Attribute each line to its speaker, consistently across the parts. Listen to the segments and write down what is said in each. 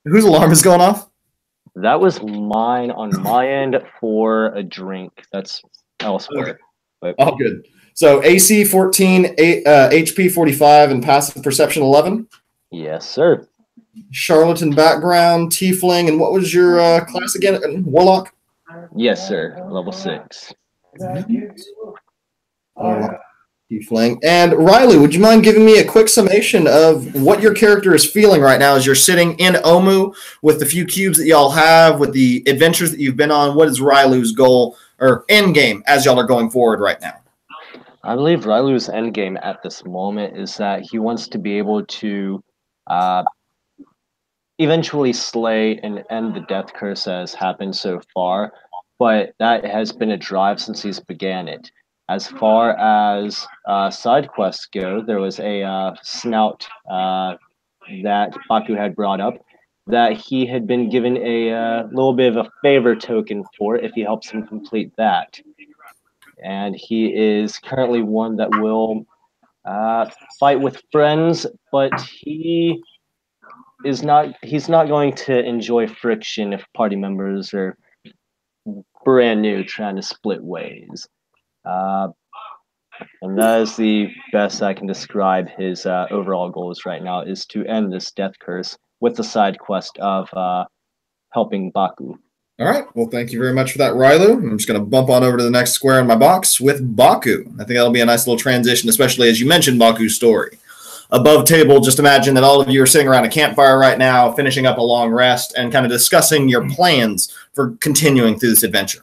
Speaker 1: Whose alarm is going off?
Speaker 2: That was mine on my end for a drink. That's elsewhere.
Speaker 1: Okay. Oh, good. So AC 14, HP 45, and passive perception 11.
Speaker 2: Yes, sir.
Speaker 1: Charlatan background, tiefling, and what was your class again? Warlock?
Speaker 2: Yes, sir. Level 6.
Speaker 1: Warlock, tiefling. And Riley, would you mind giving me a quick summation of what your character is feeling right now as you're sitting in Omu with the few cubes that y'all have, with the adventures that you've been on? What is Riley's goal or end game as y'all are going forward right now?
Speaker 2: I believe Rylu's end game at this moment is that he wants to be able to eventually slay and end the death curse that has happened so far, but that has been a drive since he's began it. As far as side quests go, there was a snout that Baku had brought up that he had been given a little bit of a favor token for if he helps him complete that. And he is currently one that will fight with friends, but he's not going to enjoy friction if party members are brand new trying to split ways. And that is the best I can describe his overall goals right now, is to end this death curse with the side quest of helping Baku.
Speaker 1: All right. Well, thank you very much for that, Rylu. I'm just going to bump on over to the next square in my box with Baku. I think that'll be a nice little transition, especially as you mentioned Baku's story. Above table, just imagine that all of you are sitting around a campfire right now, finishing up a long rest, and kind of discussing your plans for continuing through this adventure.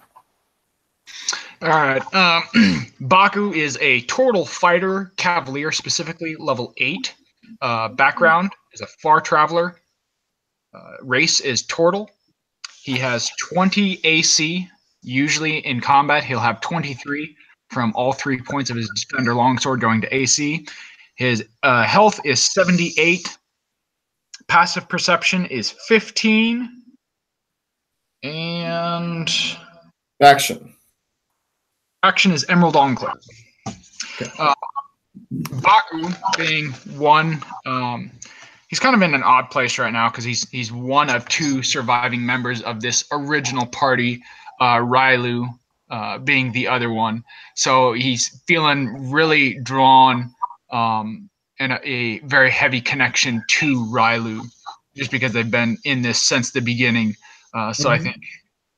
Speaker 3: All right. Baku is a turtle fighter cavalier, specifically level 8. Background is a far traveler. Race is turtle. He has 20 AC. Usually in combat, he'll have 23 from all 3 points of his defender longsword going to AC. His health is 78. Passive perception is 15. And
Speaker 1: action.
Speaker 3: Action is Emerald Enclave. Okay. Baku being one, he's kind of in an odd place right now because he's one of 2 surviving members of this original party, Rylu being the other one. So he's feeling really drawn and a very heavy connection to Rylu just because they've been in this since the beginning. So I think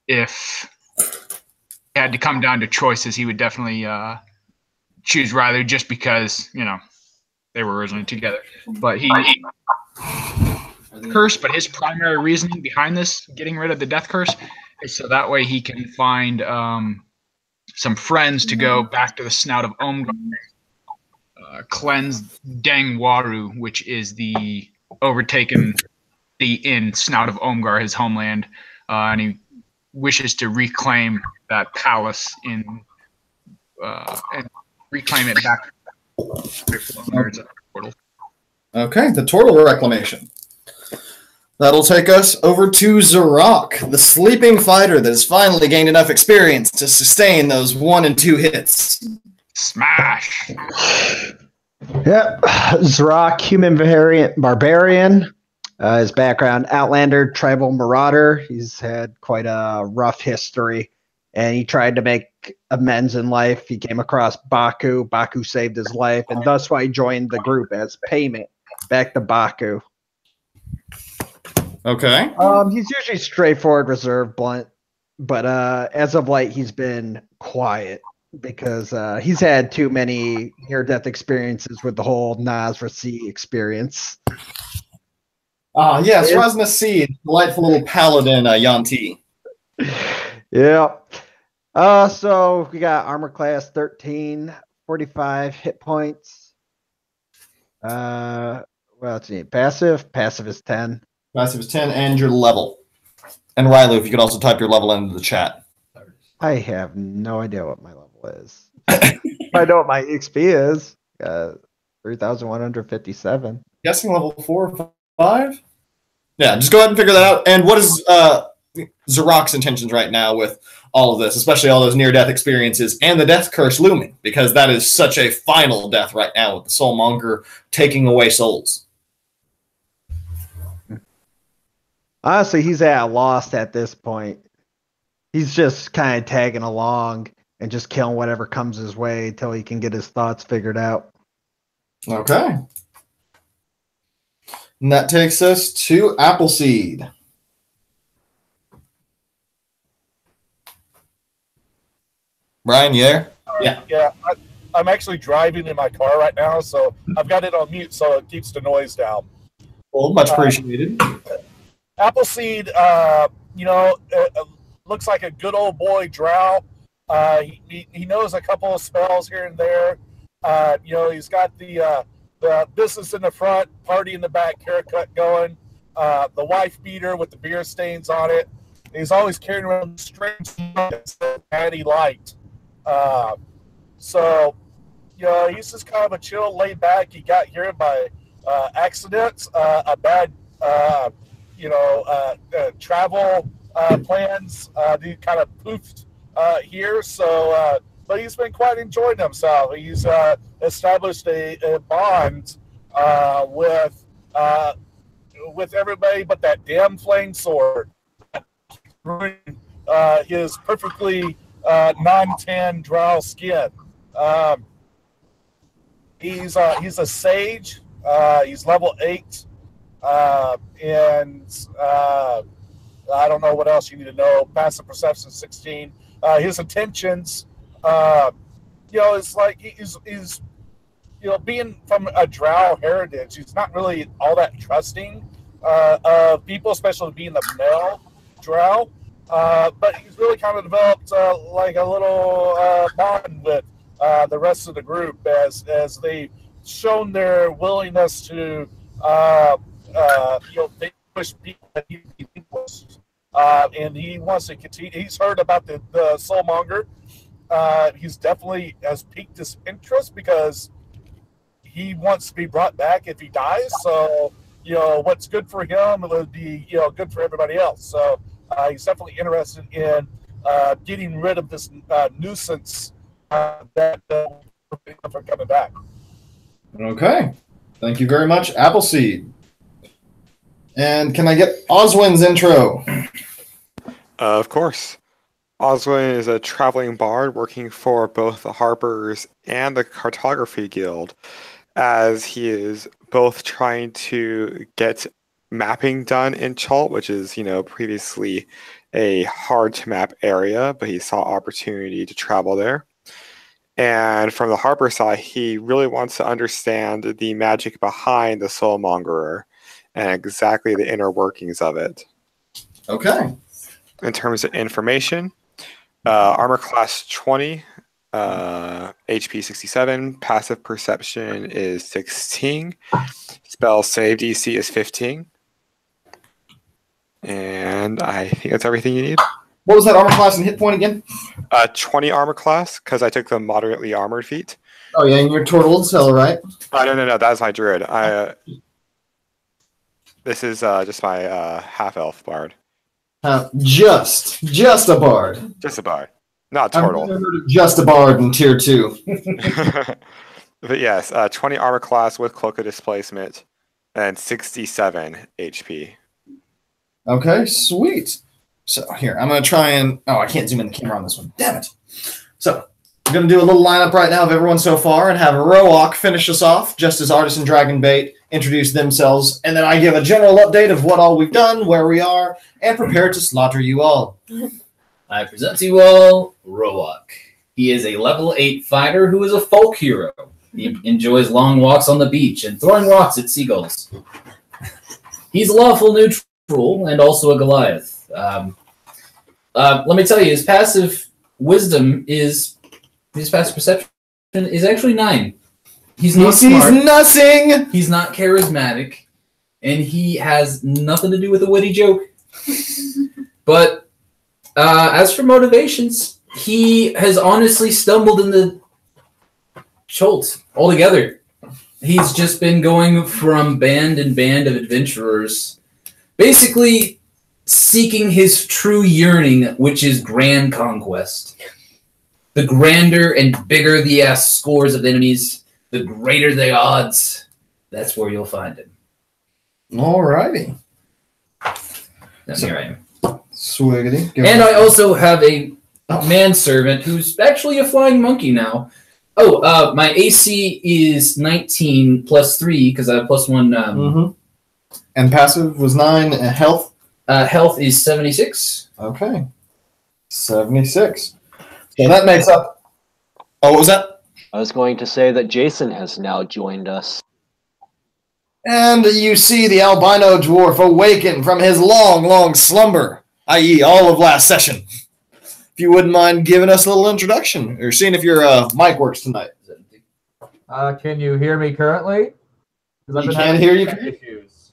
Speaker 3: if it had to come down to choices, he would definitely choose Rylu just because, you know, they were originally together. But he curse, but his primary reasoning behind this, getting rid of the death curse, is so that way he can find some friends to go back to the Snout of Omgar, cleanse Dangwaru, which is the overtaken the in Snout of Omgar, his homeland, and he wishes to reclaim that palace and reclaim it back.
Speaker 1: Okay, the turtle reclamation. That'll take us over to Zarok, the sleeping fighter that has finally gained enough experience to sustain those 1 and 2 hits.
Speaker 3: Smash!
Speaker 4: Yep, Zarok, human variant barbarian. His background, Outlander, tribal marauder. He's had quite a rough history, and he tried to make amends in life. He came across Baku. Baku saved his life, and thus why he joined the group as payment back to Baku.
Speaker 1: Okay.
Speaker 4: He's usually straightforward, reserved, blunt, but as of late, he's been quiet because he's had too many near-death experiences with the whole Nasrasi experience.
Speaker 1: Yes, Rasna Seed, delightful little paladin, Yanti.
Speaker 4: Yeah. So we got armor class 13, 45 hit points. Well, let's see. Passive is 10.
Speaker 1: Passive is 10, and your level. And Riley, if you could also type your level into the chat.
Speaker 4: I have no idea what my level is. I know what my XP is. 3,157.
Speaker 1: Guessing level 4 or 5? Yeah, just go ahead and figure that out. And what is Zarok's intentions right now with all of this, especially all those near-death experiences and the death curse looming? Because that is such a final death right now with the soulmonger taking away souls.
Speaker 4: Honestly, he's at a loss at this point. He's just kind of tagging along and just killing whatever comes his way until he can get his thoughts figured out.
Speaker 1: Okay. And that takes us to Appleseed. Brian, you there?
Speaker 5: Yeah. I'm actually driving in my car right now, so I've got it on mute so it keeps the noise down.
Speaker 1: Well, much appreciated.
Speaker 5: Appleseed, looks like a good old boy drow. He knows a couple of spells here and there. He's got the business in the front, party in the back, haircut going. The wife beater with the beer stains on it. He's always carrying around strange Patty Light. He's just kind of a chill, laid back. He got here by accident, a bad, travel plans. He kind of poofed here. But he's been quite enjoying himself. He's established a bond with everybody, but that damn flame sword ruined his perfectly non-tan drow skin. He's a sage. He's level 8, and I don't know what else you need to know. Passive perception 16. His intentions, it's like he's being from a drow heritage. He's not really all that trusting of people, especially being the male drow. But he's really kind of developed like a little bond with the rest of the group as they've shown their willingness to push people that need to be pushed. And he wants to continue. He's heard about the soulmonger. He's definitely has piqued his interest because he wants to be brought back if he dies. So, what's good for him would be, good for everybody else. So he's definitely interested in getting rid of this nuisance that from coming back.
Speaker 1: Okay. Thank you very much, Appleseed. And can I get Oswin's intro?
Speaker 6: Of course. Oswin is a traveling bard working for both the Harpers and the Cartography Guild, as he is both trying to get mapping done in Chult, which is, previously a hard-to-map area, but he saw opportunity to travel there. And from the Harper side, he really wants to understand the magic behind the Soulmongerer and exactly the inner workings of it.
Speaker 1: Okay.
Speaker 6: In terms of information, armor class 20, HP 67, passive perception is 16, spell save DC is 15. And I think that's everything you need.
Speaker 1: What was that armor class and hit point again?
Speaker 6: 20 armor class, because I took the moderately armored feat.
Speaker 1: Oh, yeah, and you're Tortle Cell, right?
Speaker 6: No, that's my druid. This is just my half-elf bard.
Speaker 1: Just a bard.
Speaker 6: Just a bard. Not Tortle.
Speaker 1: I've never heard of just a bard in tier 2.
Speaker 6: But yes, 20 armor class with cloak of displacement and 67 HP.
Speaker 1: Okay, sweet. So here, I'm going to try and... Oh, I can't zoom in the camera on this one. Damn it. So I'm going to do a little lineup right now of everyone so far and have Roak finish us off, just as Artisan Dragonbait introduce themselves, and then I give a general update of what all we've done, where we are, and prepare to slaughter you all.
Speaker 7: I present to you all Roak. He is a level 8 fighter who is a folk hero. He enjoys long walks on the beach and throwing rocks at seagulls. He's lawful neutral and also a Goliath. Let me tell you, his passive wisdom is... His passive perception is actually 9. He's not smart.
Speaker 1: He's nothing!
Speaker 7: He's not charismatic. And he has nothing to do with a witty joke. But as for motivations, he has honestly stumbled into Chult altogether. He's just been going from band and band of adventurers, basically seeking his true yearning, which is grand conquest. The grander and bigger the scores of enemies, the greater the odds. That's where you'll find him.
Speaker 1: Alrighty.
Speaker 7: here I am.
Speaker 1: Swiggity.
Speaker 7: And I also have a manservant who's actually a flying monkey now. Oh, my AC is 19 plus 3 because I have plus 1.
Speaker 1: And passive was 9. And health?
Speaker 7: Health is 76.
Speaker 1: Okay. 76. So that makes up... Oh, what was that?
Speaker 2: I was going to say that Jason has now joined us.
Speaker 1: And you see the albino dwarf awaken from his long, long slumber, i.e. all of last session. If you wouldn't mind giving us a little introduction, or seeing if your mic works tonight.
Speaker 8: Can you hear me currently?
Speaker 1: We can hear you.
Speaker 8: Issues.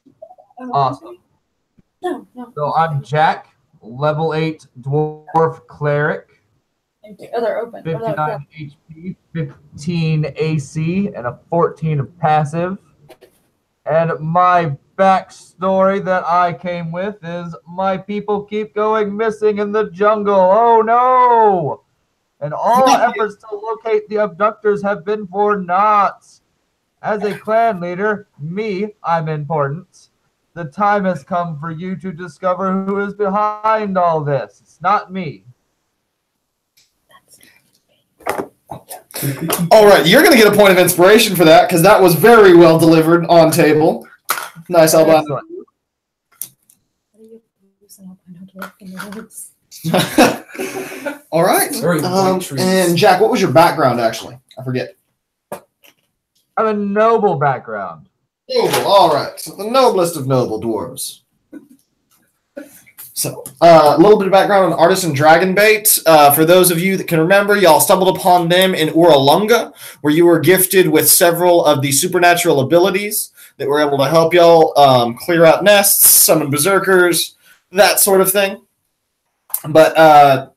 Speaker 8: Awesome. So I'm Jack, level 8 dwarf cleric.
Speaker 9: Oh, they're open.
Speaker 8: 59 HP, 15 AC, and a 14 of passive. And my backstory that I came with is my people keep going missing in the jungle. Oh no! And all efforts to locate the abductors have been for naught. As a clan leader, I'm important. The time has come for you to discover who is behind all this. It's not me.
Speaker 1: All right, you're going to get a point of inspiration for that, because that was very well delivered on table. Nice, albino. All right. And Jack, what was your background, actually? I forget.
Speaker 8: I have a noble background.
Speaker 1: Noble, all right. So the noblest of noble dwarves. So, a little bit of background on Artisan Dragonbait. For those of you that can remember, y'all stumbled upon them in Uralunga, where you were gifted with several of the supernatural abilities that were able to help y'all clear out nests, summon berserkers, that sort of thing. But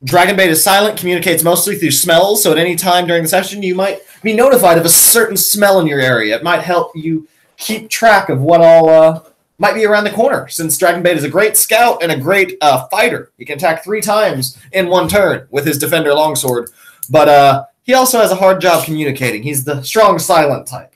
Speaker 1: Dragonbait is silent, communicates mostly through smells, so at any time during the session, you might be notified of a certain smell in your area. It might help you keep track of what all might be around the corner, since Dragonbait is a great scout and a great fighter. He can attack 3 times in one turn with his Defender Longsword, but he also has a hard job communicating. He's the strong, silent type.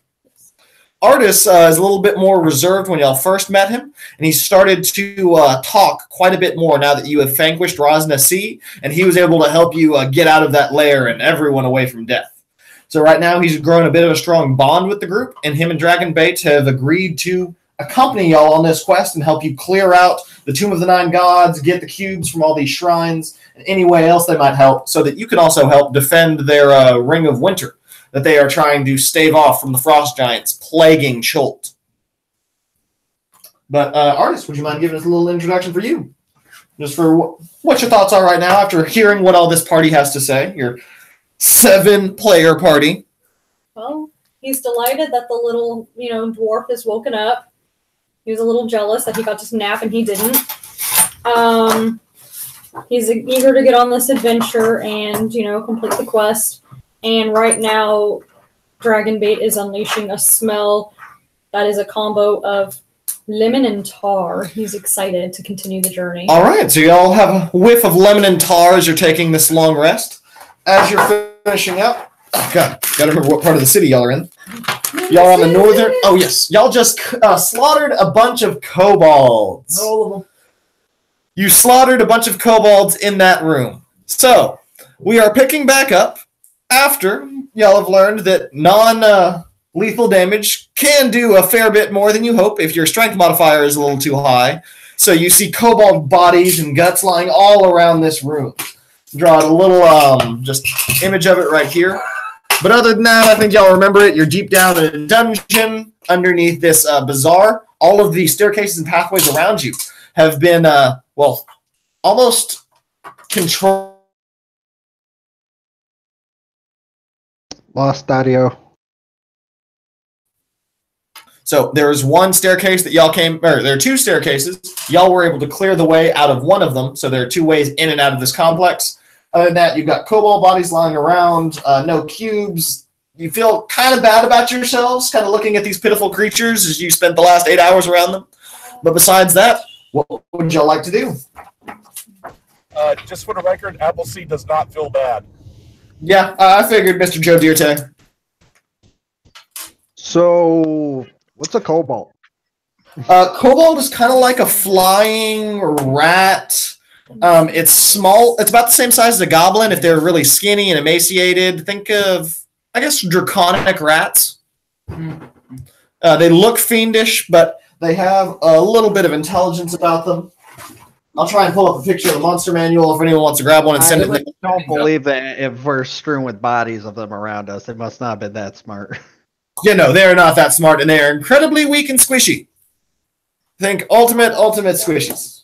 Speaker 1: Artis is a little bit more reserved when y'all first met him, and he started to talk quite a bit more now that you have vanquished Rosna C, and he was able to help you get out of that lair and everyone away from death. So right now he's grown a bit of a strong bond with the group, and him and Dragonbait have agreed to accompany y'all on this quest and help you clear out the Tomb of the Nine Gods, get the cubes from all these shrines, and any way else they might help, so that you can also help defend their Ring of Winter that they are trying to stave off from the frost giants plaguing Cholt. But Artis, would you mind giving us a little introduction for you? Just for what your thoughts are right now after hearing what all this party has to say, your 7-player party.
Speaker 9: Well, he's delighted that the little, dwarf has woken up. He was a little jealous that he got to nap and he didn't. He's eager to get on this adventure and, complete the quest. And right now, Dragonbait is unleashing a smell that is a combo of lemon and tar. He's excited to continue the journey. All
Speaker 1: right, so y'all have a whiff of lemon and tar as you're taking this long rest. As you're finishing up, gotta remember what part of the city y'all are in. Y'all on the northern... Oh, yes. Y'all just slaughtered a bunch of kobolds.
Speaker 7: All of them.
Speaker 1: You slaughtered a bunch of kobolds in that room. So, we are picking back up after y'all have learned that non-lethal damage can do a fair bit more than you hope if your strength modifier is a little too high. So you see kobold bodies and guts lying all around this room. Draw a little just image of it right here. But other than that, I think y'all remember it. You're deep down in a dungeon underneath this bazaar. All of the staircases and pathways around you have been, almost controlled.
Speaker 4: Lost audio.
Speaker 1: So there is one staircase that y'all there are 2 staircases. Y'all were able to clear the way out of one of them, so there are 2 ways in and out of this complex. Other than that, you've got kobold bodies lying around, no cubes. You feel kind of bad about yourselves, kind of looking at these pitiful creatures as you spent the last 8 hours around them. But besides that, what would y'all like to do?
Speaker 5: Just for the record, Appleseed does not feel bad.
Speaker 1: Yeah, I figured, Mr. Joe Dierte.
Speaker 4: So, what's a cobalt?
Speaker 1: Kobold is kind of like a flying rat. It's small. It's about the same size as a goblin if they're really skinny and emaciated. Think of, I guess, draconic rats. They look fiendish, but they have a little bit of intelligence about them. I'll try and pull up a picture of the monster manual if anyone wants to grab one and send it.
Speaker 4: I don't believe that if we're strewn with bodies of them around us, they must not have been that smart.
Speaker 1: Yeah, no, they're not that smart, and they're incredibly weak and squishy. Think ultimate squishies.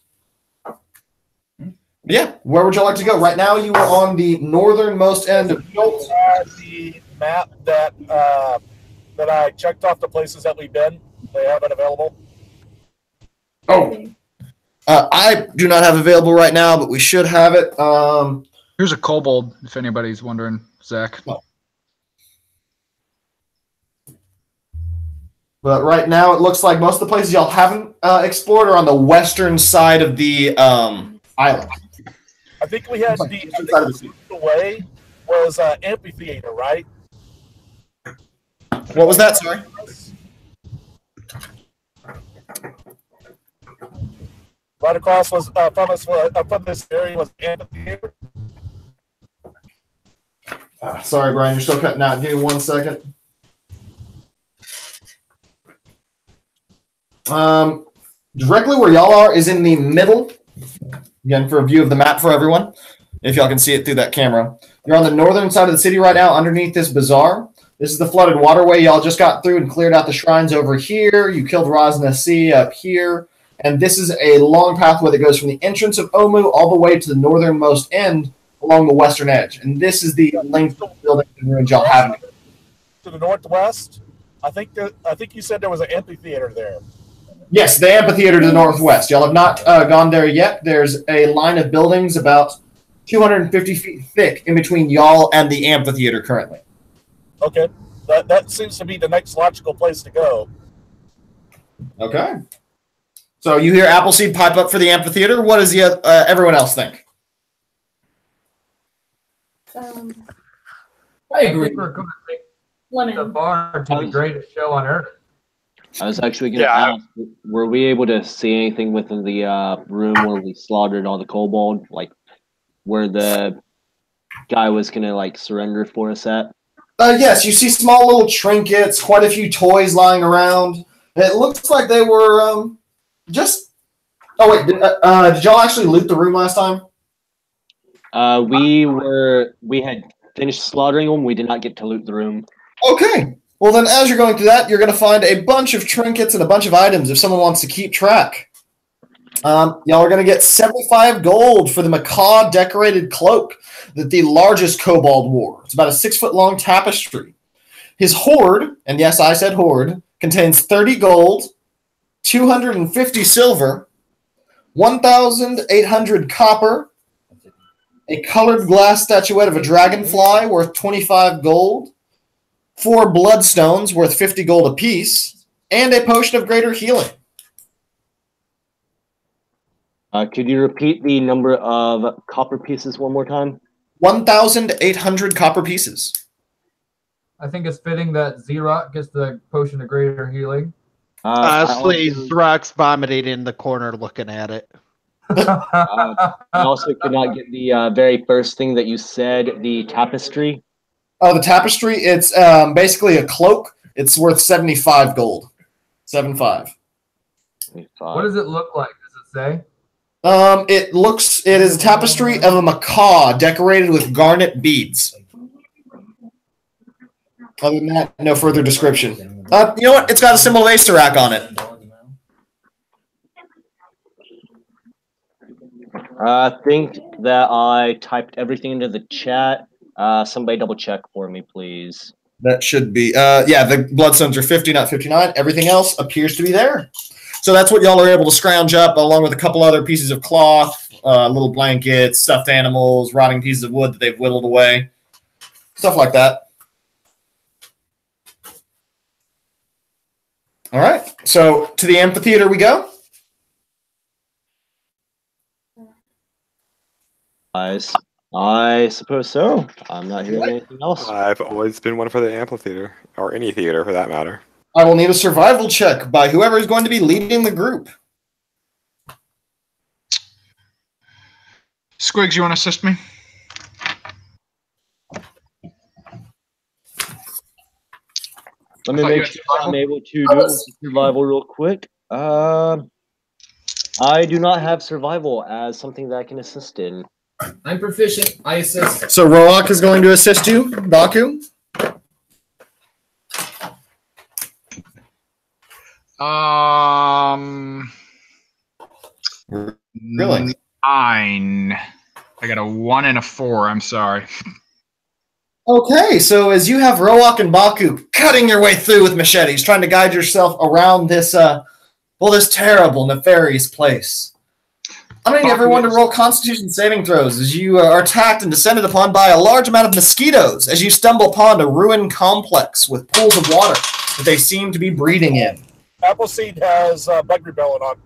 Speaker 1: Yeah, where would you like to go? Right now, you are on the northernmost end of
Speaker 5: the map that that I checked off the places that we've been. They have it available.
Speaker 1: Oh, I do not have available right now, but we should have it.
Speaker 3: Here's a kobold, if anybody's wondering, Zach.
Speaker 1: Oh. But right now, it looks like most of the places y'all haven't explored are on the western side of the island.
Speaker 5: I think we had the way was amphitheater, right?
Speaker 1: What was that? Sorry.
Speaker 5: Right across was from us from this area was amphitheater.
Speaker 1: Sorry, Brian, you're still cutting out. Give me 1 second. Directly where y'all are is in the middle. Again, for a view of the map for everyone, if y'all can see it through that camera. You're on the northern side of the city right now, underneath this bazaar. This is the flooded waterway y'all just got through and cleared out the shrines over here. You killed Rosna C up here. And this is a long pathway that goes from the entrance of Omu all the way to the northernmost end along the western edge. And this is the length of the building and ruins y'all have.
Speaker 5: To the northwest, I think you said there was an amphitheater there.
Speaker 1: Yes, the amphitheater to the northwest. Y'all have not gone there yet. There's a line of buildings about 250 feet thick in between y'all and the amphitheater currently.
Speaker 5: Okay. That seems to be the next logical place to go.
Speaker 1: Okay. So you hear Appleseed pipe up for the amphitheater. What does everyone else think?
Speaker 7: I agree.
Speaker 8: We're going to make
Speaker 9: Lemon.
Speaker 8: the bar to the greatest show on earth.
Speaker 2: I was actually going to ask, were we able to see anything within the room where we slaughtered all the kobold? Like, where the guy was going to, like, surrender for us at?
Speaker 1: Yes, you see small little trinkets, quite a few toys lying around. It looks like they were just... Oh, wait, did y'all actually loot the room last time?
Speaker 2: We had finished slaughtering them. We did not get to loot the room.
Speaker 1: Okay. Well, then as you're going through that, you're going to find a bunch of trinkets and a bunch of items if someone wants to keep track. Y'all are going to get 75 gold for the macaw decorated cloak that the largest kobold wore. It's about a 6-foot-long tapestry. His hoard, and yes, I said hoard, contains 30 gold, 250 silver, 1,800 copper, a colored glass statuette of a dragonfly worth 25 gold, 4 bloodstones worth 50 gold apiece, and a potion of greater healing.
Speaker 2: Could you repeat the number of copper pieces one more time?
Speaker 1: 1,800 copper pieces.
Speaker 8: I think it's fitting that Xerox gets the potion of greater healing.
Speaker 4: Honestly, Zrock's vomiting in the corner looking at it.
Speaker 2: I also could not get the very first thing that you said, the tapestry.
Speaker 1: Oh, the tapestry, it's basically a cloak. It's worth 75 gold. 75.
Speaker 8: What does it look like? Does it say?
Speaker 1: It is a tapestry of a macaw decorated with garnet beads. Other than that, no further description. You know what? It's got a symbol of Asterak on it.
Speaker 2: I think that I typed everything into the chat. Somebody double check for me, please.
Speaker 1: That should be, yeah, the bloodstones are 50, not 59. Everything else appears to be there. So that's what y'all are able to scrounge up, along with a couple other pieces of cloth, little blankets, stuffed animals, rotting pieces of wood that they've whittled away. Stuff like that. All right, so to the amphitheater we go.
Speaker 2: I suppose so. I'm not hearing anything else.
Speaker 6: I've always been one for the amphitheater, or any theater for that matter.
Speaker 1: I will need a survival check by whoever is going to be leading the group.
Speaker 3: Squigs, you want to assist me?
Speaker 2: Let me make sure I'm able to do it with survival real quick. I do not have survival as something that I can assist in.
Speaker 7: I'm proficient. I assist.
Speaker 1: So Roak is going to assist you, Baku. Really?
Speaker 3: 9. I got a 1 and a 4. I'm sorry.
Speaker 1: Okay, so as you have Roak and Baku cutting your way through with machetes, trying to guide yourself around this, this terrible, nefarious place. I'm going to need everyone to roll Constitution saving throws as you are attacked and descended upon by a large amount of mosquitoes as you stumble upon a ruined complex with pools of water that they seem to be breeding in.
Speaker 5: Appleseed has bug repellent on.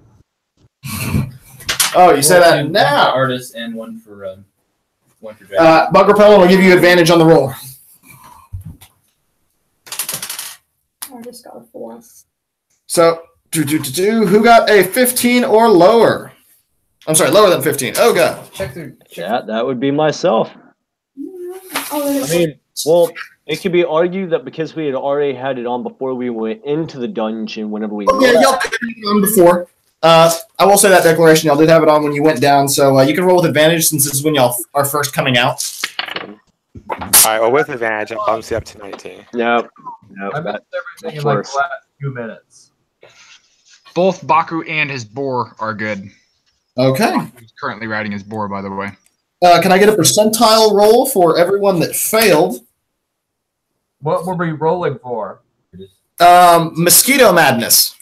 Speaker 1: Oh, you say that now.
Speaker 7: One for artist and one for dragon.
Speaker 1: Bug repellent will give you advantage on the roll.
Speaker 9: I just got a 4.
Speaker 1: So, who got a 15 or lower? I'm sorry, lower than 15. Oh, God.
Speaker 2: Yeah, that would be myself. I mean, well, it could be argued that because we had already had it on before we went into the dungeon, whenever we...
Speaker 1: Oh, yeah, y'all had it on before. I will say that declaration, y'all did have it on when you went down, so you can roll with advantage since this is when y'all are first coming out.
Speaker 6: All right, well, with advantage, I'm obviously up to 19.
Speaker 2: Nope.
Speaker 8: I missed everything in like the last few minutes.
Speaker 3: Both Baku and his boar are good.
Speaker 1: Okay.
Speaker 3: He's currently riding his boar, by the way.
Speaker 1: Can I get a percentile roll for everyone that failed?
Speaker 8: What were we rolling for?
Speaker 1: Mosquito madness.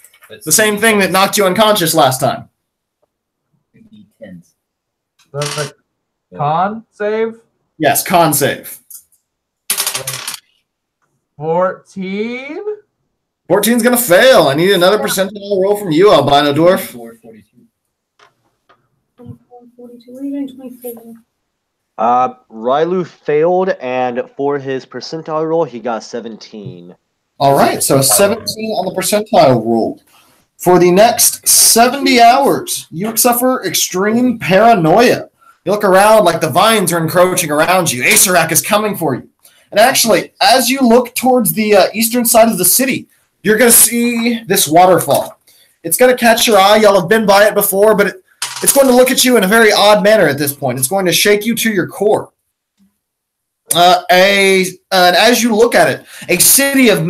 Speaker 1: The same thing that knocked you unconscious last time.
Speaker 7: D10s.
Speaker 8: That's a con save?
Speaker 1: Yes, con save.
Speaker 8: 14?
Speaker 1: 14's going to fail. I need another percentile roll from you, Albino Dwarf.
Speaker 7: 42.
Speaker 9: 24, 42. What are you doing, 24?
Speaker 2: Rylu failed, and for his percentile roll, he got 17.
Speaker 1: All right, so 17 on the percentile roll. For the next 70 hours, you suffer extreme paranoia. You look around like the vines are encroaching around you. Acerak is coming for you. And actually, as you look towards the eastern side of the city, you're going to see this waterfall. It's going to catch your eye. Y'all have been by it before, but it's going to look at you in a very odd manner at this point. It's going to shake you to your core. And as you look at it, a city of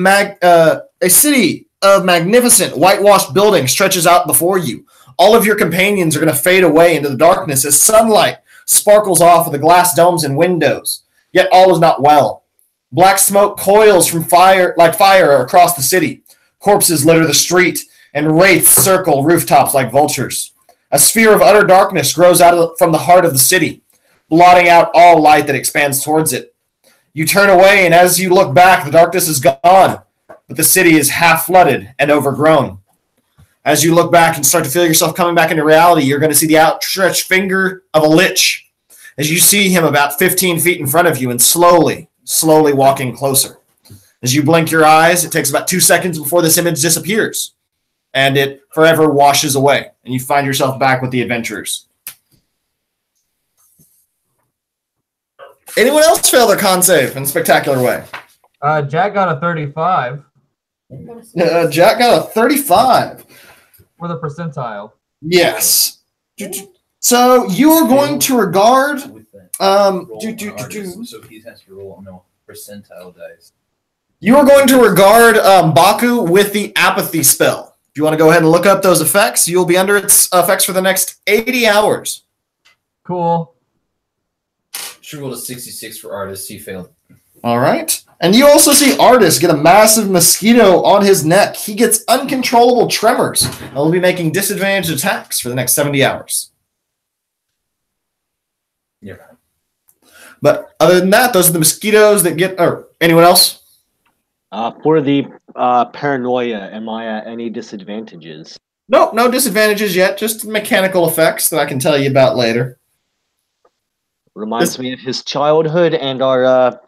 Speaker 1: magnificent whitewashed buildings stretches out before you. All of your companions are going to fade away into the darkness as sunlight sparkles off of the glass domes and windows. Yet all is not well. Black smoke coils from fire across the city. Corpses litter the street, and wraiths circle rooftops like vultures. A sphere of utter darkness grows out from the heart of the city, blotting out all light that expands towards it. You turn away, and as you look back, the darkness is gone, but the city is half flooded and overgrown. As you look back and start to feel yourself coming back into reality, you're going to see the outstretched finger of a lich as you see him about 15 feet in front of you and slowly walking closer. As you blink your eyes, it takes about 2 seconds before this image disappears, and it forever washes away, and you find yourself back with the adventurers. Anyone else fail their con save in a spectacular way?
Speaker 8: Jack got a 35
Speaker 1: Jack got a 35.
Speaker 8: for the percentile.
Speaker 1: Yes. So you are going to regard.
Speaker 7: So he has to roll percentile dice.
Speaker 1: You are going to regard Baku with the apathy spell. If you want to go ahead and look up those effects, you'll be under its effects for the next 80 hours.
Speaker 8: Cool.
Speaker 7: She rolled a 66 for artist. He failed.
Speaker 1: All right. And you also see Artis get a massive mosquito on his neck. He gets uncontrollable tremors and will be making disadvantaged attacks for the next 70 hours.
Speaker 7: Yeah.
Speaker 1: But other than that, those are the mosquitoes that get... Or anyone else?
Speaker 2: For the paranoia, am I at any disadvantages?
Speaker 1: Nope, no disadvantages yet. Just mechanical effects that I can tell you about later.
Speaker 2: Reminds me of his childhood and our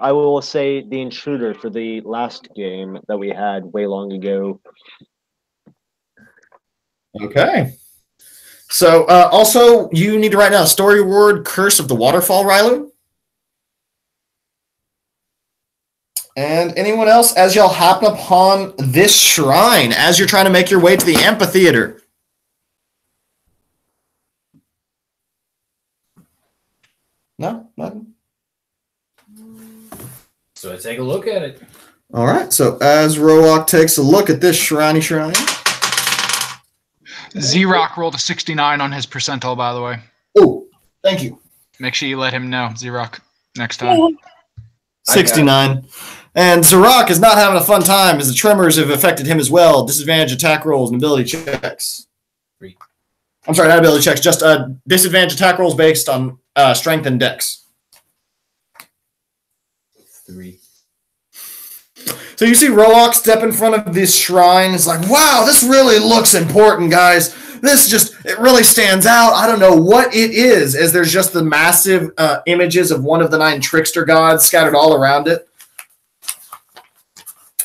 Speaker 2: I will say the intruder for the last game that we had way long ago.
Speaker 1: Okay. So also, you need to write down a story word, Curse of the Waterfall, Rylu. And anyone else, as y'all happen upon this shrine, as you're trying to make your way to the amphitheater. No? Nothing?
Speaker 7: So I take a look at it.
Speaker 1: All right. So as Rowok takes a look at this shrine.
Speaker 3: Z-Rock rolled a 69 on his percentile, by the way.
Speaker 1: Oh, thank you.
Speaker 3: Make sure you let him know, Z-Rock, next time.
Speaker 1: 69. And Zarok is not having a fun time as the tremors have affected him as well. Disadvantage attack rolls and ability checks.
Speaker 7: 3.
Speaker 1: I'm sorry, not ability checks, just disadvantage attack rolls based on strength and dex.
Speaker 7: 3.
Speaker 1: So you see Rowok step in front of this shrine. It's like, wow, this really looks important, guys. It really stands out. I don't know what it is, as there's just the massive images of one of the 9 trickster gods scattered all around it.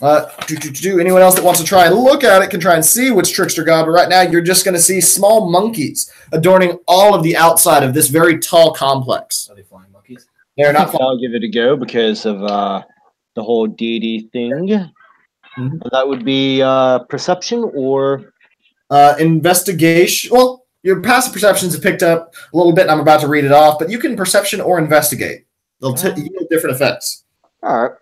Speaker 1: Anyone else that wants to try and look at it can try and see which trickster god, but right now you're just going to see small monkeys adorning all of the outside of this very tall complex.
Speaker 7: Are they flying monkeys?
Speaker 1: They're not flying.
Speaker 2: I'll give it a go because of the whole deity thing.
Speaker 1: Mm-hmm.
Speaker 2: That would be perception or
Speaker 1: investigation. Well, your passive perceptions have picked up a little bit, and I'm about to read it off, but you can perception or investigate. They'll yield different effects.
Speaker 2: All right.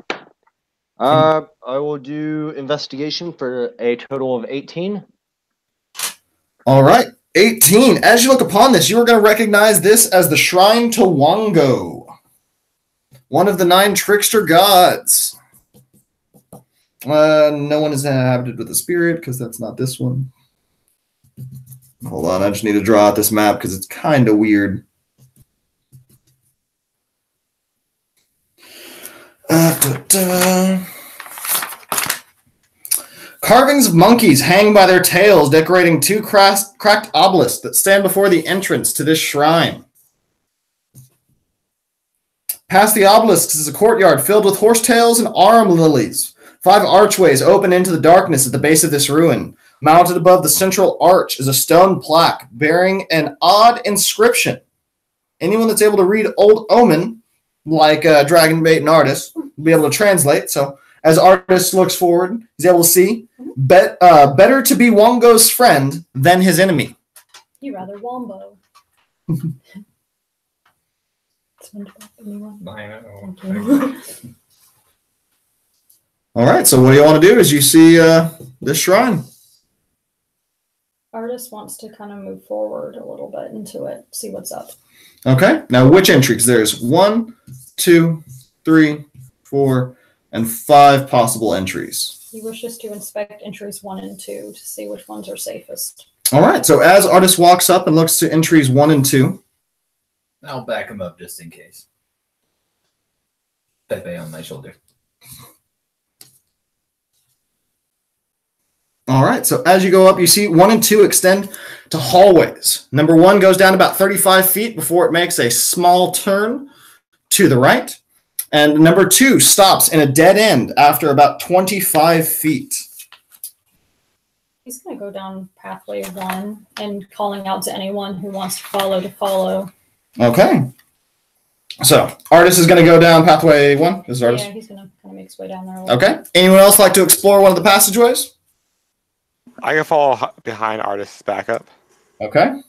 Speaker 2: I will do investigation for a total of 18.
Speaker 1: All right, 18. As you look upon this, you are going to recognize this as the Shrine to Wango, one of the 9 trickster gods. No one is inhabited with a spirit because that's not this one. Hold on, I just need to draw out this map because it's kind of weird. Carvings of monkeys hang by their tails, decorating 2 cracked obelisks that stand before the entrance to this shrine. Past the obelisks is a courtyard filled with horsetails and arum lilies. 5 archways open into the darkness at the base of this ruin. Mounted above the central arch is a stone plaque bearing an odd inscription. Anyone that's able to read Old Omen, like Dragonbait and Artist, will be able to translate. So as Artist looks forward, he's able to see, better to be Wongo's friend than his enemy.
Speaker 9: You rather Wombo.
Speaker 1: All right, so what you want to do is you see this shrine.
Speaker 9: Artist wants to kind of move forward a little bit into it, see what's up.
Speaker 1: Okay, now which entries? There's 1, 2, 3, 4, and 5 possible entries.
Speaker 9: He wishes to inspect entries 1 and 2 to see which ones are safest.
Speaker 1: All right, so as Artist walks up and looks to entries 1 and 2.
Speaker 7: I'll back him up just in case. Pepe on my shoulder.
Speaker 1: All right, so as you go up, you see 1 and 2 extend to hallways. Number 1 goes down about 35 feet before it makes a small turn to the right. And number 2 stops in a dead end after about 25 feet.
Speaker 9: He's going to go down pathway 1 and calling out to anyone who wants to follow.
Speaker 1: Okay. So, Artist is going to go down pathway 1. This is Artist.
Speaker 9: Yeah, he's going to kind of make his way down there a little
Speaker 1: Okay. Anyone else like to explore one of the passageways?
Speaker 6: I can follow behind Artist's backup.
Speaker 1: Okay.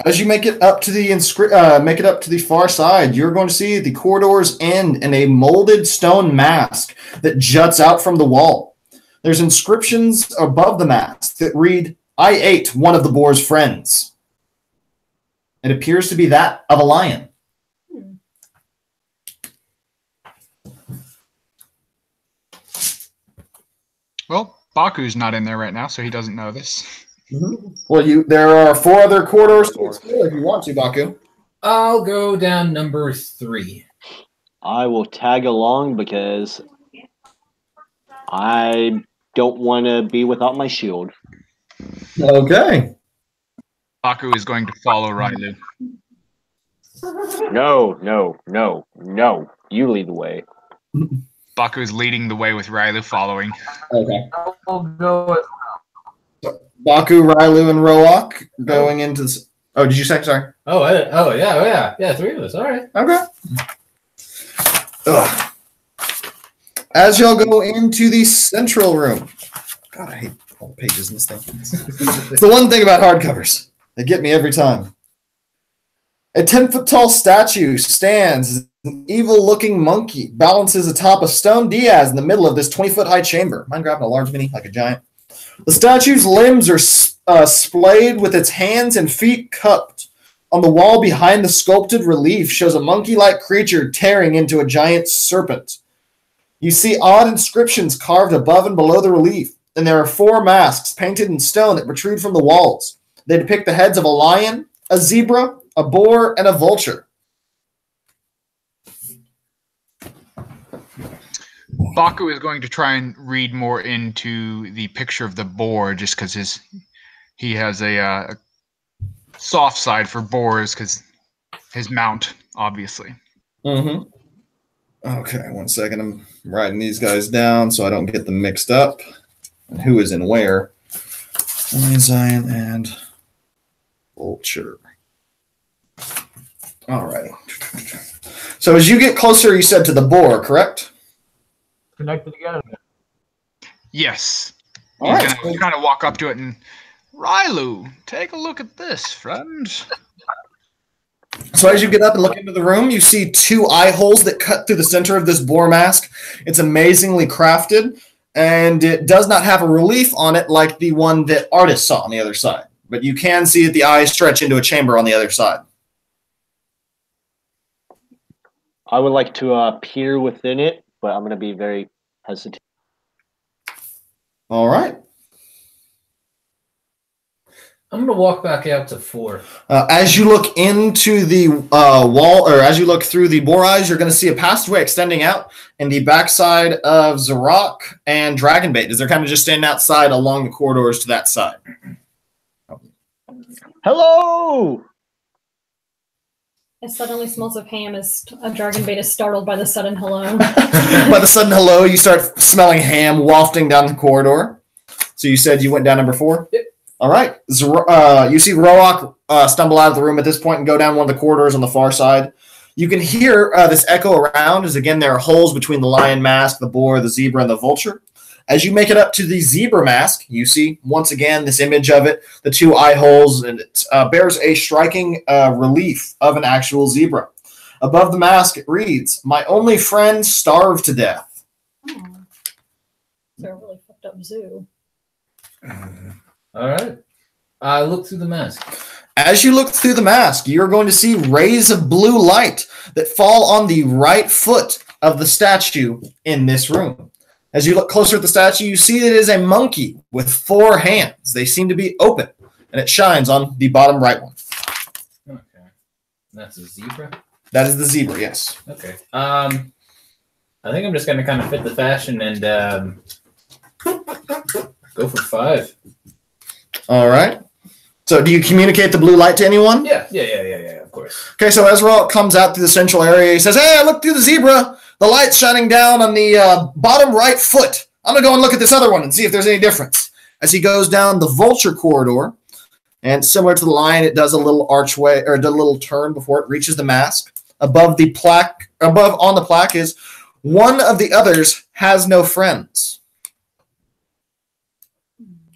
Speaker 1: As you make it up to the far side, you're going to see the corridors end in a molded stone mask that juts out from the wall. There's inscriptions above the mask that read, "I ate one of the boar's friends." It appears to be that of a lion.
Speaker 3: Well, Baku's not in there right now, so he doesn't know this.
Speaker 1: Mm-hmm. Well, there are 4 other corridors to explore if you want to, Baku.
Speaker 7: I'll go down number 3.
Speaker 2: I will tag along because I don't want to be without my shield.
Speaker 1: Okay.
Speaker 3: Baku is going to follow Railu.
Speaker 2: No. You lead the way.
Speaker 3: Baku is leading the way with Railu following.
Speaker 1: Okay.
Speaker 8: I'll go with
Speaker 1: Baku, Railu, and Roak going into this. Oh, did you say? Sorry.
Speaker 7: Yeah, 3 of us. All right.
Speaker 1: Okay. Ugh. As y'all go into the central room. God, I hate all the pages in this thing. It's the one thing about hardcovers. They get me every time. A 10-foot tall statue stands as an evil-looking monkey balances atop a stone Diaz in the middle of this 20-foot high chamber. Mind grabbing a large mini like a giant? The statue's limbs are splayed with its hands and feet cupped. On the wall behind the sculpted relief shows a monkey-like creature tearing into a giant serpent. You see odd inscriptions carved above and below the relief, and there are 4 masks painted in stone that protrude from the walls. They depict the heads of a lion, a zebra, a boar, and a vulture.
Speaker 3: Baku is going to try and read more into the picture of the boar just because he has a soft side for boars because his mount, obviously.
Speaker 1: Mm-hmm. Okay, 1 second. I'm writing these guys down so I don't get them mixed up. And who is in where? Zion and vulture. All right. So as you get closer, you said to the boar, correct?
Speaker 8: connected together.
Speaker 3: Yes.
Speaker 1: All
Speaker 3: He's
Speaker 1: right.
Speaker 3: going to kind of walk up to it and, Railu, take a look at this, friend.
Speaker 1: So as you get up and look into the room, you see 2 eye holes that cut through the center of this boar mask. It's amazingly crafted, and it does not have a relief on it like the one that artist saw on the other side. But you can see that the eyes stretch into a chamber on the other side.
Speaker 2: I would like to peer within it, but I'm going to be very hesitant.
Speaker 1: All right.
Speaker 7: I'm going to walk back out to 4.
Speaker 1: As you look into the wall, or as you look through the boar eyes, you're going to see a passageway extending out in the backside of Zarok and Dragonbait, as they're kind of just standing outside along the corridors to that side.
Speaker 2: Hello!
Speaker 9: It suddenly smells of ham as a Dragonbait is startled by the sudden hello.
Speaker 1: By the sudden hello, you start smelling ham wafting down the corridor. So you said you went down number 4?
Speaker 7: Yep.
Speaker 1: All right. You see Roak stumble out of the room at this point and go down one of the corridors on the far side. You can hear this echo around as, again, there are holes between the lion mask, the boar, the zebra, and the vulture. As you make it up to the zebra mask, you see, once again, this image of it, the 2 eye holes, and it bears a striking relief of an actual zebra. Above the mask, it reads, "My only friend starved to death."
Speaker 9: Oh. They're a really fucked up zoo.
Speaker 7: All right. I look through the mask.
Speaker 1: As you look through the mask, you're going to see rays of blue light that fall on the right foot of the statue in this room. As you look closer at the statue, you see that it is a monkey with 4 hands. They seem to be open, and it shines on the bottom right one.
Speaker 7: Okay. That's a zebra?
Speaker 1: That is the zebra, yes.
Speaker 7: Okay. I think I'm just going to kind of fit the fashion and go for 5.
Speaker 1: All right. So do you communicate the blue light to anyone?
Speaker 7: Yeah, of course.
Speaker 1: Okay, so Ezra comes out through the central area. He says, "Hey, I looked through the zebra. The light's shining down on the bottom right foot. I'm going to go and look at this other one and see if there's any difference." As he goes down the vulture corridor, and similar to the lion, it does a little archway, or a little turn before it reaches the mask. Above on the plaque is, "One of the others has no friends."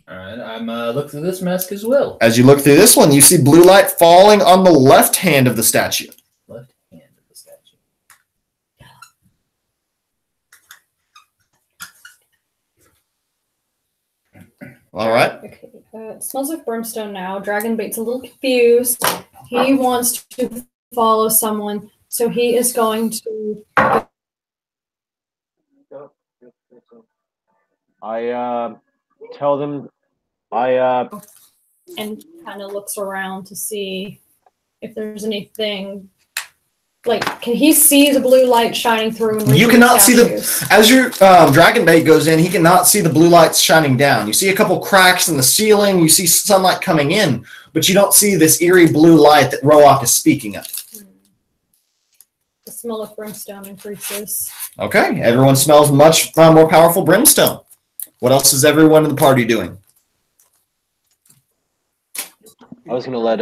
Speaker 7: All right, I'm look through this mask as well.
Speaker 1: As you look through this one, you see blue light falling on the left hand of the statue.
Speaker 7: Left hand of the statue.
Speaker 1: All right.
Speaker 9: Okay. It smells like brimstone now. Dragonbait's a little confused. He wants to follow someone, so he is going to.
Speaker 2: I tell them
Speaker 9: And kind of looks around to see if there's anything. Like, can he see the blue light shining through? And
Speaker 1: You cannot see as your Dragonbait goes in, he cannot see the blue lights shining down. You see a couple cracks in the ceiling. You see sunlight coming in, but you don't see this eerie blue light that Roak is speaking of.
Speaker 9: The smell of brimstone increases.
Speaker 1: Okay, everyone smells much more powerful brimstone. What else is everyone in the party doing?
Speaker 2: I was going to let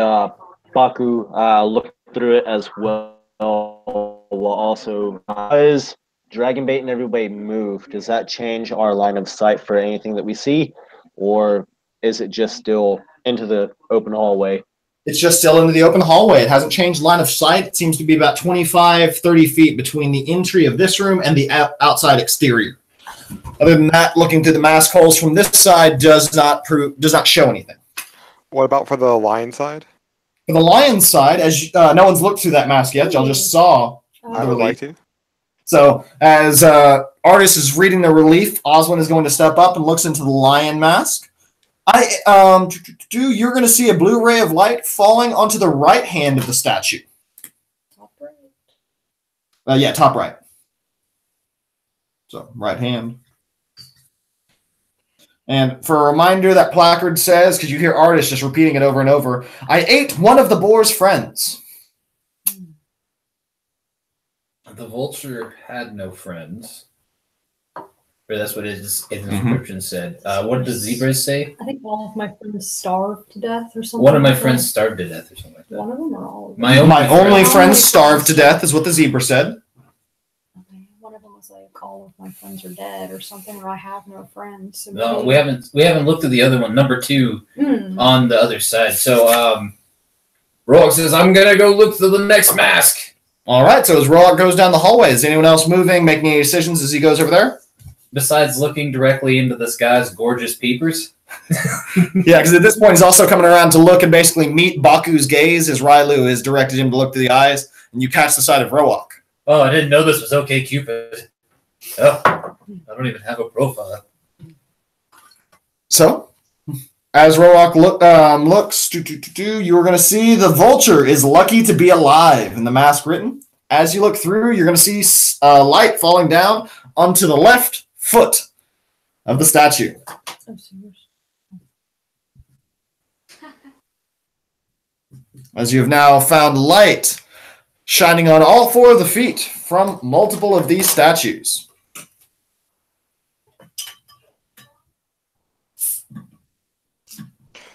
Speaker 2: Baku look through it as well, while also is Dragon Bait and everybody move. Does that change our line of sight for anything that we see, or is it just still into the open hallway?
Speaker 1: It's just still into the open hallway. It hasn't changed line of sight. It seems to be about 25, 30 feet between the entry of this room and the outside exterior. Other than that, looking through the mask holes from this side does not show anything.
Speaker 6: What about for the lion side?
Speaker 1: For the lion side, as no one's looked through that mask yet, y'all just saw.
Speaker 6: I would like to.
Speaker 1: So as Artis is reading the relief, Oswin is going to step up and looks into the lion mask. You're going to see a blue ray of light falling onto the right hand of the statue.
Speaker 9: Top right.
Speaker 1: Yeah, top right. So right hand. And for a reminder, that placard says, because you hear Artis just repeating it over and over, I ate one of the boar's friends.
Speaker 7: The vulture had no friends. Or that's what his description said. What did the zebras say?
Speaker 9: I think all of my friends starved to death or something.
Speaker 7: One of my friends starved to death or something like that.
Speaker 9: One of them or all of them?
Speaker 1: My only friends starved to death is what the zebra said.
Speaker 9: Okay. One of them was like, all of my friends are dead or something, or I have no friends. So
Speaker 7: No, we haven't looked at the other one, number 2, on the other side. So Rourke says, I'm gonna go look for the next mask.
Speaker 1: All right, so as Rourke goes down the hallway, is anyone else moving, making any decisions as he goes over there?
Speaker 7: Besides looking directly into this guy's gorgeous peepers?
Speaker 1: Yeah, because at this point he's also coming around to look and basically meet Baku's gaze as Railu has directed him to look through the eyes, and you catch the side of Rourke.
Speaker 7: Oh, I didn't know this was OK Cupid. Oh, I don't even have a profile.
Speaker 1: So, as Rourke looks, you're going to see the vulture is lucky to be alive in the mask written. As you look through, you're going to see light falling down onto the left foot of the statue. As you have now found light shining on all 4 of the feet from multiple of these statues.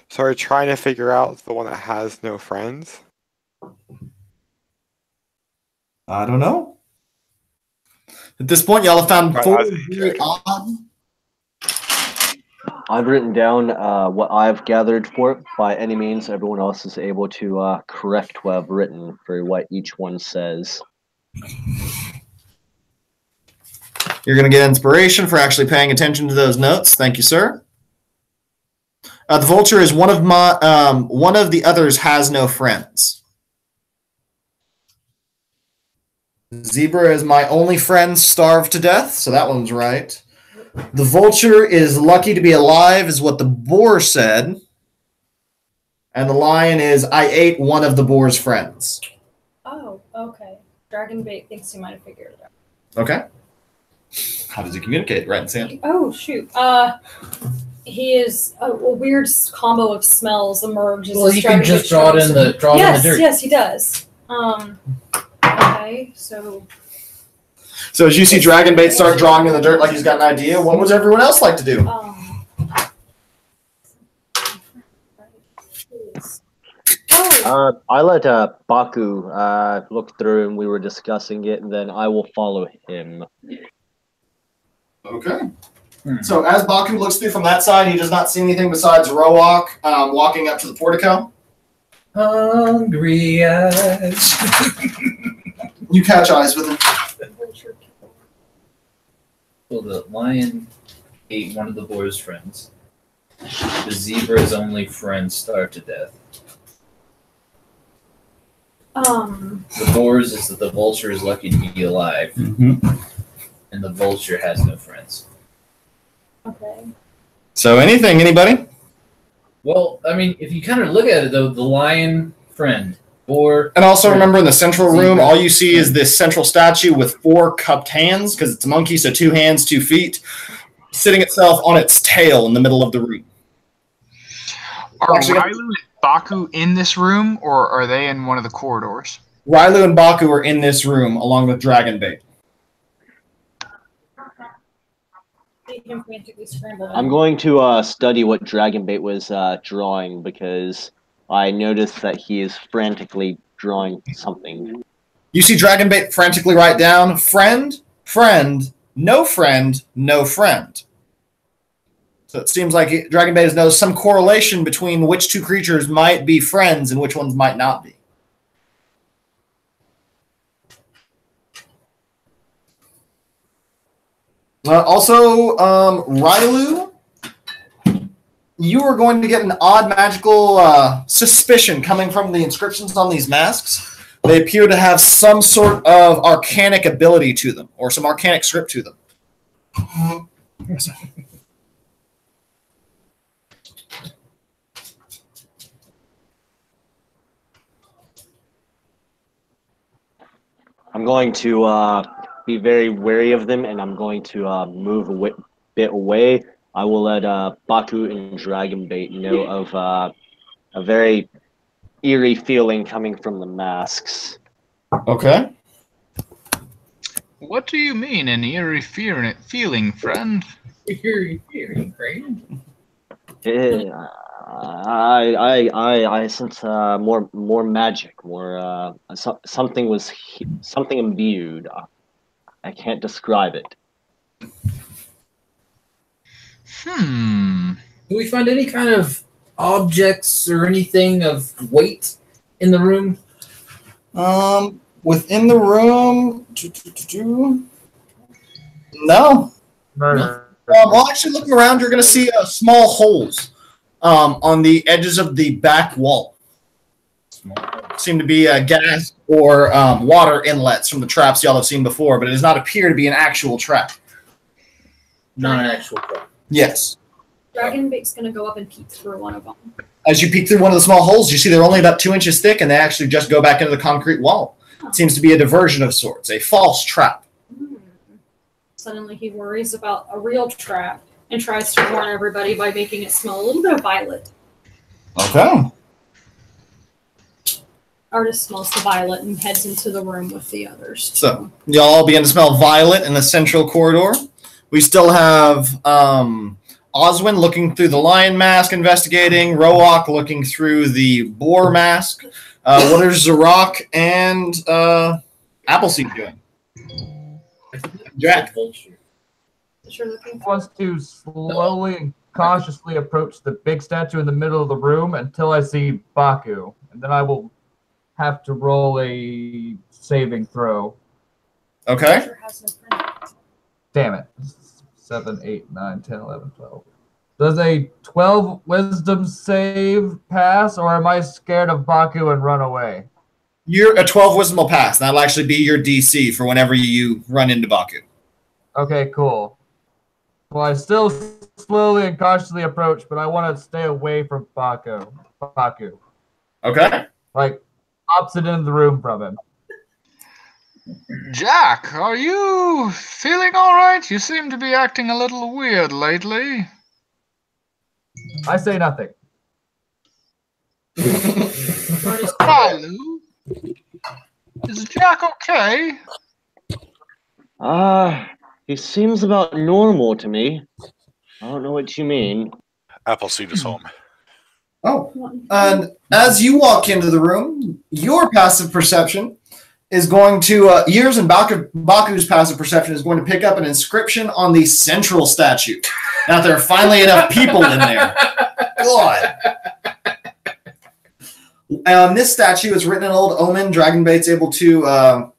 Speaker 6: So we're trying to figure out the one that has no friends?
Speaker 1: I don't know. At this point, y'all have found 4 very odd.
Speaker 2: I've written down what I've gathered for it. By any means, everyone else is able to correct what I've written for what each one says.
Speaker 1: You're going to get inspiration for actually paying attention to those notes. Thank you, sir. The vulture is one of the others has no friends. Zebra is my only friend starved to death, so that one's right. The vulture is lucky to be alive, is what the boar said. And the lion is, I ate one of the boar's friends.
Speaker 9: Oh, okay. Dragon Bait thinks he might have figured it out.
Speaker 1: Okay. How does he communicate? Right in sand.
Speaker 9: Oh, shoot. He is a weird combo of smells emerges.
Speaker 7: Well, he can just draw it in the dirt.
Speaker 9: Yes, he does. Okay, so
Speaker 1: as you see Dragon Bait start drawing in the dirt like he's got an idea, what would everyone else like to do?
Speaker 2: I let Baku look through and we were discussing it, and then I will follow him.
Speaker 1: Okay. So as Baku looks through from that side, he does not see anything besides Roak walking up to the portico.
Speaker 7: Hungry eyes.
Speaker 1: You catch eyes with him.
Speaker 7: Well, the lion ate one of the boar's friends. The zebra's only friend starved to death. The boar's is that the vulture is lucky to be alive. And the vulture has no friends.
Speaker 9: Okay.
Speaker 1: So anybody?
Speaker 7: Well, I mean, if you kind of look at it, though, the lion friend, boar...
Speaker 1: And also remember in the central room, all you see is this central statue with 4 cupped hands, because it's a monkey, so 2 hands, 2 feet, sitting itself on its tail in the middle of the room.
Speaker 3: Are Railu and Baku in this room, or are they in one of the corridors?
Speaker 1: Rylu and Baku are in this room along with Dragonbait.
Speaker 2: I'm going to study what Dragonbait was drawing because I noticed that he is frantically drawing something.
Speaker 1: You see Dragonbait frantically write down, friend, friend, no friend, no friend. So it seems like Dragonbait knows some correlation between which two creatures might be friends and which ones might not be. Also, Rylu, you are going to get an odd magical suspicion coming from the inscriptions on these masks. They appear to have some sort of arcanic ability to them, or some arcanic script to them.
Speaker 2: I'm going to be very wary of them, and I'm going to move a bit away. I will let Baku and Dragonbait know of a very eerie feeling coming from the masks.
Speaker 1: Okay.
Speaker 3: What do you mean, an eerie feeling, friend?
Speaker 7: Eerie feeling, friend.
Speaker 2: I sense more magic, more something imbued. I can't describe it.
Speaker 7: Do we find any kind of objects or anything of weight in the room?
Speaker 1: Within the room, no. Well, actually, looking around, you're going to see small holes on the edges of the back wall. Seem to be gas or water inlets from the traps y'all have seen before, but it does not appear to be an actual trap.
Speaker 7: Not an actual trap.
Speaker 1: Yes.
Speaker 9: Dragonbait's going to go up and peek through one of them.
Speaker 1: As you peek through one of the small holes, you see they're only about 2 inches thick, and they actually just go back into the concrete wall. It seems to be a diversion of sorts, a false trap.
Speaker 9: Suddenly he worries about a real trap and tries to warn everybody by making it smell a little bit of violet.
Speaker 1: Okay.
Speaker 9: Artist smells the violet and heads into the room with the others.
Speaker 1: So y'all begin to smell violet in the central corridor. We still have Oswin looking through the lion mask, investigating. Roak looking through the boar mask. What are Zarok and Appleseed doing? Jack.
Speaker 8: Wants to slowly and cautiously approach the big statue in the middle of the room until I see Baku, and then I will have to roll a saving throw.
Speaker 1: Okay.
Speaker 8: Damn it. 7, 8, 9, 10, 11, 12. Does a 12 wisdom save pass, or am I scared of Baku and run away?
Speaker 1: A 12 wisdom will pass. That'll actually be your DC for whenever you run into Baku.
Speaker 8: Okay, cool. Well, I still slowly and cautiously approach, but I want to stay away from Baku.
Speaker 1: Okay.
Speaker 8: Like, opposite end of the room from him.
Speaker 3: Jack, are you feeling all right? You seem to be acting a little weird lately.
Speaker 8: I say nothing.
Speaker 3: Rylu, is Jack okay?
Speaker 2: He seems about normal to me. I don't know what you mean.
Speaker 5: Appleseed is home.
Speaker 1: Oh, and as you walk into the room, your passive perception is going to, yours and Baku's passive perception is going to pick up an inscription on the central statue. Now there are finally enough people in there. God. This statue is written in Old Omen. Dragonbait's able to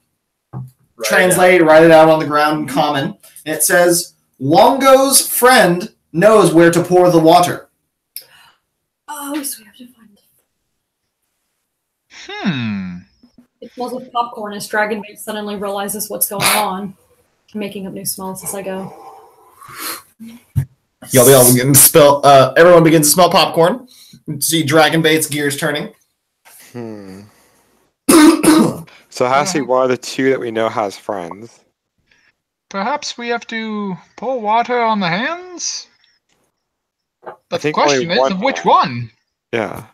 Speaker 1: translate, write it out on the ground in common. And it says, Wongo's friend knows where to pour the water.
Speaker 9: Oh, so we have to find it. It smells like popcorn as Dragonbait suddenly realizes what's going on. I'm making up new smells as I go.
Speaker 1: Y'all begin to smell. Everyone begins to smell popcorn. See Dragonbait's gears turning.
Speaker 6: So it has to be one of the two that we know has friends.
Speaker 3: Perhaps we have to pour water on the hands? But the
Speaker 6: think
Speaker 3: question
Speaker 6: only
Speaker 3: is,
Speaker 6: one-
Speaker 3: of which one?
Speaker 6: Yeah.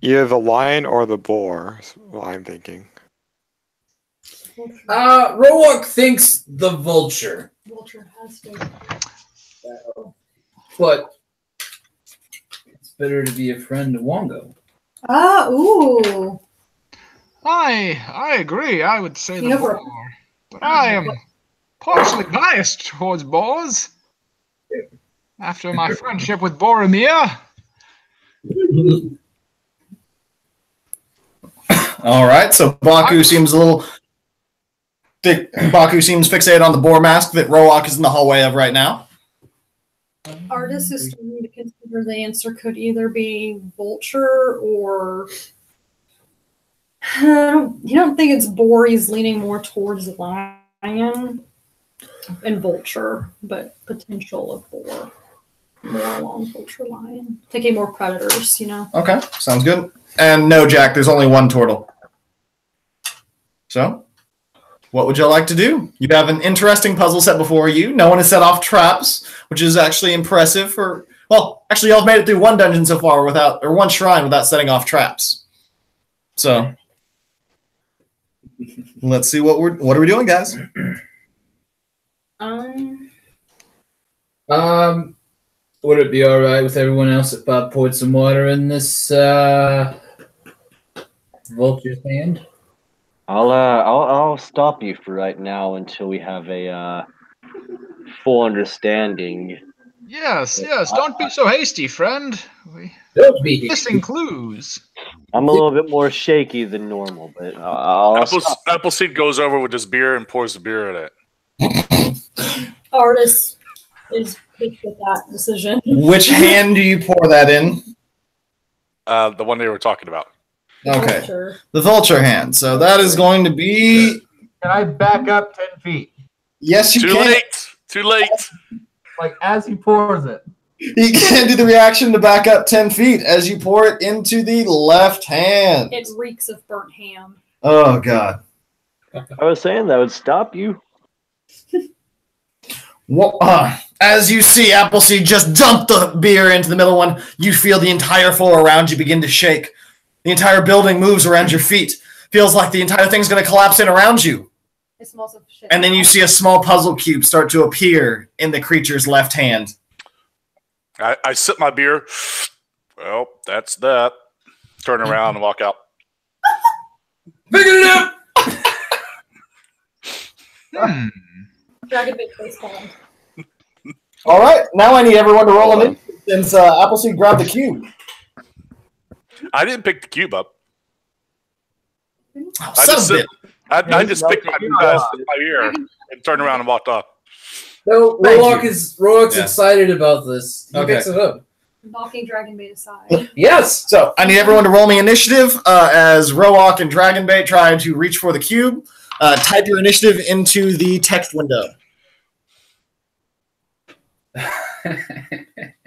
Speaker 6: Either the lion or the boar, is what I'm thinking.
Speaker 7: Roark thinks the vulture.
Speaker 9: Vulture has to.
Speaker 7: But it's better to be a friend of Wongo.
Speaker 9: Ooh.
Speaker 3: I agree. I would say the
Speaker 9: You know,
Speaker 3: boar. But I am partially biased towards boars. After my friendship with Boromir.
Speaker 1: All right, so Baku seems fixated on the boar mask that Roark is in the hallway of right now.
Speaker 9: Artist is starting to consider the answer could either be vulture or you don't think it's boar. He's leaning more towards lion and vulture, but potential of boar. More along vulture lion. Taking more predators, you know.
Speaker 1: Okay, sounds good. And no, Jack, there's only one turtle. So, what would you like to do? You have an interesting puzzle set before you. No one has set off traps, which is actually impressive for... Well, actually, y'all have made it through one dungeon so far without... Or one shrine without setting off traps. So, let's see what are we doing, guys?
Speaker 7: Would it be all right with everyone else if Bob poured some water in this vulture's hand?
Speaker 2: I'll stop you for right now until we have a full understanding.
Speaker 3: Yes. Don't be so hasty, friend.
Speaker 7: Don't be
Speaker 3: missing clues.
Speaker 2: I'm a little bit more shaky than normal, but
Speaker 5: Appleseed goes over with his beer and pours the beer in it.
Speaker 9: Artist is picked with that decision.
Speaker 1: Which hand do you pour that in?
Speaker 5: The one they were talking about.
Speaker 1: Okay.
Speaker 9: Vulture.
Speaker 1: The vulture hand. So that is going to be...
Speaker 8: Can I back up 10 feet?
Speaker 1: Yes, you
Speaker 5: Too
Speaker 1: can.
Speaker 5: late. Too late.
Speaker 8: Like, as he pours it.
Speaker 1: You can do the reaction to back up 10 feet as you pour it into the left hand.
Speaker 9: It reeks of burnt ham.
Speaker 1: Oh, God.
Speaker 2: I was saying that would stop you.
Speaker 1: Well, as you see Appleseed just dump the beer into the middle one, you feel the entire floor around you begin to shake. The entire building moves around your feet. Feels like the entire thing's going to collapse in around you.
Speaker 9: It smells of shit.
Speaker 1: And then you see a small puzzle cube start to appear in the creature's left hand.
Speaker 5: I sip my beer. Well, that's that. Turn around and walk out.
Speaker 7: Figured it out!
Speaker 9: Dragon bait face palm.
Speaker 1: All right, now I need everyone to roll an initiative since Appleseed grabbed the cube.
Speaker 5: I didn't pick the cube up.
Speaker 1: Oh,
Speaker 5: I just picked my beer and turned around and walked off.
Speaker 7: So Roark's excited about this. He picks it up.
Speaker 9: Balking dragon bait aside.
Speaker 7: Yes!
Speaker 1: So I need everyone to roll me initiative as Roark and Dragonbait try to reach for the cube. Type your initiative into the text window.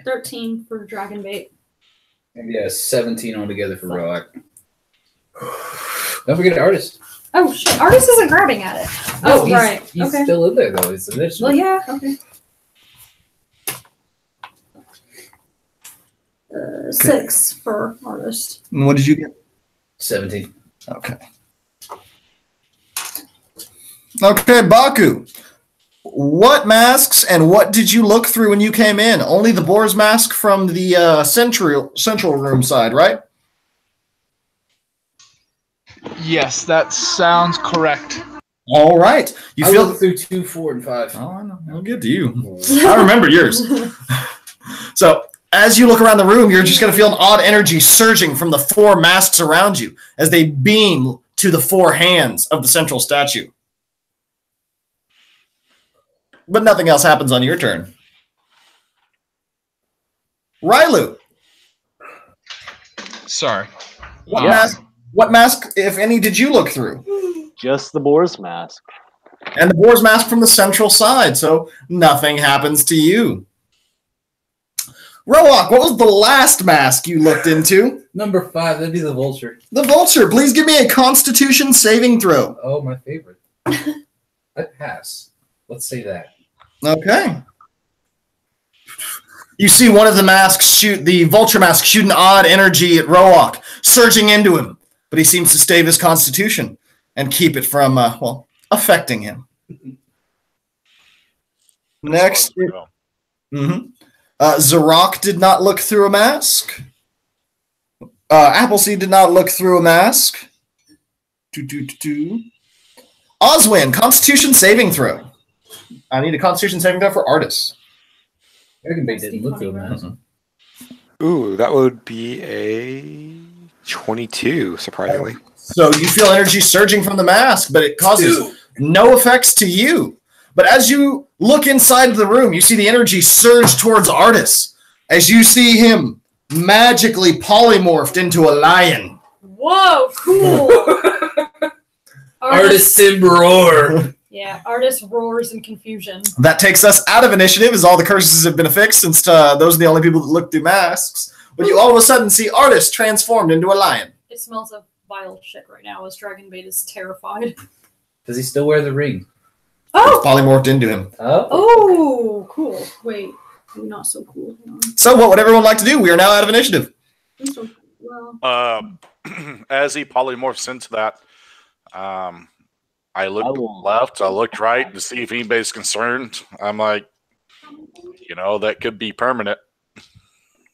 Speaker 9: 13 for dragon bait.
Speaker 7: Maybe 17 altogether for Roark. Don't forget artist.
Speaker 9: Oh shit! Artist isn't grabbing at it. Oh, right.
Speaker 7: He's
Speaker 9: okay.
Speaker 7: still in there though. It's initiative.
Speaker 9: Well, yeah. Okay. 6 for artist.
Speaker 1: And what did you get?
Speaker 7: 17.
Speaker 1: Okay. Okay, Baku. What masks and what did you look through when you came in? Only the boar's mask from the central room side, right?
Speaker 3: Yes, that sounds correct.
Speaker 1: All right. You
Speaker 7: I
Speaker 1: feel
Speaker 7: looked through 2, 4, and 5.
Speaker 1: Oh, I know. I'll get to you. I remember yours. So, as you look around the room, you're just going to feel an odd energy surging from the 4 masks around you as they beam to the 4 hands of the central statue. But nothing else happens on your turn. Rylu.
Speaker 3: Sorry.
Speaker 1: What mask, if any, did you look through?
Speaker 2: Just the boar's mask.
Speaker 1: And the boar's mask from the central side, so nothing happens to you. Roark, what was the last mask you looked into?
Speaker 7: Number 5, that'd be the vulture.
Speaker 1: The vulture. Please give me a Constitution saving throw.
Speaker 7: Oh, my favorite. I pass. Let's say that.
Speaker 1: Okay. You see one of the masks the vulture mask shoot an odd energy at Roark. surging into him, but he seems to stave his constitution and keep it from, affecting him. Next, Zarok did not look through a mask. Appleseed did not look through a mask. Oswin, Constitution saving throw. I need a Constitution saving throw for artists.
Speaker 7: Dragon Bait didn't look through a mask.
Speaker 6: Ooh, that would be a 22, surprisingly.
Speaker 1: So you feel energy surging from the mask, but it causes no effects to you. But as you look inside of the room, you see the energy surge towards Artis as you see him magically polymorphed into a lion.
Speaker 9: Whoa, cool.
Speaker 7: Artis Sim roar.
Speaker 9: Yeah, Artis roars in confusion.
Speaker 1: That takes us out of initiative as all the curses have been affixed since those are the only people that look through masks. But you all of a sudden see Artis transformed into a lion.
Speaker 9: It smells of vile shit right now as Dragonbait is terrified.
Speaker 7: Does he still wear the ring?
Speaker 9: Oh!
Speaker 1: It's polymorphed into him.
Speaker 9: Oh, cool. Wait, maybe not so cool. Hang on.
Speaker 1: So what would everyone like to do? We are now out of initiative.
Speaker 9: Well,
Speaker 5: As he polymorphs into that, I looked left, I looked right to see if anybody's concerned. I'm like, that could be permanent.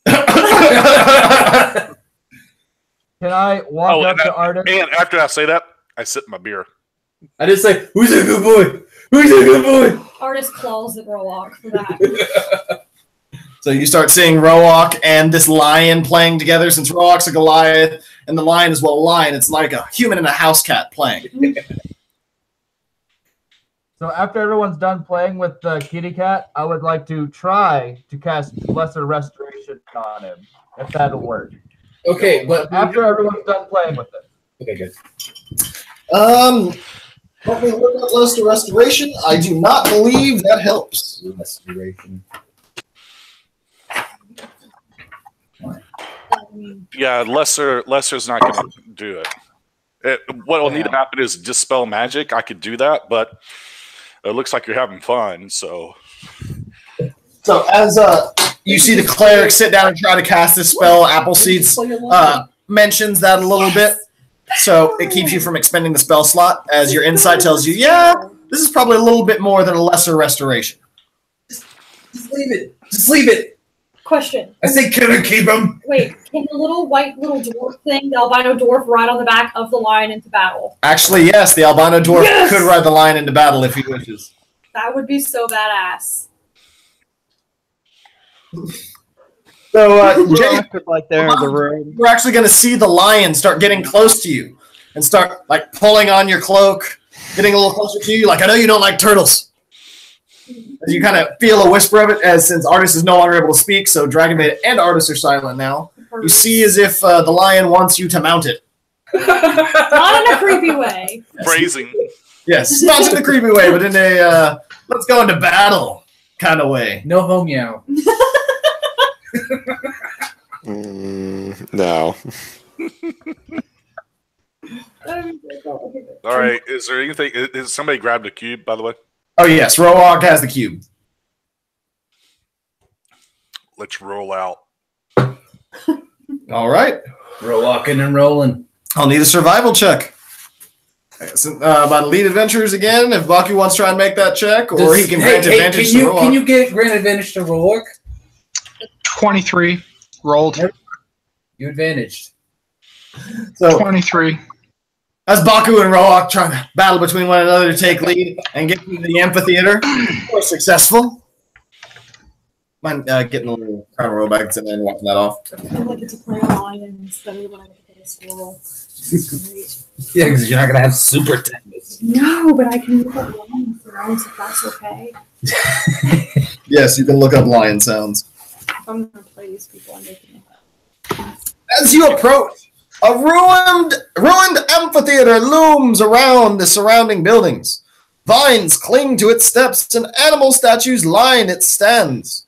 Speaker 8: Can I walk up to Artis?
Speaker 5: And after I say that, I sip my beer.
Speaker 7: I just say, who's a good boy? Who's a good boy?
Speaker 9: Artis claws at Roark for that.
Speaker 1: So you start seeing Roark and this lion playing together since Roark's a Goliath and the lion is a lion. It's like a human and a house cat playing.
Speaker 8: So after everyone's done playing with the kitty cat, I would like to try to cast Lesser Restoration on him, if that'll work.
Speaker 7: Okay, but
Speaker 8: after everyone's done playing with it.
Speaker 7: Okay, good.
Speaker 1: Let me look up Lesser Restoration. I do not believe that helps.
Speaker 7: Restoration.
Speaker 5: Yeah, Lesser's not going to do it. What will need to happen is dispel magic. I could do that, but it looks like you're having fun, so.
Speaker 1: So as you see the cleric sit down and try to cast this spell, Appleseeds mentions that a little bit. So it keeps you from expending the spell slot, as your insight tells you, yeah, this is probably a little bit more than a lesser restoration.
Speaker 7: Just leave it. Just leave it.
Speaker 9: Question.
Speaker 7: I say, can I keep him?
Speaker 9: Wait, can the little white little dwarf thing, the albino dwarf, ride on the back of the lion into battle?
Speaker 1: Actually, yes, the albino dwarf could ride the lion into battle if he wishes.
Speaker 9: That would be so badass.
Speaker 1: So, Jay,
Speaker 4: like there in the room.
Speaker 1: we're actually going to see the lion start getting close to you and start like pulling on your cloak, getting a little closer to you. Like, I know you don't like turtles. As you kind of feel a whisper of it, as since Artis is no longer able to speak, so Dragonbait and Artis are silent now. You see as if the lion wants you to mount it.
Speaker 9: Not in a creepy way.
Speaker 5: Phrasing.
Speaker 1: Yes, not in a creepy way, but in a let's go into battle kind of way.
Speaker 7: No home meow.
Speaker 6: No.
Speaker 5: All right, is there anything? Is somebody grabbed a cube, by the way?
Speaker 1: Oh yes, Roark has the cube.
Speaker 5: Let's roll out.
Speaker 1: All right.
Speaker 7: We're walking and rolling.
Speaker 1: I'll need a survival check. By the lead adventurers again, if Baku wants to try and make that check, or he can grant advantage to Roark.
Speaker 7: Can you get grant advantage to Roark?
Speaker 3: 23 rolled.
Speaker 7: You advantaged.
Speaker 1: So
Speaker 3: 23.
Speaker 1: as Baku and Roark trying to battle between one another to take lead and get to the amphitheater, we're successful. Mind getting a little crown roll back and then walking that off.
Speaker 9: I feel like it's a play on lion instead of when I get a squirrel.
Speaker 7: Yeah, because you're not gonna have super tendons.
Speaker 9: No, but I can look up lion sounds if that's okay.
Speaker 1: Yes, you can look up lion sounds.
Speaker 9: If I'm gonna play these people, I'm making it up.
Speaker 1: As you approach, a ruined amphitheater looms around the surrounding buildings. Vines cling to its steps and animal statues line its stands.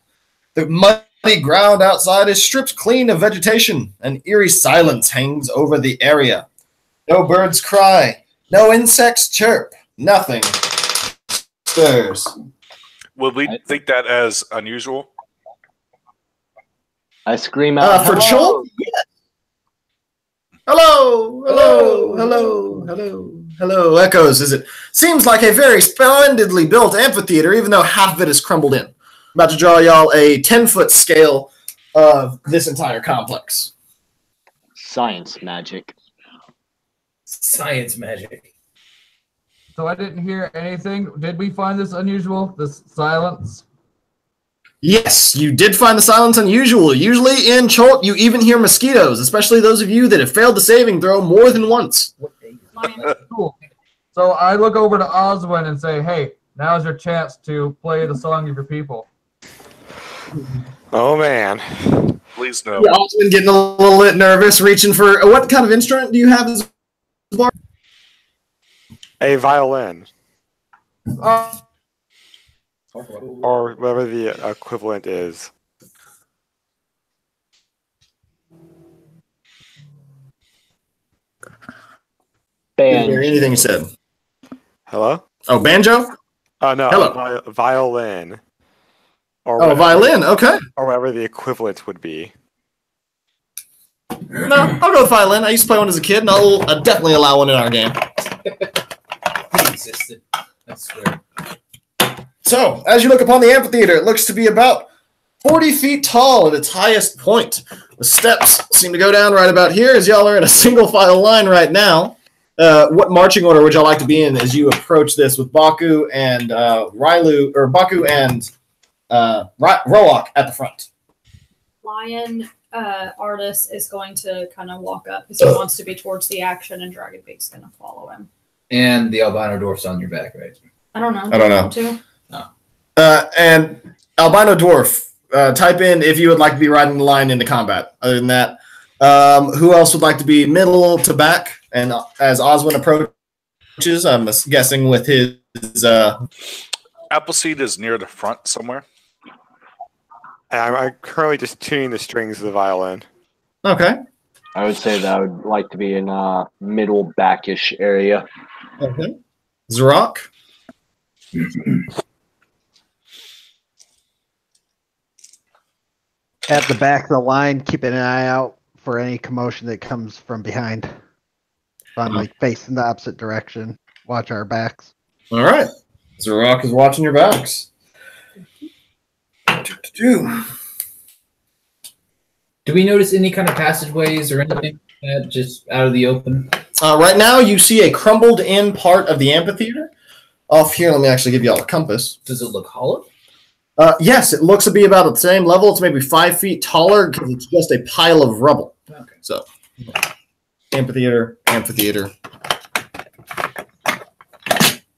Speaker 1: The muddy ground outside is stripped clean of vegetation. An eerie silence hangs over the area. No birds cry, no insects chirp, nothing stirs.
Speaker 5: Would we think that as unusual?
Speaker 2: I scream out,
Speaker 1: For
Speaker 2: "Hello!"
Speaker 1: Chol, yes. Hello, hello, hello, hello, hello. Echoes, as it seems like a very splendidly built amphitheater, even though half of it is crumbled in. I'm about to draw y'all a 10-foot scale of this entire complex.
Speaker 2: Science magic.
Speaker 7: Science magic.
Speaker 8: So I didn't hear anything. Did we find this unusual? This silence?
Speaker 1: Yes, you did find the silence unusual. Usually in Cholt, you even hear mosquitoes, especially those of you that have failed the saving throw more than once.
Speaker 8: Cool. So I look over to Oswin and say, hey, now's your chance to play the song of your people.
Speaker 6: Oh, man.
Speaker 10: Please no.
Speaker 1: Yeah, Oswin getting a little bit nervous, reaching for... What kind of instrument do you have as a bard?
Speaker 6: A violin.
Speaker 8: Oh,
Speaker 6: Or whatever the equivalent is.
Speaker 1: Didn't hear anything you said.
Speaker 6: Hello?
Speaker 1: Oh, banjo?
Speaker 6: Oh, no.
Speaker 1: Hello.
Speaker 6: Violin. Or
Speaker 1: Oh, violin. Okay.
Speaker 6: Or whatever the equivalent would be.
Speaker 1: No, I'll go with violin. I used to play one as a kid, and I'll definitely allow one in our game.
Speaker 7: It existed. I swear.
Speaker 1: So, as you look upon the amphitheater, it looks to be about 40 feet tall at its highest point. The steps seem to go down right about here, as y'all are in a single file line right now. What marching order would y'all like to be in as you approach this with Baku and Baku and Roak at the front?
Speaker 9: Lion Artis is going to kind of walk up because he wants to be towards the action, and Dragonbait's going to follow him.
Speaker 7: And the albino dwarf's on your back, right?
Speaker 9: I don't know.
Speaker 1: I don't know.
Speaker 9: Want to?
Speaker 1: And albino dwarf, type in if you would like to be riding the line into combat. Other than that, who else would like to be middle to back? And as Oswin approaches, I'm guessing with his
Speaker 10: Appleseed is near the front somewhere.
Speaker 6: And I'm currently just tuning the strings of the violin.
Speaker 1: Okay.
Speaker 2: I would say that I would like to be in middle backish area.
Speaker 1: Okay. Zrock.
Speaker 4: At the back of the line, keeping an eye out for any commotion that comes from behind. If I'm like facing the opposite direction, watch our backs.
Speaker 1: All right. Zrock is watching your backs.
Speaker 7: Do we notice any kind of passageways or anything just out of the open?
Speaker 1: Right now, you see a crumbled-in part of the amphitheater. Off here, let me actually give you all a compass.
Speaker 7: Does it look hollow?
Speaker 1: Yes, it looks to be about at the same level. It's maybe 5 feet taller because it's just a pile of rubble.
Speaker 7: Okay.
Speaker 1: So, amphitheater.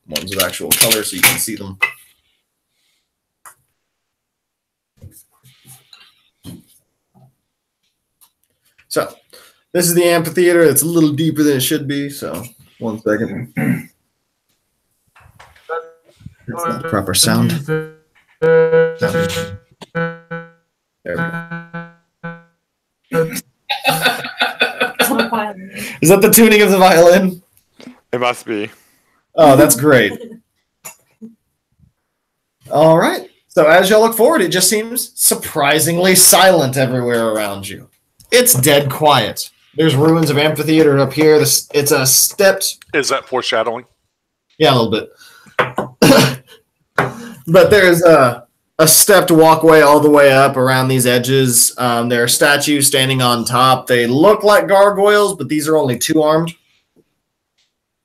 Speaker 1: Ones with actual color so you can see them. So, this is the amphitheater. It's a little deeper than it should be. So, 1 second. That's not the proper sound. There we go. Is that the tuning of the violin?
Speaker 6: It must be.
Speaker 1: Oh, that's great. All right. So as y'all look forward, it just seems surprisingly silent everywhere around you. It's dead quiet. There's ruins of amphitheater up here. It's a stepped...
Speaker 10: Is that foreshadowing?
Speaker 1: Yeah, a little bit. But there's a stepped walkway all the way up around these edges. There are statues standing on top. They look like gargoyles, but these are only 2-armed.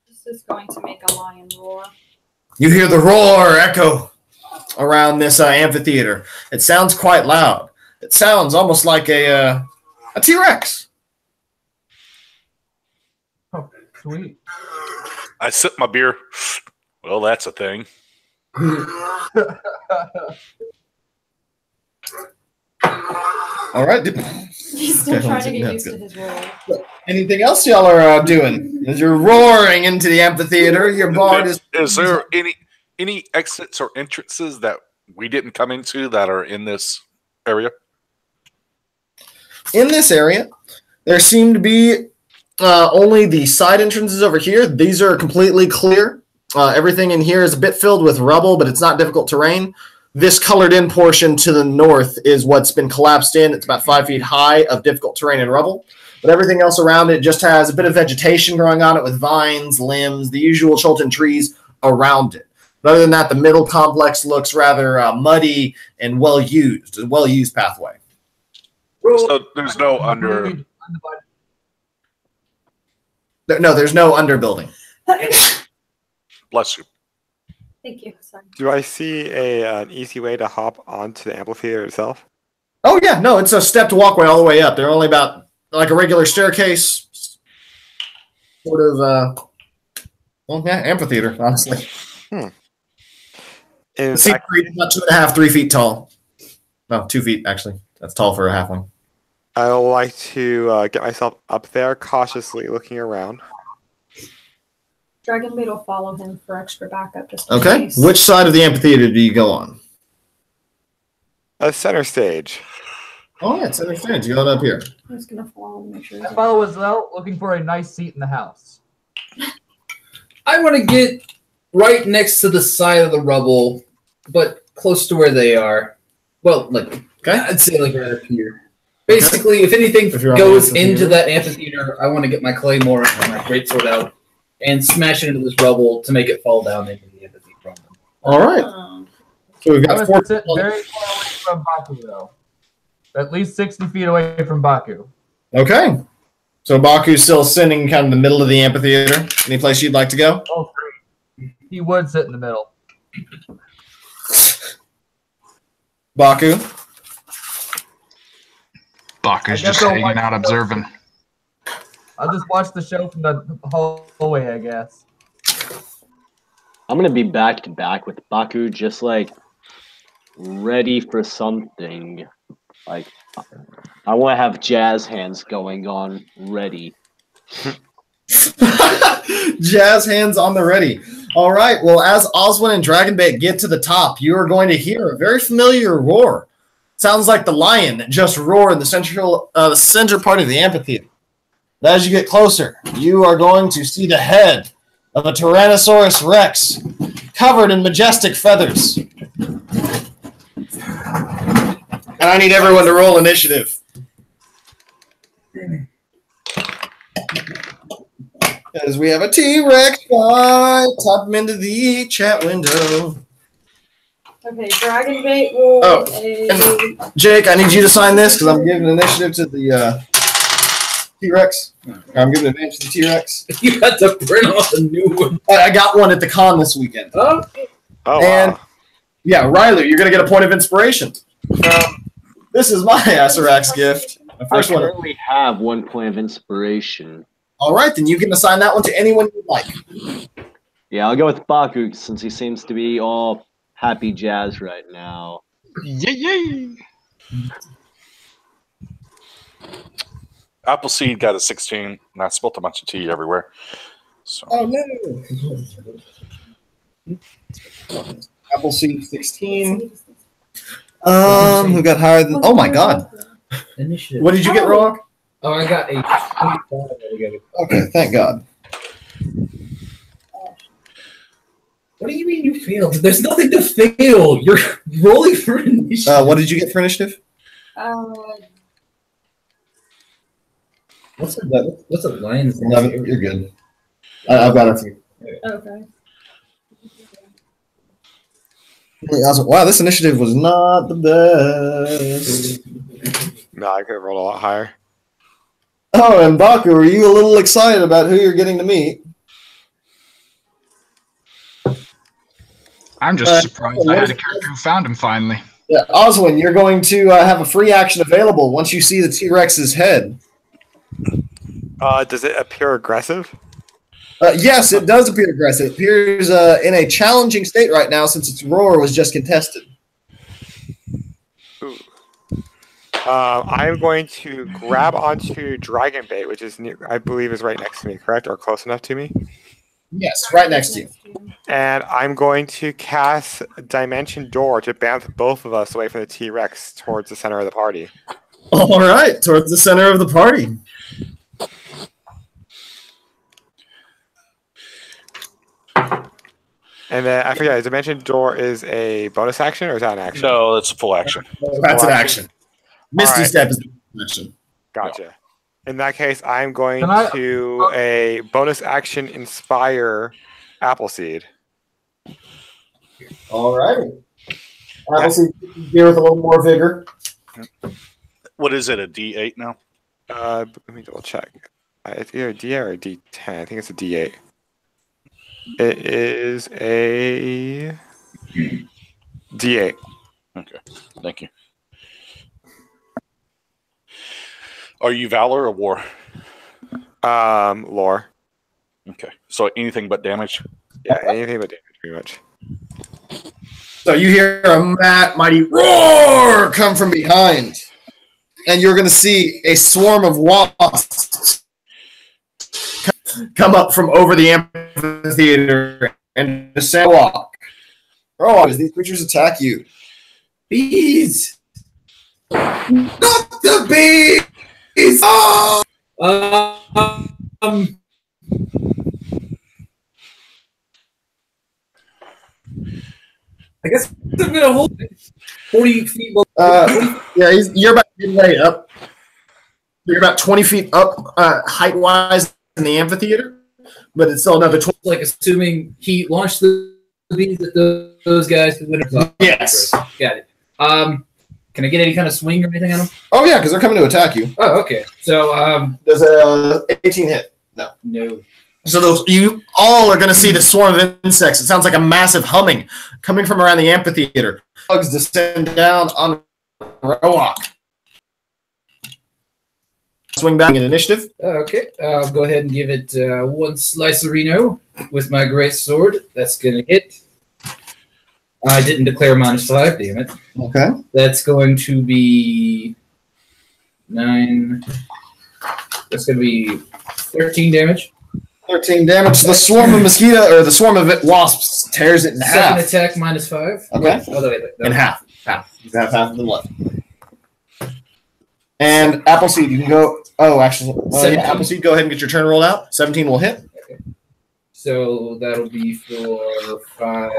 Speaker 9: This is going to make a lion roar.
Speaker 1: You hear the roar echo around this amphitheater. It sounds quite loud. It sounds almost like a T-Rex.
Speaker 8: Oh, sweet.
Speaker 10: I sip my beer. Well, that's a thing.
Speaker 1: All right.
Speaker 9: He's still trying to get used to his roar.
Speaker 1: Anything else y'all are doing? As you're roaring into the amphitheater, your bard is...
Speaker 10: Is there any exits or entrances that we didn't come into that are in this area?
Speaker 1: In this area, there seem to be only the side entrances over here. These are completely clear. Everything in here is a bit filled with rubble, but it's not difficult terrain. This colored-in portion to the north is what's been collapsed in. It's about 5 feet high of difficult terrain and rubble. but everything else around it just has a bit of vegetation growing on it with vines, limbs, the usual Chilton trees around it. But other than that, the middle complex looks rather muddy and well-used, a well-used pathway.
Speaker 10: So there's no under.
Speaker 1: No, there's no underbuilding.
Speaker 10: Bless you.
Speaker 9: Thank you. Sorry.
Speaker 6: Do I see an easy way to hop onto the amphitheater itself?
Speaker 1: Oh, yeah. No, it's a stepped walkway all the way up. They're only about like a regular staircase. Sort of, amphitheater, honestly. The seat is about 2.5, 3 feet tall. No, 2 feet, actually. That's tall for a halfling.
Speaker 6: I would like to get myself up there, cautiously looking around.
Speaker 9: Dragonbait will follow him for extra backup. Just in
Speaker 1: Okay.
Speaker 9: case.
Speaker 1: Which side of the amphitheater do you go on?
Speaker 6: A center stage.
Speaker 1: Oh, yeah, center stage. You going up here.
Speaker 9: I'm just gonna follow and make sure.
Speaker 8: I follow as well, looking for a nice seat in the house.
Speaker 7: I want to get right next to the side of the rubble, but close to where they are. Well, like, I'd say like right up here. Basically, if anything goes into that amphitheater, I want to get my claymore and my greatsword out and smash it into this rubble to make it fall down into the amphitheater.
Speaker 1: All right. So we've got
Speaker 8: I'm
Speaker 1: 4
Speaker 8: gonna sit very far away from Baku, though. At least 60 feet away from Baku.
Speaker 1: Okay. So Baku's still sitting kind of in the middle of the amphitheater. Any place you'd like to go?
Speaker 8: Oh, great. He would sit in the middle.
Speaker 1: Baku.
Speaker 3: Baku's just hanging out observing.
Speaker 8: I'll just watch the show from the hallway, I guess.
Speaker 2: I'm gonna be back to back with Baku, just like ready for something. Like I want to have jazz hands going on, ready.
Speaker 1: Jazz hands on the ready. All right. Well, as Oswin and Dragonbait get to the top, you are going to hear a very familiar roar. Sounds like the lion that just roared in the center part of the amphitheater. But as you get closer, you are going to see the head of a Tyrannosaurus Rex covered in majestic feathers. And I need everyone to roll initiative. As we have a T-Rex fight. Type them into the chat window.
Speaker 9: Okay, Dragonbait will.
Speaker 1: And Jake, I need you to sign this because I'm giving initiative to the T-Rex. I'm giving advantage to the T-Rex.
Speaker 7: You got to print off a new one.
Speaker 1: I got one at the con this weekend.
Speaker 7: Oh,
Speaker 1: and
Speaker 6: wow.
Speaker 1: Yeah, Riley, you're going to get a point of inspiration. This is my Acerax gift. The
Speaker 2: I
Speaker 1: first one.
Speaker 2: currently have 1 point of inspiration.
Speaker 1: All right, then you can assign that one to anyone you like.
Speaker 2: Yeah, I'll go with Baku since he seems to be all happy jazz right now.
Speaker 3: Yay!
Speaker 10: Appleseed got a 16, and I spilled a bunch of tea everywhere. So.
Speaker 1: Oh, no. Appleseed 16. Who got higher than... Oh, my God.
Speaker 7: Initiative.
Speaker 1: What did you get, Rock?
Speaker 7: Oh, I got a 25.
Speaker 1: Okay, thank God.
Speaker 7: What do you mean you failed? There's nothing to fail. You're rolling for initiative.
Speaker 1: What did you get for initiative?
Speaker 7: What's a lion's
Speaker 1: 11. You're good. I've got it for you.
Speaker 9: Okay.
Speaker 1: Wow, this initiative was not the best.
Speaker 6: No, I could have rolled a lot higher.
Speaker 1: Oh, and Baku, are you a little excited about who you're getting to meet?
Speaker 3: I'm just surprised I had a character who found him finally.
Speaker 1: Yeah, Oswin, you're going to have a free action available once you see the T-Rex's head.
Speaker 6: Does it appear aggressive?
Speaker 1: Yes, it does appear aggressive. It appears in a challenging state right now since its roar was just contested.
Speaker 6: Ooh. I'm going to grab onto Dragonbait, which is near, I believe is right next to me, correct? Or close enough to me?
Speaker 1: Yes, right next to you.
Speaker 6: And I'm going to cast Dimension Door to bounce both of us away from the T-Rex towards the center of the party.
Speaker 1: All right, towards the center of the party.
Speaker 6: And then I forget, Dimension Door is a bonus action or is that an action?
Speaker 10: No, that's a full action.
Speaker 1: That's an action. Misty
Speaker 6: Right.
Speaker 1: Step is an action.
Speaker 6: Gotcha. In that case, I'm going
Speaker 8: Can I-
Speaker 6: to a bonus action inspire Appleseed.
Speaker 1: All right. Appleseed here with a little more vigor.
Speaker 10: What is it? A D8 now?
Speaker 6: Let me double check. It's either a D8 or a D10. I think it's a D8. It is a D8.
Speaker 10: Okay, thank you. Are you Valor or War?
Speaker 6: Lore.
Speaker 10: Okay, so anything but damage?
Speaker 6: Yeah, anything but damage, pretty much.
Speaker 1: So you hear a mighty roar come from behind. And you're going to see a swarm of wasps come up from over the amphitheater and descend walk. Oh, as these creatures attack you. Bees! Not the bees! Oh!
Speaker 7: I guess I'm gonna hold it 40 feet below.
Speaker 1: Yeah, you're about midway up. You're about 20 feet up height-wise in the amphitheater, but it's still another 20.
Speaker 7: Like assuming he launched the bees at those guys.
Speaker 1: Yes.
Speaker 7: Got it. Can I get any kind of swing or anything on them?
Speaker 1: Oh, yeah, because they're coming to attack you.
Speaker 7: Oh, okay. So
Speaker 1: Does a 18 hit? No.
Speaker 7: no.
Speaker 1: So you all are going to see the swarm of insects. It sounds like a massive humming coming from around the amphitheater. Bugs descend down on Rowok. Swing back in initiative.
Speaker 7: Okay. I'll go ahead and give it one slicerino with my great sword. That's gonna hit. I didn't declare -5. Damn it.
Speaker 1: Okay.
Speaker 7: That's going to be 9. That's going to be 13 damage.
Speaker 1: 13 damage. The swarm of mosquito or the swarm of wasps tears it in
Speaker 7: Second
Speaker 1: half.
Speaker 7: attack -5.
Speaker 1: Okay.
Speaker 7: Oh, wait.
Speaker 1: In half. Half. You have half of them left. And Appleseed, you can go. Oh, actually, yeah, Appleseed, go ahead and get your turn rolled out. 17 will hit.
Speaker 7: Okay. So that'll be for 5.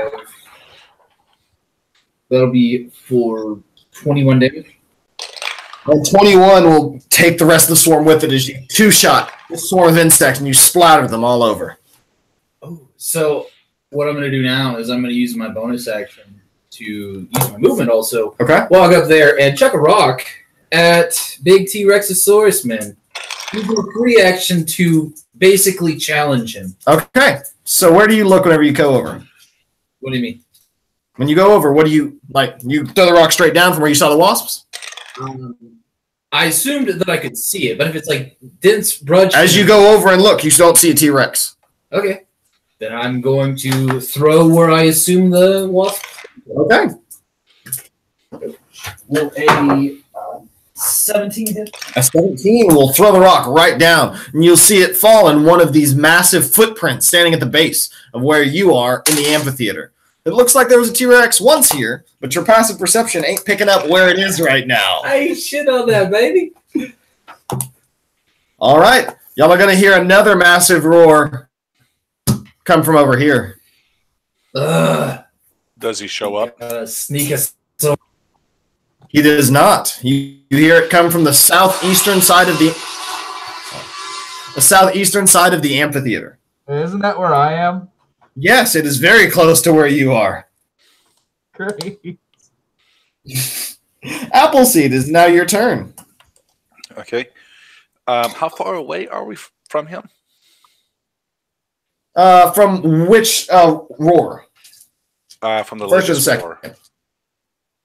Speaker 7: That'll be for 21 damage.
Speaker 1: And 21 will take the rest of the swarm with it as you two-shot the swarm of insects and you splatter them all over.
Speaker 7: Oh, so what I'm going to do now is I'm going to use my bonus action to use my movement also.
Speaker 1: Okay.
Speaker 7: Walk up there and chuck a rock at Big T-Rexosaurus Man. Use a free action to basically challenge him.
Speaker 1: Okay. So where do you look whenever you go over?
Speaker 7: What do you mean?
Speaker 1: When you go over, what do you, like, you throw the rock straight down from where you saw the wasps?
Speaker 7: I assumed that I could see it, but if it's like dense brush...
Speaker 1: As you go over and look, you don't see a T-Rex.
Speaker 7: Okay. Then I'm going to throw where I assume the wasp...
Speaker 1: Okay.
Speaker 7: Will a 17 hit?
Speaker 1: A 17 will throw the rock right down, and you'll see it fall in one of these massive footprints standing at the base of where you are in the amphitheater. It looks like there was a T-Rex once here, but your passive perception ain't picking up where it is right now.
Speaker 7: I ain't shit on that, baby.
Speaker 1: All right. Y'all are going to hear another massive roar come from over here.
Speaker 10: Does he show up?
Speaker 7: Sneak us.
Speaker 1: He does not. You hear it come from the southeastern side of the amphitheater.
Speaker 8: Isn't that where I am?
Speaker 1: Yes, it is very close to where you are.
Speaker 8: Great.
Speaker 1: Appleseed, is now your turn.
Speaker 10: Okay. How far away are we from him?
Speaker 1: From which roar?
Speaker 10: From the
Speaker 1: First or the
Speaker 10: latest
Speaker 1: second?
Speaker 10: roar.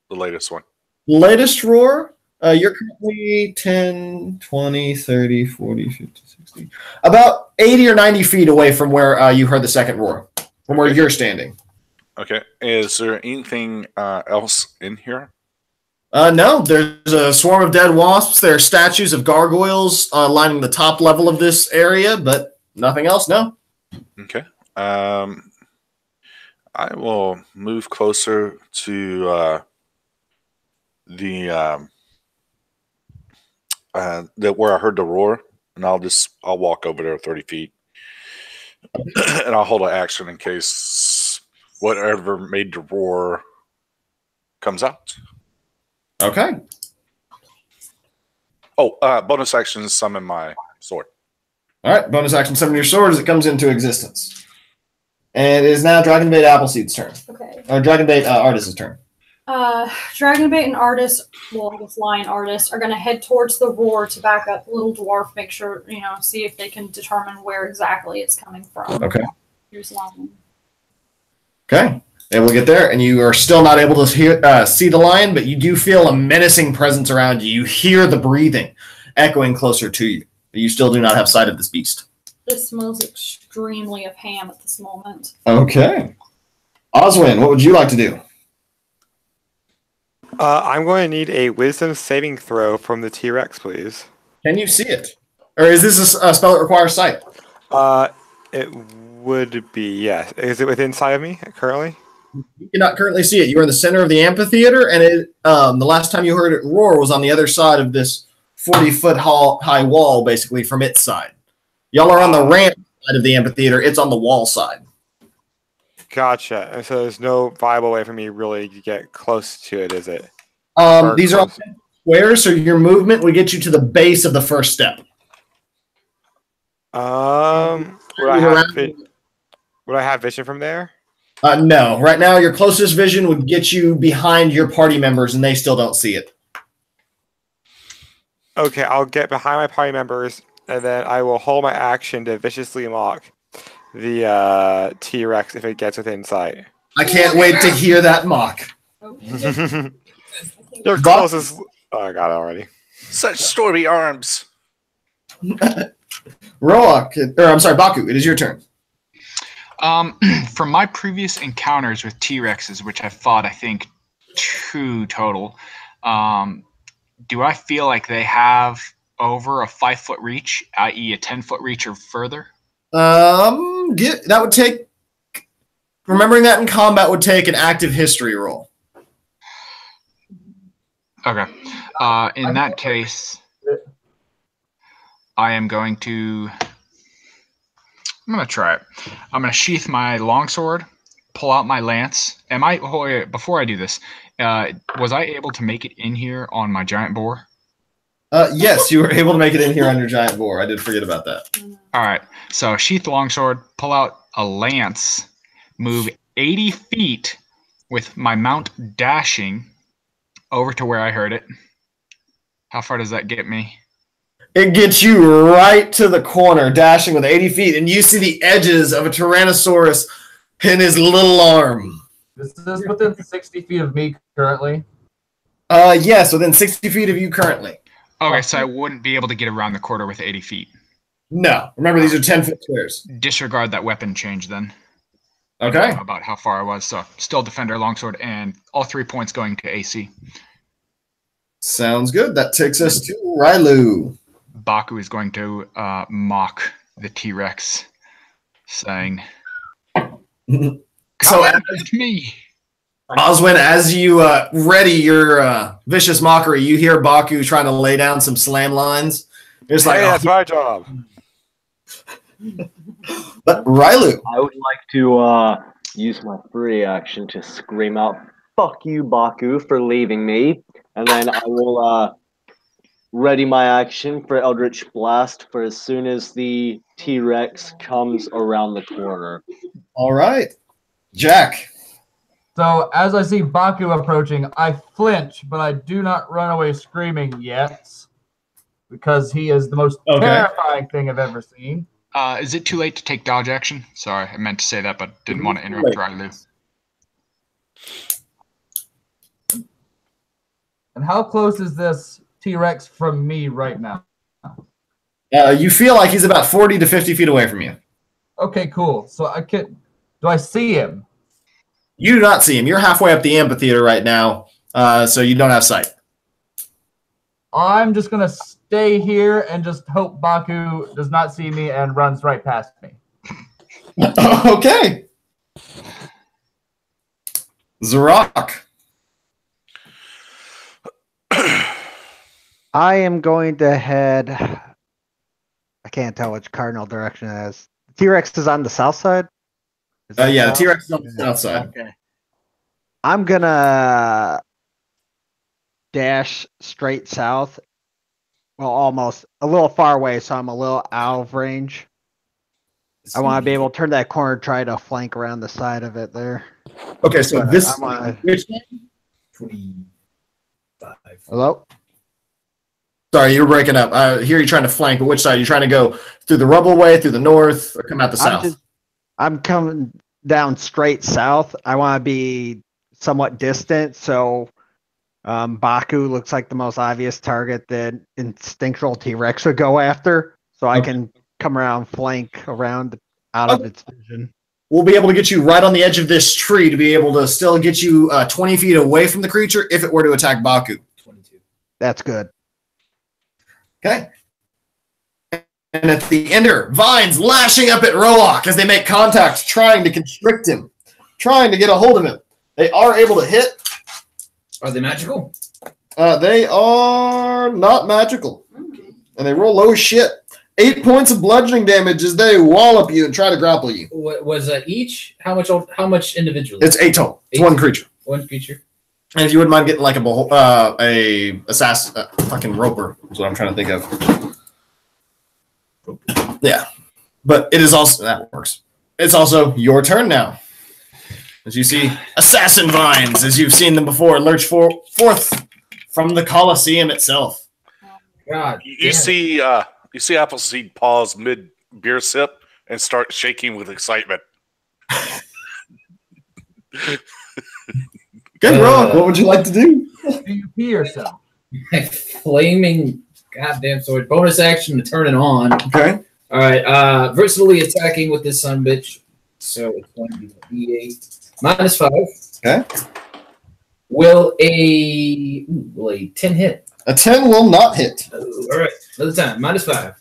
Speaker 10: The latest one.
Speaker 1: Latest roar? You're currently 10, 20, 30, 40, 50, 60. About 80 or 90 feet away from where you heard the second roar, from where you're standing.
Speaker 10: Okay. Is there anything else in here?
Speaker 1: No, there's a swarm of dead wasps. There are statues of gargoyles lining the top level of this area, but nothing else, no.
Speaker 10: Okay. I will move closer to the where I heard the roar, and I'll walk over there 30 feet, and I'll hold an action in case whatever made the roar comes out.
Speaker 1: Okay.
Speaker 10: Oh, bonus action summon my sword.
Speaker 1: All right, bonus action summon your sword as it comes into existence. And it is now Dragonbait Appleseed's turn.
Speaker 9: Okay.
Speaker 1: Or Dragonbait Artist's turn.
Speaker 9: Dragonbait and Artist, well, I guess Lion Artist, are going to head towards the roar to back up Little Dwarf, make sure, see if they can determine where exactly it's coming from.
Speaker 1: Okay.
Speaker 9: Here's Lion.
Speaker 1: Okay. And we'll get there, and you are still not able to see the lion, but you do feel a menacing presence around you. You hear the breathing echoing closer to you, but you still do not have sight of this beast.
Speaker 9: This smells extremely of ham at this moment.
Speaker 1: Okay. Oswin, what would you like to do?
Speaker 6: I'm going to need a wisdom saving throw from the T-Rex, please.
Speaker 1: Can you see it? Or is this a spell that requires sight?
Speaker 6: It would be, yes. Is it within sight of me currently?
Speaker 1: You cannot currently see it. You are in the center of the amphitheater, and the last time you heard it roar was on the other side of this 40-foot high wall, basically, from its side. Y'all are on the ramp side of the amphitheater. It's on the wall side.
Speaker 6: Gotcha. And so there's no viable way for me really to get close to it, is it?
Speaker 1: These are all squares, so your movement would get you to the base of the first step.
Speaker 6: Would I have vision from there?
Speaker 1: No. Right now, your closest vision would get you behind your party members, and they still don't see it.
Speaker 6: Okay, I'll get behind my party members, and then I will hold my action to viciously mock the T-Rex if it gets within sight.
Speaker 1: I can't wait to hear that mock.
Speaker 6: Your closest... Oh, I got it already.
Speaker 10: Such stormy arms.
Speaker 1: Baku, it is your turn.
Speaker 3: From my previous encounters with T-Rexes, which I've fought, I think, 2 total, do I feel like they have over a 5-foot reach, i.e. a 10-foot reach or further?
Speaker 1: That would take... Remembering that in combat would take an active history roll.
Speaker 3: Okay. In that case, I am going to... I'm going to try it. I'm going to sheath my longsword, pull out my lance. Before I do this, was I able to make it in here on my giant boar?
Speaker 1: Yes, you were able to make it in here on your giant boar. I did forget about that.
Speaker 3: All right. So sheath the longsword, pull out a lance, move 80 feet with my mount dashing over to where I heard it. How far does that get me?
Speaker 1: It gets you right to the corner, dashing with 80 feet, and you see the edges of a Tyrannosaurus in his little arm.
Speaker 8: This is within 60 feet of me currently.
Speaker 1: Yes, within 60 feet of you currently.
Speaker 3: Okay, so I wouldn't be able to get around the corner with 80 feet.
Speaker 1: No. Remember, these are 10-foot squares.
Speaker 3: Disregard that weapon change then.
Speaker 1: Okay.
Speaker 3: About how far I was. So still Defender, Longsword, and all 3 points going to AC.
Speaker 1: Sounds good. That takes us to Rylu.
Speaker 3: Baku is going to mock the T-Rex, saying,
Speaker 1: So
Speaker 3: it's me.
Speaker 1: Oswin, as you ready your vicious mockery, you hear Baku trying to lay down some slam lines. It's like,
Speaker 6: hey, that's my job.
Speaker 1: But Rylu.
Speaker 2: I would like to use my free action to scream out, "Fuck you, Baku, for leaving me," and then I will ready my action for Eldritch Blast for as soon as the T-Rex comes around the corner.
Speaker 1: All right, Jack.
Speaker 8: So as I see Baku approaching, I flinch, but I do not run away screaming yet, because he is the most terrifying thing I've ever seen.
Speaker 3: Is it too late to take dodge action? Sorry, I meant to say that, but didn't want to interrupt Rylu.
Speaker 8: And how close is this T-Rex from me right now?
Speaker 1: You feel like he's about 40 to 50 feet away from you.
Speaker 8: Okay, cool. So do I see him?
Speaker 1: You do not see him. You're halfway up the amphitheater right now, so you don't have sight.
Speaker 8: I'm just going to stay here and just hope Baku does not see me and runs right past me.
Speaker 1: Okay. Zarok.
Speaker 4: I am going to head. I can't tell which cardinal direction it is. T-Rex is on the south side?
Speaker 1: Yeah, the T-Rex is on the south side.
Speaker 4: Okay. I'm going to dash straight south well, almost a little far away, so I'm a little out of range. I want to be able to turn that corner, try to flank around the side of it there.
Speaker 1: Okay, so
Speaker 4: But
Speaker 1: this.
Speaker 4: I wanna-
Speaker 1: Which,
Speaker 7: 25.
Speaker 4: Hello?
Speaker 1: sorry, you're breaking up. I hear you trying to flank, but which side? Are you trying to go through the rubble way, through the north, or come out the south?
Speaker 4: I'm coming down straight south. I want to be somewhat distant, so Baku looks like the most obvious target that instinctual T-Rex would go after, so I can come around, flank around out of its vision.
Speaker 1: We'll be able to get you right on the edge of this tree to be able to still get you 20 feet away from the creature if it were to attack Baku.
Speaker 7: 22.
Speaker 4: That's good.
Speaker 1: Okay. And at the ender, vines lashing up at Roak as they make contact, trying to constrict him, trying to get a hold of him. They are able to hit.
Speaker 7: Are they magical?
Speaker 1: They are not magical. And they roll low as shit. 8 points of bludgeoning damage as they wallop you and try to grapple you.
Speaker 7: What was each? How much individually?
Speaker 1: It's 8 total. It's one creature.
Speaker 7: One creature.
Speaker 1: And if you wouldn't mind getting like a assassin, fucking roper is what I'm trying to think of. Yeah, but it is also that works. It's also your turn now, as you see assassin vines, as you've seen them before, lurch forth from the Colosseum itself.
Speaker 7: God,
Speaker 10: You see Appleseed pause mid beer sip and start shaking with excitement.
Speaker 1: Good roll. What would you like to do?
Speaker 8: Do you pee yourself?
Speaker 7: flaming goddamn sword. Bonus action to turn it on.
Speaker 1: Okay.
Speaker 7: All right. Versatilely attacking with this son bitch. So it's going to be D8 -5.
Speaker 1: Okay.
Speaker 7: Will a 10 hit?
Speaker 1: A 10 will not hit.
Speaker 7: Oh, all right. Another time. -5.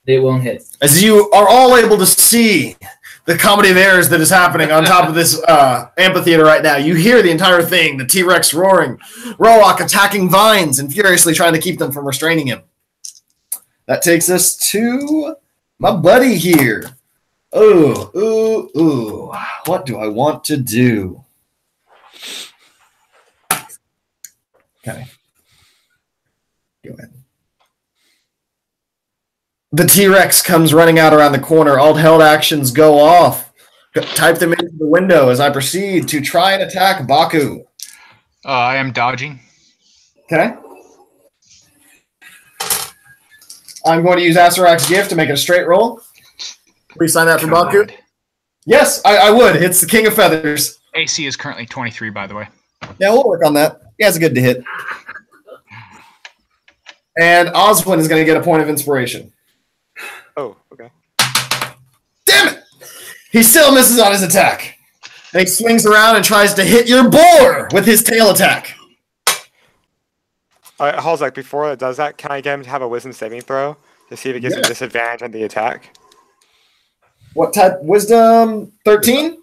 Speaker 7: They won't hit.
Speaker 1: As you are all able to see the comedy of errors that is happening on top of this amphitheater right now, you hear the entire thing, the T-Rex roaring, Roak attacking vines and furiously trying to keep them from restraining him. That takes us to my buddy here. Ooh. What do I want to do? Okay. Go ahead. The T-Rex comes running out around the corner. Alt held actions go off. Type them into the window as I proceed to try and attack Baku.
Speaker 3: I am dodging.
Speaker 1: Okay. I'm going to use Asarak's gift to make it a straight roll. Please sign that for Baku.
Speaker 3: God.
Speaker 1: Yes, I would. It's the King of Feathers.
Speaker 3: AC is currently 23, by the way.
Speaker 1: Yeah, we'll work on that. Yeah, it's good to hit. And Oswin is going to get a point of inspiration.
Speaker 6: Oh, okay.
Speaker 1: Damn it! He still misses on his attack. And he swings around and tries to hit your boar with his tail attack.
Speaker 6: Halzak, before it does that, can I get him to have a wisdom saving throw to see if it gives him disadvantage on the attack?
Speaker 1: What type? Wisdom 13?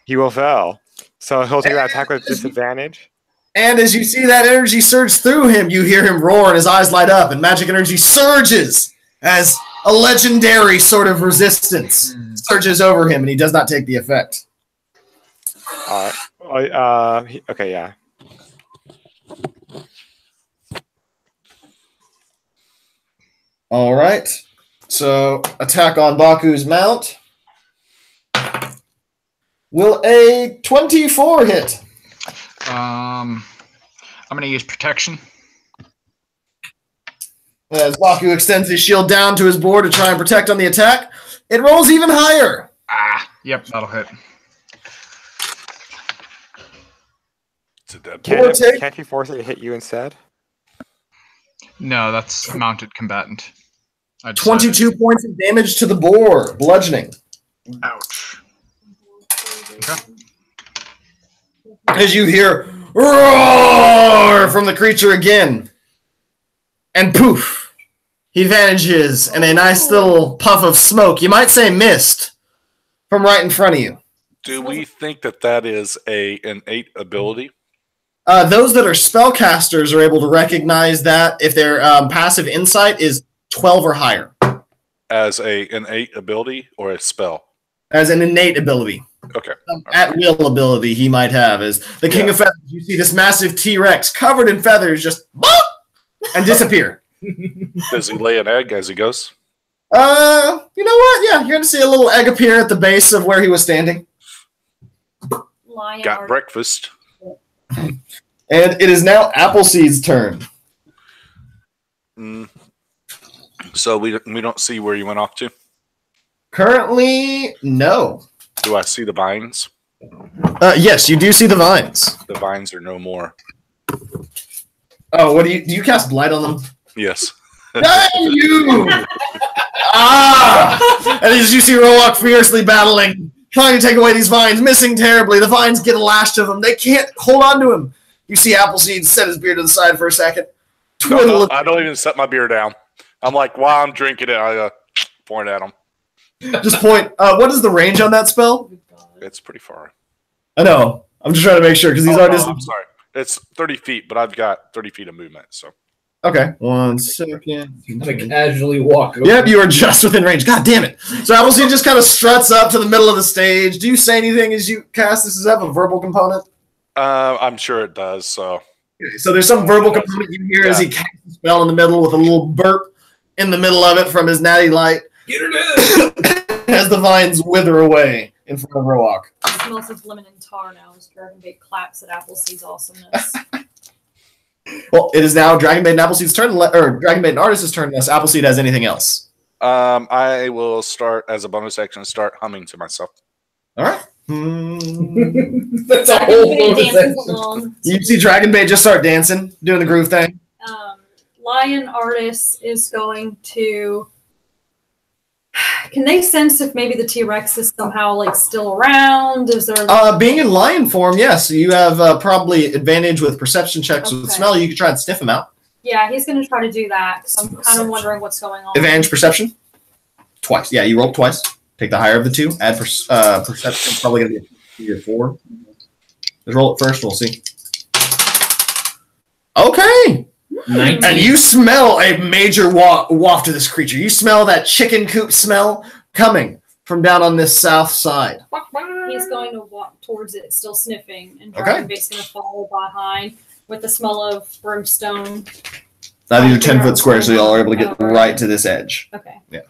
Speaker 6: He will fail. So he'll take that attack with disadvantage.
Speaker 1: And as you see that energy surge through him, you hear him roar and his eyes light up, and magic energy surges as a legendary sort of resistance surges over him, and he does not take the effect.
Speaker 6: Okay, yeah.
Speaker 1: All right. So, attack on Baku's mount. Will a 24 hit?
Speaker 3: I'm going to use protection.
Speaker 1: As Baku extends his shield down to his board to try and protect on the attack, it rolls even higher.
Speaker 3: Yep, that'll hit.
Speaker 10: It's a dead
Speaker 6: Can't you force it to hit you instead?
Speaker 3: No, that's a mounted combatant. I decided.
Speaker 1: 22 points of damage to the boar, bludgeoning.
Speaker 3: Ouch. Okay.
Speaker 1: As you hear roar from the creature again. And poof, he vanishes in a nice little puff of smoke. You might say mist from right in front of you.
Speaker 10: Do we think that is an innate ability?
Speaker 1: Those that are spellcasters are able to recognize that if their passive insight is 12 or higher.
Speaker 10: As an innate ability or a spell?
Speaker 1: As an innate ability.
Speaker 10: Okay.
Speaker 1: At-will ability he might have. As the King of Feathers, you see this massive T-Rex covered in feathers just boop, and disappear.
Speaker 10: Does he lay an egg as he goes?
Speaker 1: You know what? Yeah, you're gonna see a little egg appear at the base of where he was standing.
Speaker 9: Lion
Speaker 10: Got
Speaker 9: Art-
Speaker 10: breakfast.
Speaker 1: And it is now Appleseed's turn.
Speaker 10: So we don't see where you went off to.
Speaker 1: Currently, no.
Speaker 10: Do I see the vines?
Speaker 1: Yes, you do see the vines.
Speaker 10: The vines are no more.
Speaker 1: Oh, what do you cast blight on them?
Speaker 10: Yes.
Speaker 1: Dang you! And as you see Rowok fiercely battling, trying to take away these vines, missing terribly. The vines get lashed of him. They can't hold on to him. You see Appleseed set his beer to the side for a second.
Speaker 10: No, I don't even set my beer down. I'm like, while I'm drinking it, I point at him.
Speaker 1: Just point. What is the range on that spell?
Speaker 10: It's pretty far.
Speaker 1: I know. I'm just trying to make sure because these artists.
Speaker 10: I'm sorry. It's 30 feet, but I've got 30 feet of movement. So.
Speaker 1: Okay. 1 second.
Speaker 7: Kind of casually walk over.
Speaker 1: Yep, you are just within range. God damn it. So Appleseed just kind of struts up to the middle of the stage. Do you say anything as you cast this? Does it have a verbal component?
Speaker 10: I'm sure it does. So.
Speaker 1: Okay, so there's some verbal component you hear as he casts the spell in the middle with a little burp in the middle of it from his natty light.
Speaker 7: Get her down!
Speaker 1: As the vines wither away in front of Rowok.
Speaker 9: It smells of lemon and tar now as Dragonbait claps at Appleseed's awesomeness.
Speaker 1: Well, it is now Dragonbait and Appleseed's turn, or Dragonbait and Artist's turn unless Appleseed has anything else.
Speaker 10: I will start as a bonus action. Start humming to myself.
Speaker 1: All right.
Speaker 7: That's a whole
Speaker 9: Dragonbait
Speaker 7: bonus
Speaker 9: dances
Speaker 7: action.
Speaker 9: along.
Speaker 1: You see Dragonbait just start dancing, doing the groove thing.
Speaker 9: Lion Artist is going to. Can they sense if maybe the T-Rex is somehow like still around? Is there
Speaker 1: Being in lion form, yes, you have probably advantage with perception checks with smell. You can try and sniff him out.
Speaker 9: Yeah, he's going to try to do that because I'm kind of wondering what's going on.
Speaker 1: Advantage perception? Twice. Yeah, you rolled twice. Take the higher of the two. Add perception. Probably going to be a 3 or 4. Let's roll it first. We'll see. Okay.
Speaker 7: 19.
Speaker 1: And you smell a major waft of this creature. You smell that chicken coop smell coming from down on this south side.
Speaker 9: He's going to walk towards it, still sniffing, and
Speaker 1: Okay.
Speaker 9: Dragonbait's going to follow behind with the smell of brimstone.
Speaker 1: Now these are 10-foot squares, so y'all are able to get right to this edge.
Speaker 9: Okay.
Speaker 1: Yeah.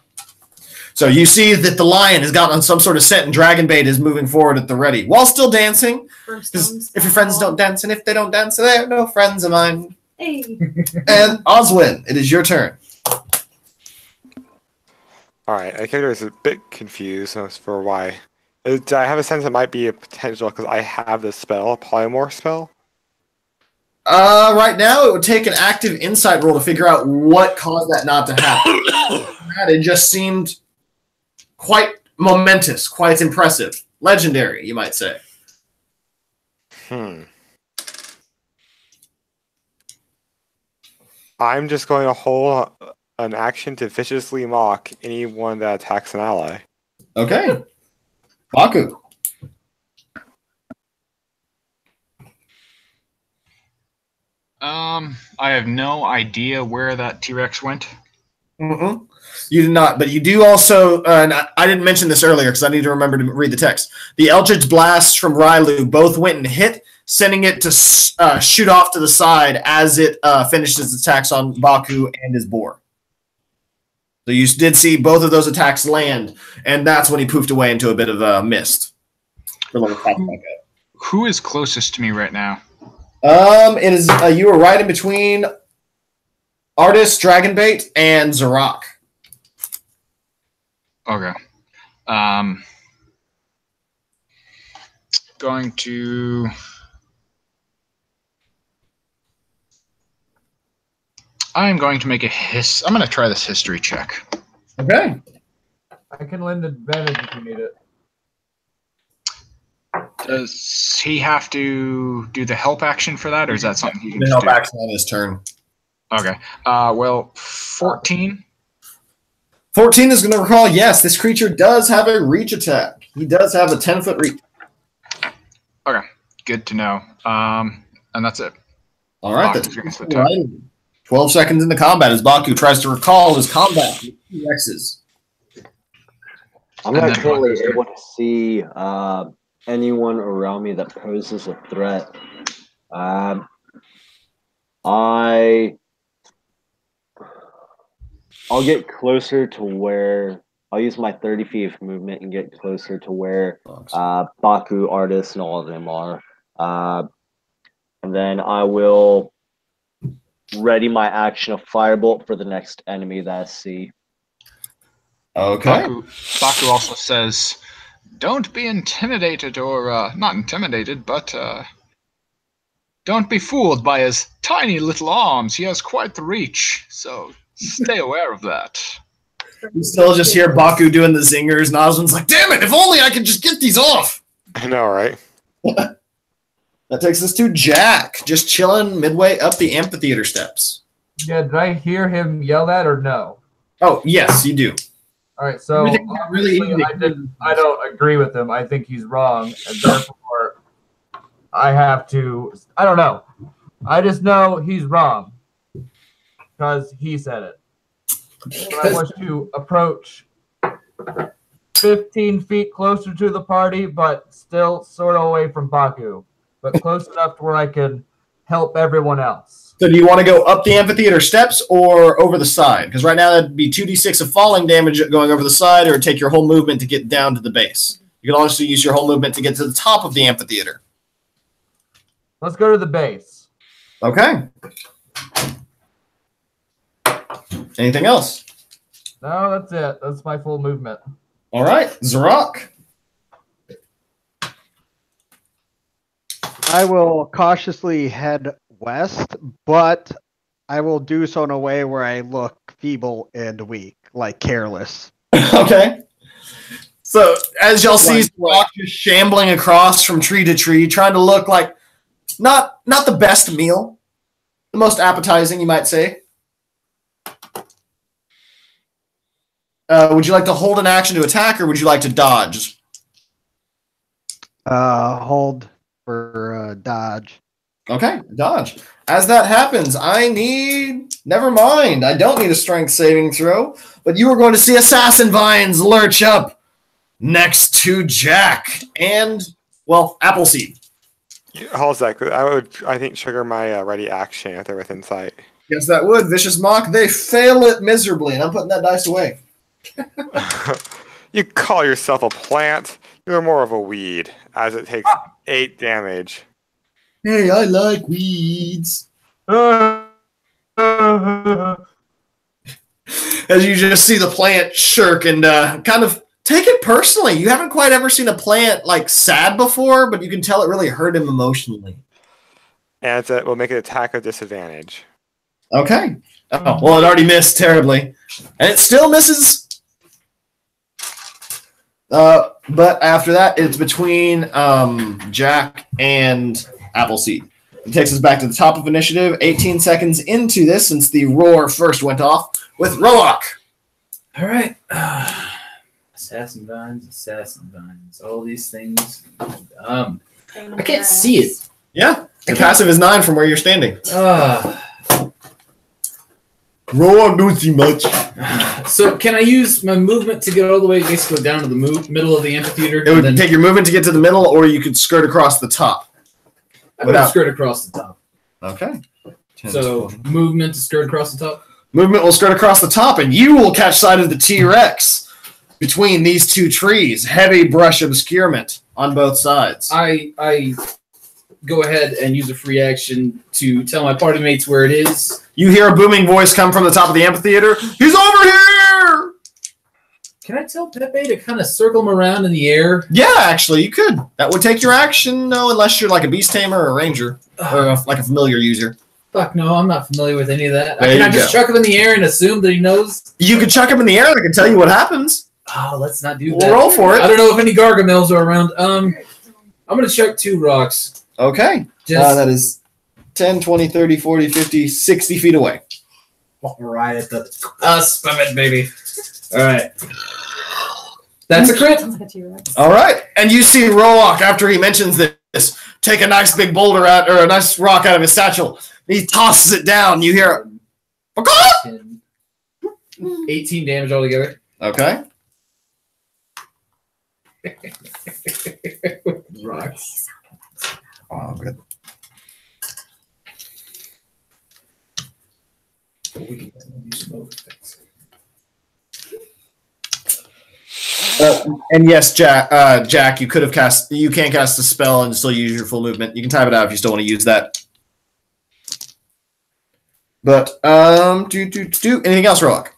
Speaker 1: So you see that the lion has gotten on some sort of scent, and Dragonbait is moving forward at the ready, while still dancing. Because if your friends don't dance, and if they don't dance, they're no friends of mine.
Speaker 9: Hey.
Speaker 1: And Oswin, it is your turn.
Speaker 6: Alright, I think I was a bit confused as for why. I have a sense it might be a potential because I have this spell, a polymorph spell.
Speaker 1: Right now, it would take an active insight roll to figure out what caused that not to happen. It just seemed quite momentous, quite impressive. Legendary, you might say.
Speaker 6: I'm just going to hold an action to viciously mock anyone that attacks an ally.
Speaker 1: Okay. Baku.
Speaker 3: I have no idea where that T-Rex went.
Speaker 1: Mm-hmm. You did not, but you do also, and I didn't mention this earlier because I need to remember to read the text. The Eldritch Blasts from Rylu both went and hit, sending it to shoot off to the side as it finished its attacks on Baku and his boar. So you did see both of those attacks land, and that's when he poofed away into a bit of a mist.
Speaker 3: Who is closest to me right now?
Speaker 1: It is you are right in between Artist, Dragonbait, and Zarak.
Speaker 3: Okay. Going to. I am going to make a I'm going to try this history check.
Speaker 1: Okay.
Speaker 8: I can lend advantage if you need it.
Speaker 3: Does he have to do the help action for that, or is that something he can
Speaker 1: The
Speaker 3: just
Speaker 1: help
Speaker 3: do?
Speaker 1: action on his turn.
Speaker 3: Okay. Well, 14.
Speaker 1: 14 is going to recall, yes, this creature does have a reach attack. He does have a 10-foot reach.
Speaker 3: Okay. Good to know. And that's it.
Speaker 1: All right.
Speaker 3: Baku's
Speaker 1: That's
Speaker 3: going to attack.
Speaker 1: 12 seconds into combat as Baku tries to recall his combat with T-Rexes.
Speaker 2: I'm
Speaker 3: And
Speaker 2: not
Speaker 3: then
Speaker 2: currently
Speaker 3: Baku's
Speaker 2: able to see anyone around me that poses a threat. I'll get closer to where I'll use my 30 feet of movement and get closer to where Baku, Artist, and all of them are. And then I will ready my action of Firebolt for the next enemy that I see.
Speaker 1: Okay.
Speaker 3: Baku also says, don't be intimidated or, not intimidated, but don't be fooled by his tiny little arms. He has quite the reach, so stay aware of that.
Speaker 1: You still just hear Baku doing the zingers, and Osmond's like, damn it, if only I could just get these off.
Speaker 6: I know, right?
Speaker 1: That takes us to Jack, just chilling midway up the amphitheater steps.
Speaker 8: Yeah, did I hear him yell that or no?
Speaker 1: Oh, yes, you do.
Speaker 8: All right, so
Speaker 1: really
Speaker 8: I don't agree with him. I think he's wrong, and therefore I have to. I don't know. I just know he's wrong because he said it. I wish to approach 15 feet closer to the party, but still sort of away from Baku, but close enough to where I can help everyone else.
Speaker 1: So do you want to go up the amphitheater steps or over the side? Because right now that'd be 2d6 of falling damage going over the side, or take your whole movement to get down to the base. You can also use your whole movement to get to the top of the amphitheater.
Speaker 8: Let's go to the base.
Speaker 1: Okay. Anything else?
Speaker 8: No, that's it. That's my full movement.
Speaker 1: All right, Zarok.
Speaker 4: I will cautiously head west, but I will do so in a way where I look feeble and weak, like careless.
Speaker 1: Okay. So as y'all see, Zarok just shambling across from tree to tree, trying to look like not the best meal, the most appetizing, you might say. Would you like to hold an action to attack, or would you like to dodge?
Speaker 4: Hold for dodge.
Speaker 1: Okay, dodge. As that happens, never mind. I don't need a strength saving throw, but you are going to see Assassin Vines lurch up next to Jack and, well, Appleseed.
Speaker 6: Hold a sec. I think, trigger my ready action if they're within sight.
Speaker 1: Yes, that would. Vicious Mock, they fail it miserably, and I'm putting that dice away.
Speaker 6: You call yourself a plant? You're more of a weed, as it takes 8 damage.
Speaker 1: Hey, I like weeds. As you just see the plant shirk and kind of take it personally. You haven't quite ever seen a plant like sad before, but you can tell it really hurt him emotionally.
Speaker 6: And we'll make an attack of disadvantage.
Speaker 1: Okay. Oh, well, it already missed terribly. And it still misses. But after that, it's between Jack and Appleseed. It takes us back to the top of initiative, 18 seconds into this, since the roar first went off, with Roak.
Speaker 7: All right. Assassin Vines, all these things. I can't see it.
Speaker 1: Yeah, the passive is 9 from where you're standing.
Speaker 11: Roar don't see much.
Speaker 7: So can I use my movement to get all the way basically down to the middle of the amphitheater?
Speaker 1: It would take your movement to get to the middle, or you could skirt across the top.
Speaker 7: I would skirt across the top.
Speaker 1: Okay. 10,
Speaker 7: so
Speaker 1: 20.
Speaker 7: Movement to skirt across the top?
Speaker 1: Movement will skirt across the top, and you will catch sight of the T-Rex between these two trees. Heavy brush obscurement on both sides.
Speaker 7: I go ahead and use a free action to tell my party mates where it is.
Speaker 1: You hear a booming voice come from the top of the amphitheater. He's over here!
Speaker 7: Can I tell Pepe to kind of circle him around in the air?
Speaker 1: Yeah, actually, you could. That would take your action, no, unless you're like a beast tamer or a ranger, or like a familiar user.
Speaker 7: Fuck no, I'm not familiar with any of that.
Speaker 1: There
Speaker 7: Can I
Speaker 1: you
Speaker 7: just
Speaker 1: go.
Speaker 7: chuck him in the air and assume that he knows?
Speaker 1: You could chuck him in the air, and I can tell you what happens.
Speaker 7: Oh, let's not do
Speaker 1: We'll
Speaker 7: that.
Speaker 1: roll for it.
Speaker 7: I don't know if any Gargamels are around. I'm going to chuck 2 rocks.
Speaker 1: Okay. That is 10, 20, 30, 40, 50, 60 feet away.
Speaker 7: Right at the cusp of it, baby. All right. That's a crit.
Speaker 1: All right. And you see Roak, after he mentions this, take a nice big boulder out, or a nice rock out of his satchel. He tosses it down. You hear it.
Speaker 7: 18 damage altogether.
Speaker 1: Okay.
Speaker 7: Rocks.
Speaker 1: Oh, good.
Speaker 7: We can do smoke effects.
Speaker 1: And yes, Jack, you can cast a spell and still use your full movement. You can time it out if you still want to use that. But anything else, Rock?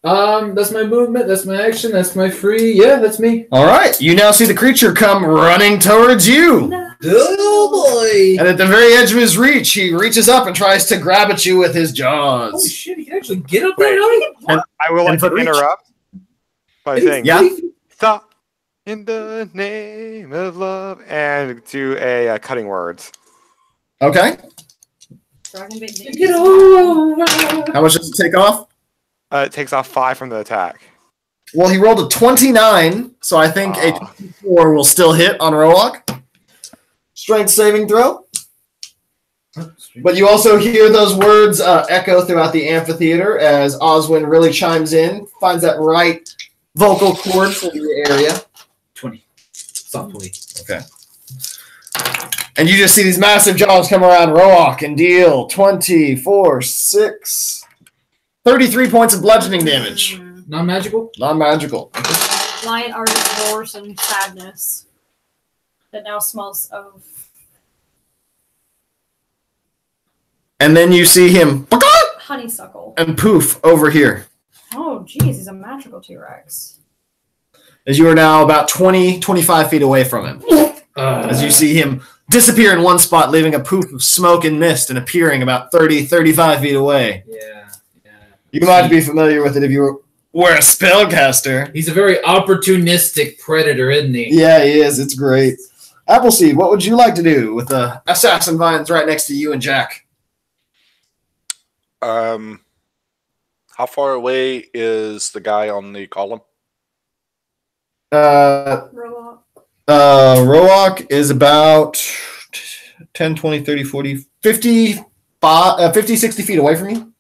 Speaker 7: That's my movement, that's my action, that's my free. Yeah, that's me.
Speaker 1: All right. You now see the creature come running towards you.
Speaker 7: Oh boy!
Speaker 1: And at the very edge of his reach, he reaches up and tries to grab at you with his jaws.
Speaker 7: Holy shit, he can actually get up there, high?
Speaker 6: And I will like to
Speaker 1: reach.
Speaker 6: interrupt by saying,
Speaker 1: Yeah.
Speaker 6: stop in the name of love, and do a cutting words.
Speaker 1: Okay.
Speaker 7: Get over!
Speaker 1: How much does it take off?
Speaker 6: It takes off 5 from the attack.
Speaker 1: Well, he rolled a 29, so I think a 24 will still hit on Roak. Strength saving throw. But you also hear those words echo throughout the amphitheater as Oswin really chimes in, finds that right vocal cord for the area.
Speaker 7: 20. Softly.
Speaker 1: Okay. And you just see these massive jaws come around Roak and deal 24, 6, 33 points of bludgeoning damage.
Speaker 7: Non-magical?
Speaker 1: Non-magical.
Speaker 9: Lion artist roars in sadness that now smells of.
Speaker 1: And then you see him
Speaker 9: Honeysuckle.
Speaker 1: and poof over here.
Speaker 9: Oh, geez, he's a magical T-Rex.
Speaker 1: As you are now about 20, 25 feet away from him. As you see him disappear in one spot, leaving a poof of smoke and mist and appearing about 30, 35 feet away.
Speaker 7: Yeah.
Speaker 1: You might be familiar with it if you were a spellcaster.
Speaker 7: He's a very opportunistic predator, isn't he?
Speaker 1: Yeah, he is. It's great. Appleseed, what would you like to do with the assassin vines right next to you and Jack?
Speaker 10: How far away is the guy on the column?
Speaker 9: Roak.
Speaker 1: Roak is about 10, 20, 30, 40, 50, 60 feet away from you.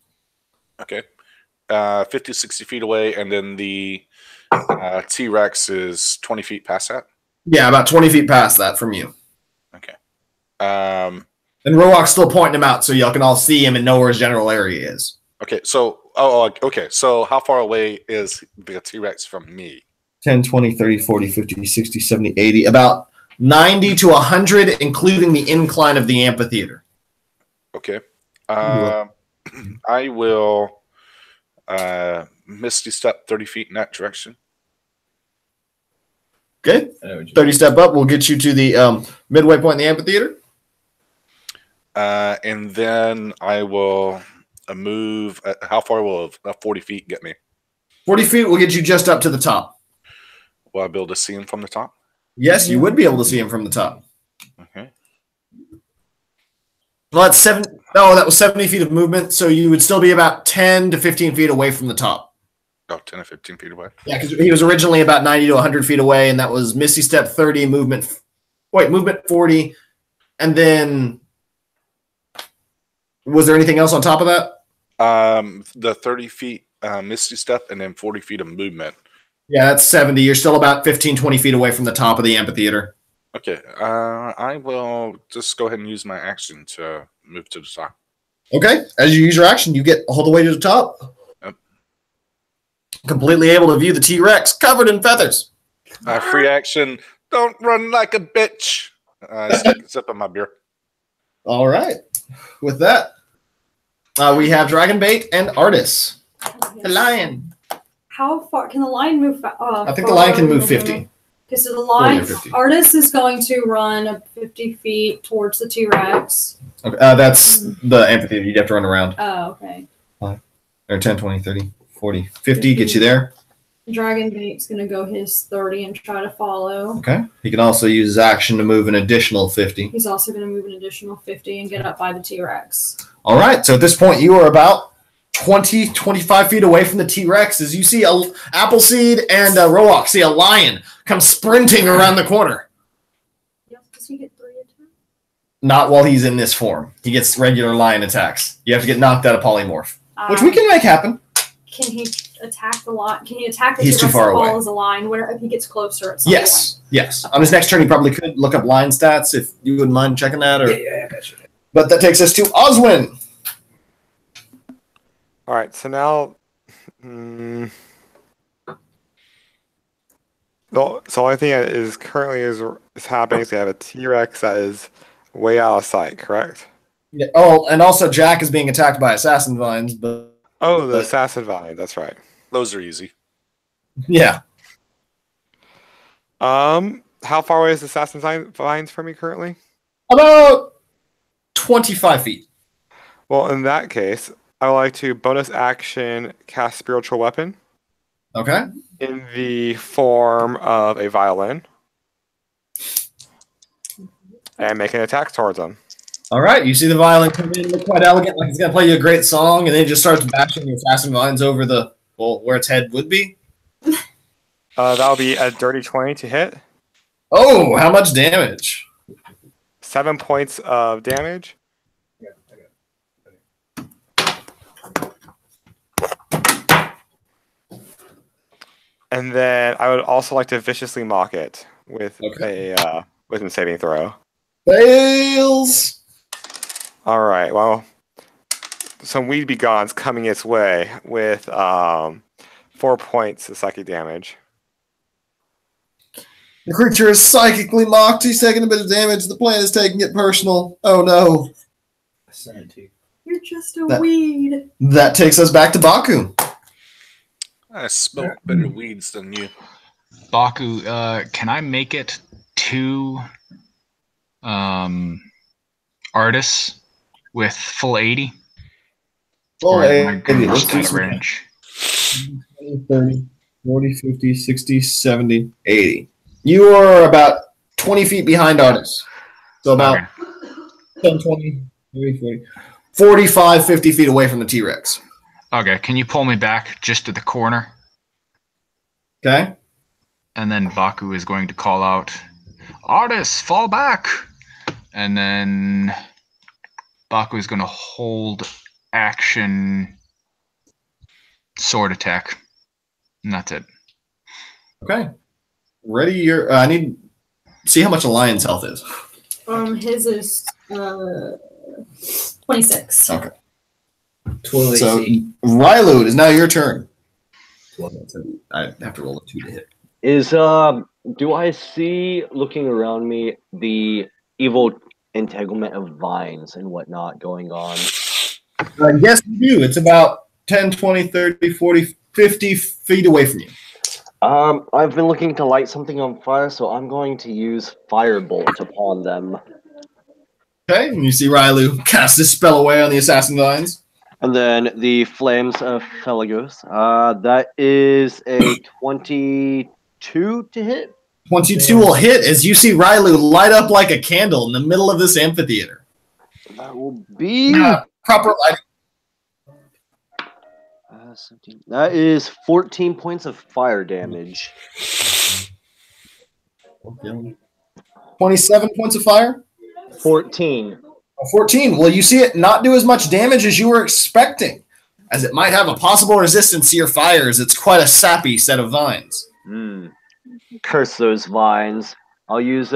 Speaker 10: Okay. 50, 60 feet away, and then the T-Rex is 20 feet past that?
Speaker 1: Yeah, about 20 feet past that from you.
Speaker 10: Okay.
Speaker 1: And Roak's still pointing him out so y'all can all see him and know where his general area is.
Speaker 10: Okay, so okay. So how far away is the T-Rex from me?
Speaker 1: 10, 20, 30, 40, 50, 60, 70, 80. About 90 to 100, including the incline of the amphitheater.
Speaker 10: Okay. I will Misty Step 30 feet in that direction.
Speaker 1: Okay. 30 step up will get you to the midway point in the amphitheater.
Speaker 10: And then I will move. How far will 40 feet get me?
Speaker 1: 40 feet will get you just up to the top.
Speaker 10: Will I be able to see him from the top?
Speaker 1: Yes, you would be able to see him from the top.
Speaker 10: Okay.
Speaker 1: Well, that's that was 70 feet of movement, so you would still be about 10 to 15 feet away from the top.
Speaker 10: Oh, 10 or 15 feet away.
Speaker 1: Yeah, because he was originally about 90 to 100 feet away, and that was Misty Step 30, movement 40, and then was there anything else on top of that?
Speaker 10: The 30 feet Misty Step and then 40 feet of movement.
Speaker 1: Yeah, that's 70. You're still about 15, 20 feet away from the top of the amphitheater.
Speaker 10: Okay. I will just go ahead and use my action to move to the top.
Speaker 1: Okay. As you use your action, you get all the way to the top.
Speaker 10: Yep.
Speaker 1: Completely able to view the T-Rex covered in feathers.
Speaker 10: Free action. Don't run like a bitch. Sip of my beer.
Speaker 1: All right. With that, we have Dragonbait and Artis. The lion.
Speaker 9: How far can the lion move?
Speaker 1: I think the lion can move 50.
Speaker 9: Okay, so the lion
Speaker 1: 50.
Speaker 9: artist is going to run 50 feet towards the T-Rex.
Speaker 1: Okay, that's the amphitheater. You'd have to run around.
Speaker 9: Oh, okay.
Speaker 1: Or 10, 20, 30, 40, 50 gets you there.
Speaker 9: Dragonbait's going to go his 30 and try to follow.
Speaker 1: Okay. He can also use his action to move an additional 50.
Speaker 9: He's also going to move an additional 50 and get up by the T-Rex.
Speaker 1: All right. So at this point, you are about 20, 25 feet away from the T-Rex as you see Appleseed and Roak see a lion come sprinting around the corner.
Speaker 9: Yep. Does he get 3 attacks?
Speaker 1: Not while he's in this form. He gets regular lion attacks. You have to get knocked out of polymorph, which we can make happen.
Speaker 9: Can he attack the lion? Can he attack the
Speaker 1: He's
Speaker 9: T-Rex
Speaker 1: too far
Speaker 9: as
Speaker 1: away.
Speaker 9: well as a lion? Where if he gets closer at some
Speaker 1: Yes. Yes. On his next turn, he probably could look up lion stats if you wouldn't mind checking that. Or...
Speaker 7: Yeah, I got you.
Speaker 1: But that takes us to Oswin.
Speaker 6: All right, so now So the only thing that is currently is happening is we have a T-Rex that is way out of sight, correct?
Speaker 1: Yeah. Oh, and also Jack is being attacked by assassin vines, but
Speaker 6: Oh, the assassin vine. That's right.
Speaker 10: Those are easy.
Speaker 1: yeah.
Speaker 6: How far away is the assassin vines from me currently?
Speaker 1: About 25 feet.
Speaker 6: Well, in that case, I would like to bonus action cast spiritual weapon
Speaker 1: Okay.
Speaker 6: in the form of a violin and make an attack towards them.
Speaker 1: All right. You see the violin come in, look quite elegant, like it's going to play you a great song, and then it just starts bashing the assassin vines over the, well, where its head would be.
Speaker 6: That'll be a dirty 20 to hit.
Speaker 1: Oh, how much damage?
Speaker 6: 7 points of damage. And then I would also like to viciously mock it with a wisdom saving throw.
Speaker 1: Fails.
Speaker 6: All right. Well, some weed begone's coming its way with 4 points of psychic damage.
Speaker 1: The creature is psychically mocked. He's taking a bit of damage. The plant is taking it personal. Oh no.
Speaker 9: You're just a weed.
Speaker 1: That takes us back to Baku.
Speaker 10: I smoke better weeds than you.
Speaker 3: Baku, can I make it 2 artists with full 80?
Speaker 1: Full
Speaker 3: Or am I
Speaker 1: 80.
Speaker 3: gonna
Speaker 1: Let's
Speaker 3: miss
Speaker 1: do
Speaker 3: that
Speaker 1: some
Speaker 3: range?
Speaker 1: 20, 30, 40, 50, 60, 70, 80. You are about 20 feet behind artists. So about 10, 20, 30, 40, 45, 50 feet away from the T-Rex.
Speaker 3: Okay, can you pull me back just to the corner?
Speaker 1: Okay.
Speaker 3: And then Baku is going to call out, "Artists, fall back!" And then Baku is going to hold action sword attack. And that's it.
Speaker 1: Okay. Ready your I need see how much a lion's health is.
Speaker 9: His is 26.
Speaker 1: Okay.
Speaker 7: 12
Speaker 1: So
Speaker 7: AC.
Speaker 1: Rylo, it is now your turn. I have to roll a 2 to hit.
Speaker 2: Do I see, looking around me, the evil entanglement of vines and whatnot going on?
Speaker 1: Yes, you do. It's about 10, 20, 30, 40, 50 feet away from you.
Speaker 2: I've been looking to light something on fire, so I'm going to use Firebolt upon them.
Speaker 1: Okay, and you see Rylu cast his spell away on the assassin vines.
Speaker 2: And then the Flames of Felagos. That is a 22 to hit.
Speaker 1: 22 will hit as you see Rylu light up like a candle in the middle of this amphitheater.
Speaker 2: That will be...
Speaker 1: proper lighting.
Speaker 2: 17. That is 14 points of fire damage.
Speaker 1: 27 points of fire?
Speaker 2: 14.
Speaker 1: 14. Well, you see it not do as much damage as you were expecting, as it might have a possible resistance to your fires. It's quite a sappy set of vines.
Speaker 2: Curse those vines. I'll use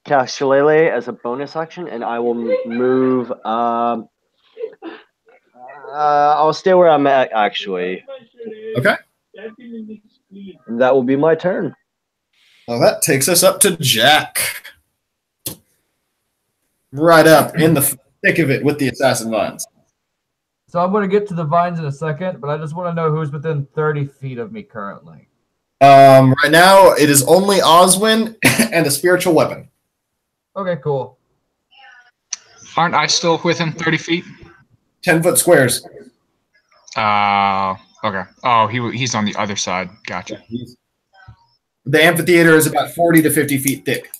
Speaker 2: cast Shillelagh as a bonus action, and I will move. I'll stay where I'm at, actually.
Speaker 1: Okay.
Speaker 2: And that will be my turn.
Speaker 1: Well, that takes us up to Jack. Right up in the thick of it with the assassin vines.
Speaker 8: So I'm going to get to the vines in a second, but I just want to know who's within 30 feet of me currently.
Speaker 1: Right now, it is only Oswin and a spiritual weapon.
Speaker 8: Okay, cool.
Speaker 3: Aren't I still within 30 feet?
Speaker 1: 10-foot squares.
Speaker 3: Okay. Oh, he's on the other side. Gotcha.
Speaker 1: The amphitheater is about 40 to 50 feet thick.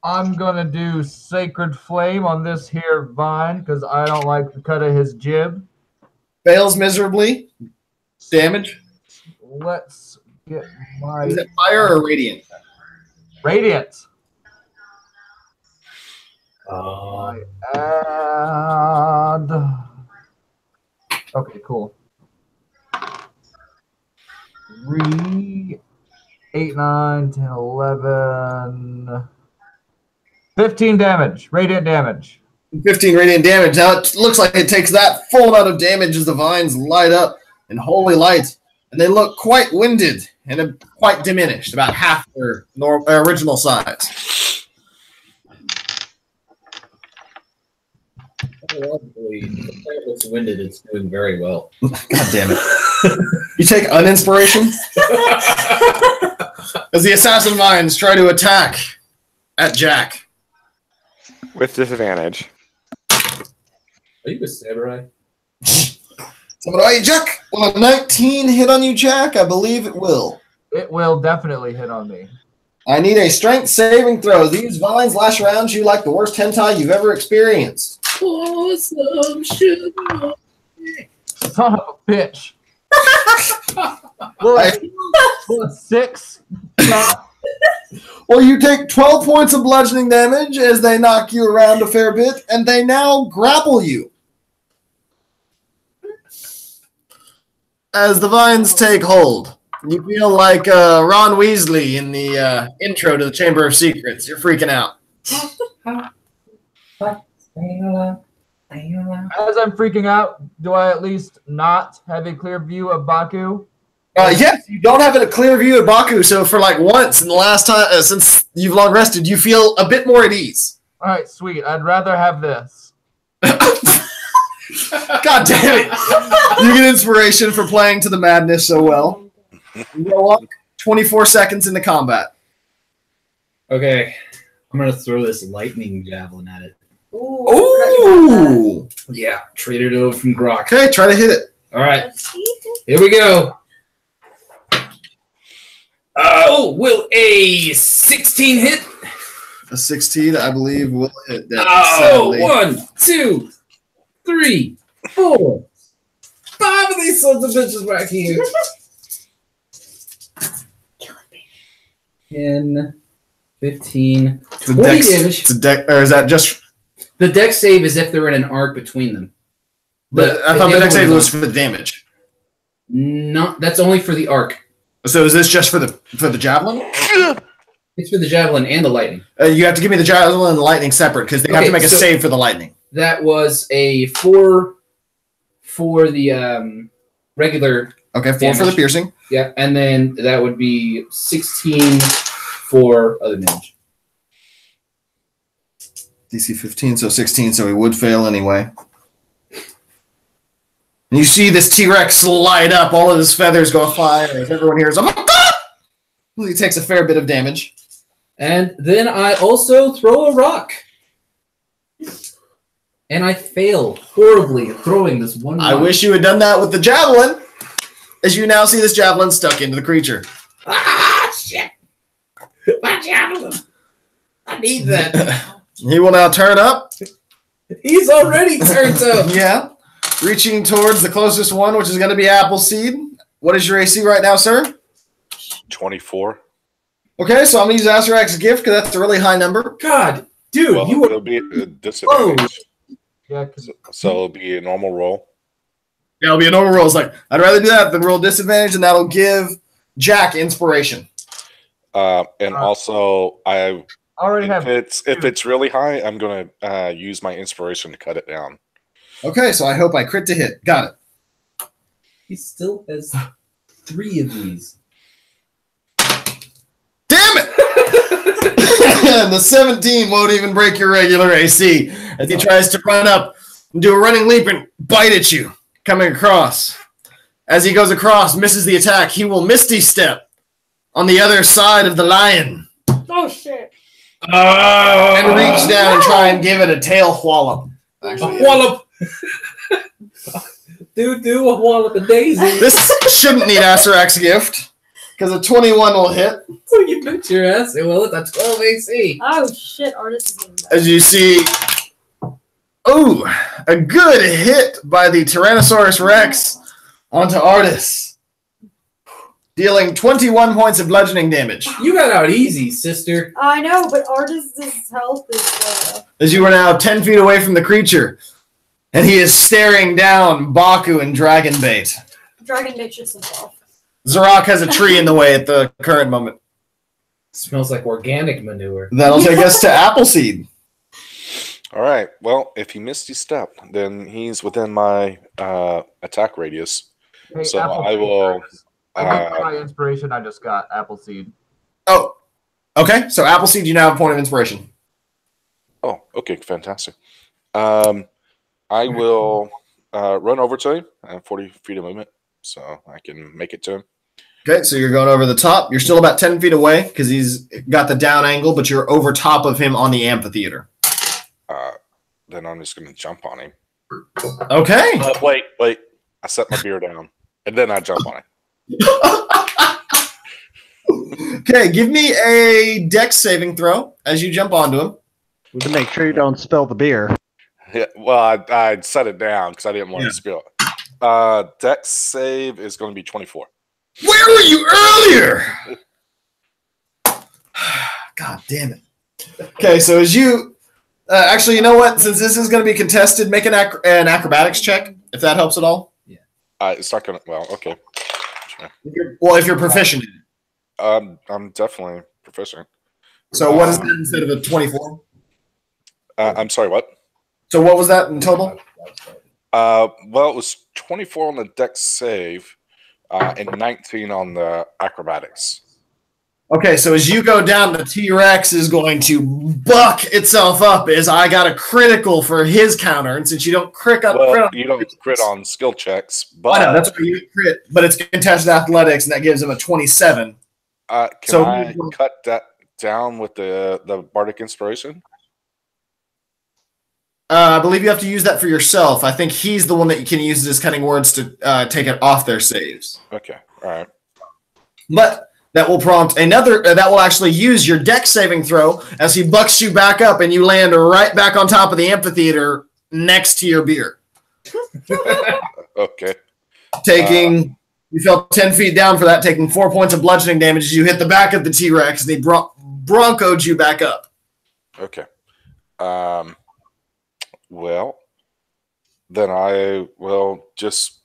Speaker 8: I'm going to do Sacred Flame on this here vine because I don't like the cut of his jib.
Speaker 1: Fails miserably. Damage.
Speaker 8: Let's get my...
Speaker 1: Is it fire or radiant?
Speaker 8: Radiant. And... Okay, cool. 3, 8, 9, 10, 11... 15 damage. Radiant damage.
Speaker 1: 15 radiant damage. Now it looks like it takes that full amount of damage as the vines light up in holy light, and they look quite winded and are quite diminished, about half their original size.
Speaker 7: Logically, the player looks winded. It's doing very well.
Speaker 1: God damn it. You take uninspiration? As the assassin mines try to attack at Jack.
Speaker 6: With disadvantage.
Speaker 7: Are you a samurai?
Speaker 1: Samurai Jack, will a 19 hit on you, Jack? I believe it will.
Speaker 8: It will definitely hit on me.
Speaker 1: I need a strength saving throw. These vines lash around you like the worst hentai you've ever experienced.
Speaker 7: Awesome shit.
Speaker 8: Son of a bitch. Well, 6.
Speaker 1: Well, you take 12 points of bludgeoning damage as they knock you around a fair bit, and they now grapple you. As the vines take hold, you feel like Ron Weasley in the intro to the Chamber of Secrets. You're freaking out.
Speaker 8: As I'm freaking out, do I at least not have a clear view of Baku?
Speaker 1: Yes, you don't have a clear view of Baku, so for like once in the last time since you've long rested, you feel a bit more at ease.
Speaker 8: All right, sweet. I'd rather have this.
Speaker 1: God damn it! You get inspiration for playing to the madness so well. You go up 24 seconds into combat.
Speaker 7: Okay, I'm gonna throw this lightning javelin at it.
Speaker 1: Ooh!
Speaker 7: Yeah, traded it over from Grok.
Speaker 1: Okay, try to hit it.
Speaker 7: All right, here we go. Oh, will a 16 hit?
Speaker 1: A 16, I believe, will hit that.
Speaker 7: Oh, 1, 2, 3, 4, 5 of these sons of bitches right here. 10, 15, 20 damage.
Speaker 1: Or is that just...
Speaker 7: The dex save is if they're in an arc between them.
Speaker 1: I thought the dex save was for the damage.
Speaker 7: No, that's only for the arc.
Speaker 1: So is this just for the javelin?
Speaker 7: It's for the javelin and the lightning.
Speaker 1: You have to give me the javelin and the lightning separate because they have to make a save for the lightning.
Speaker 7: That was a 4 for the regular.
Speaker 1: Okay, 4
Speaker 7: damage.
Speaker 1: for the piercing.
Speaker 7: Yeah, and then that would be 16 for other damage.
Speaker 1: DC 15, so 16, so he would fail anyway. And you see this T-Rex light up, all of his feathers go fire as everyone hears, oh my god! He takes a fair bit of damage.
Speaker 7: And then I also throw a rock. And I fail horribly at throwing this one rock.
Speaker 1: I wish you had done that with the javelin, as you now see this javelin stuck into the creature.
Speaker 7: Ah, shit! My javelin! I need that.
Speaker 1: He will now turn up.
Speaker 7: He's already turned up.
Speaker 1: Yeah. Reaching towards the closest one, which is going to be Appleseed. What is your AC right now, sir?
Speaker 10: 24.
Speaker 1: Okay, so I'm going to use Azarak's gift because that's a really high number.
Speaker 7: God, dude,
Speaker 10: Well,
Speaker 7: you were...
Speaker 10: it'll be a disadvantage.
Speaker 8: Yeah,
Speaker 10: So it'll be a normal roll.
Speaker 1: Yeah, it'll be a normal roll. It's like, I'd rather do that than roll disadvantage, and that'll give Jack inspiration.
Speaker 10: And also,
Speaker 8: I already have.
Speaker 10: if it's really high, I'm going to use my inspiration to cut it down.
Speaker 1: Okay, so I hope I crit to hit. Got it.
Speaker 7: He still has 3 of these.
Speaker 1: Damn it! And the 17 won't even break your regular AC as he tries to run up and do a running leap and bite at you, coming across. As he goes across, misses the attack, he will Misty Step on the other side of the lion.
Speaker 9: Oh, shit.
Speaker 1: And reach down and try and give it a tail wallop.
Speaker 7: Actually, a wallop! do a wallop a daisy.
Speaker 1: This shouldn't need Azarak's gift, because a 21 will hit.
Speaker 7: Oh, you bet your ass it will. That's 12 AC.
Speaker 9: Oh, shit. Artist is getting
Speaker 1: As you see, a good hit by the Tyrannosaurus Rex onto Artis, dealing 21 points of bludgeoning damage.
Speaker 7: You got out easy, sister.
Speaker 9: I know, but Artist's health is...
Speaker 1: As you are now 10 feet away from the creature, and he is staring down Baku and Dragonbait.
Speaker 9: Dragonbait shits himself.
Speaker 1: Zarak has a tree in the way at the current moment.
Speaker 7: Smells like organic manure.
Speaker 1: That'll take us to Appleseed.
Speaker 10: All right. Well, if he missed his step, then he's within my attack radius.
Speaker 8: Hey,
Speaker 10: So
Speaker 8: Apple, I got my inspiration. I just got Appleseed.
Speaker 1: Oh, okay. So Appleseed, you now have a point of inspiration.
Speaker 10: Oh, okay, fantastic. I will run over to him. I have 40 feet of movement, so I can make it to him.
Speaker 1: Okay, so you're going over the top. You're still about 10 feet away because he's got the down angle, but you're over top of him on the amphitheater.
Speaker 10: Then I'm just going to jump on him.
Speaker 1: Okay.
Speaker 10: Wait. I set my beer down, and then I jump on him.
Speaker 1: Okay, give me a dex saving throw as you jump onto him.
Speaker 4: To make sure you don't spill the beer.
Speaker 10: Yeah, well, I set it down because I didn't want to spill it. Dex save is going to be 24.
Speaker 1: Where were you earlier? God damn it. Okay, so as you... actually, you know what? Since this is going to be contested, make an acrobatics check, if that helps at all.
Speaker 7: Yeah.
Speaker 10: It's not going to... Well, okay.
Speaker 1: Well, if you're proficient in it.
Speaker 10: I'm definitely proficient.
Speaker 1: So what is that instead of a 24?
Speaker 10: I'm sorry, what?
Speaker 1: So what was that in total?
Speaker 10: Well, it was 24 on the dex save and 19 on the acrobatics.
Speaker 1: Okay, so as you go down, the T-Rex is going to buck itself up as I got a critical for his counter. And since you don't crit on...
Speaker 10: You don't crit on skill checks, but...
Speaker 1: I know, that's why you crit, but it's contested athletics, and that gives him a 27.
Speaker 10: Can I cut that down with the Bardic Inspiration?
Speaker 1: I believe you have to use that for yourself. I think he's the one that you can use as cunning words to take it off their saves.
Speaker 10: Okay, all right.
Speaker 1: But that will prompt another, that will actually use your dex saving throw as he bucks you back up and you land right back on top of the amphitheater next to your beer.
Speaker 10: Okay.
Speaker 1: Taking, you fell 10 feet down for that, taking 4 points of bludgeoning damage as you hit the back of the T-Rex and he broncoed you back up.
Speaker 10: Okay. Well, then I will just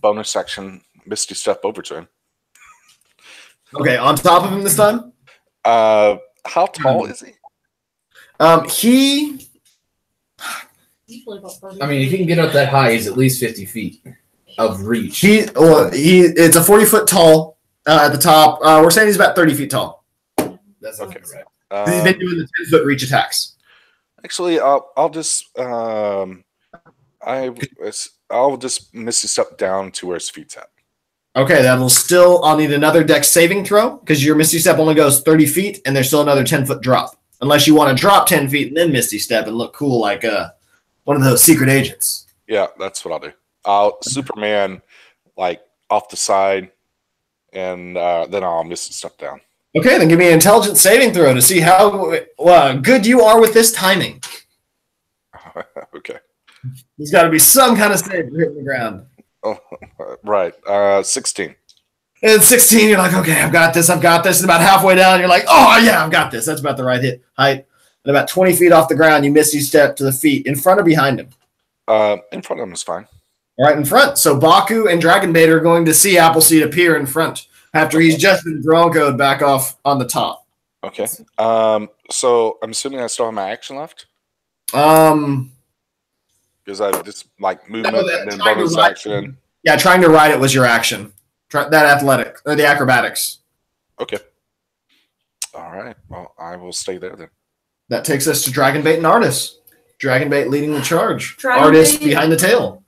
Speaker 10: bonus action Misty Step over to him.
Speaker 1: Okay, on top of him this time?
Speaker 10: How tall is he?
Speaker 1: He...
Speaker 7: I mean, if he can get up that high, he's at least 50 feet of reach.
Speaker 1: It's a 40-foot tall at the top. We're saying he's about 30 feet tall.
Speaker 7: That's okay,
Speaker 1: right? He's been doing the 10-foot reach attacks.
Speaker 10: Actually, I'll just Misty Step down to where his feet's at.
Speaker 1: Okay, that'll still... I'll need another dex saving throw because your Misty Step only goes 30 feet and there's still another 10-foot drop. Unless you want to drop 10 feet and then Misty Step and look cool like one of those secret agents.
Speaker 10: Yeah, that's what I'll do. I'll Superman like off the side and then I'll Misty Step down.
Speaker 1: Okay, then give me an intelligence saving throw to see how good you are with this timing.
Speaker 10: Okay.
Speaker 1: There's got to be some kind of save for hitting the ground.
Speaker 10: Oh, right. 16.
Speaker 1: And 16, you're like, okay, I've got this. And about halfway down, you're like, oh, yeah, I've got this. That's about the right height. And about 20 feet off the ground, you Misty Step to the feet. In front or behind him?
Speaker 10: In front of him is fine.
Speaker 1: All right, in front. So Baku and Dragonbait are going to see Appleseed appear in front after he's just been broncoed back off on the top.
Speaker 10: Okay. So I'm assuming I still have my action left? Because I just like movement and then bonus action.
Speaker 1: Yeah, trying to ride it was your action. That athletic or the acrobatics.
Speaker 10: Okay. All right. Well, I will stay there then.
Speaker 1: That takes us to Dragonbait and Artis. Dragonbait leading the charge.
Speaker 9: Dragonbait.
Speaker 1: Artis behind the tail.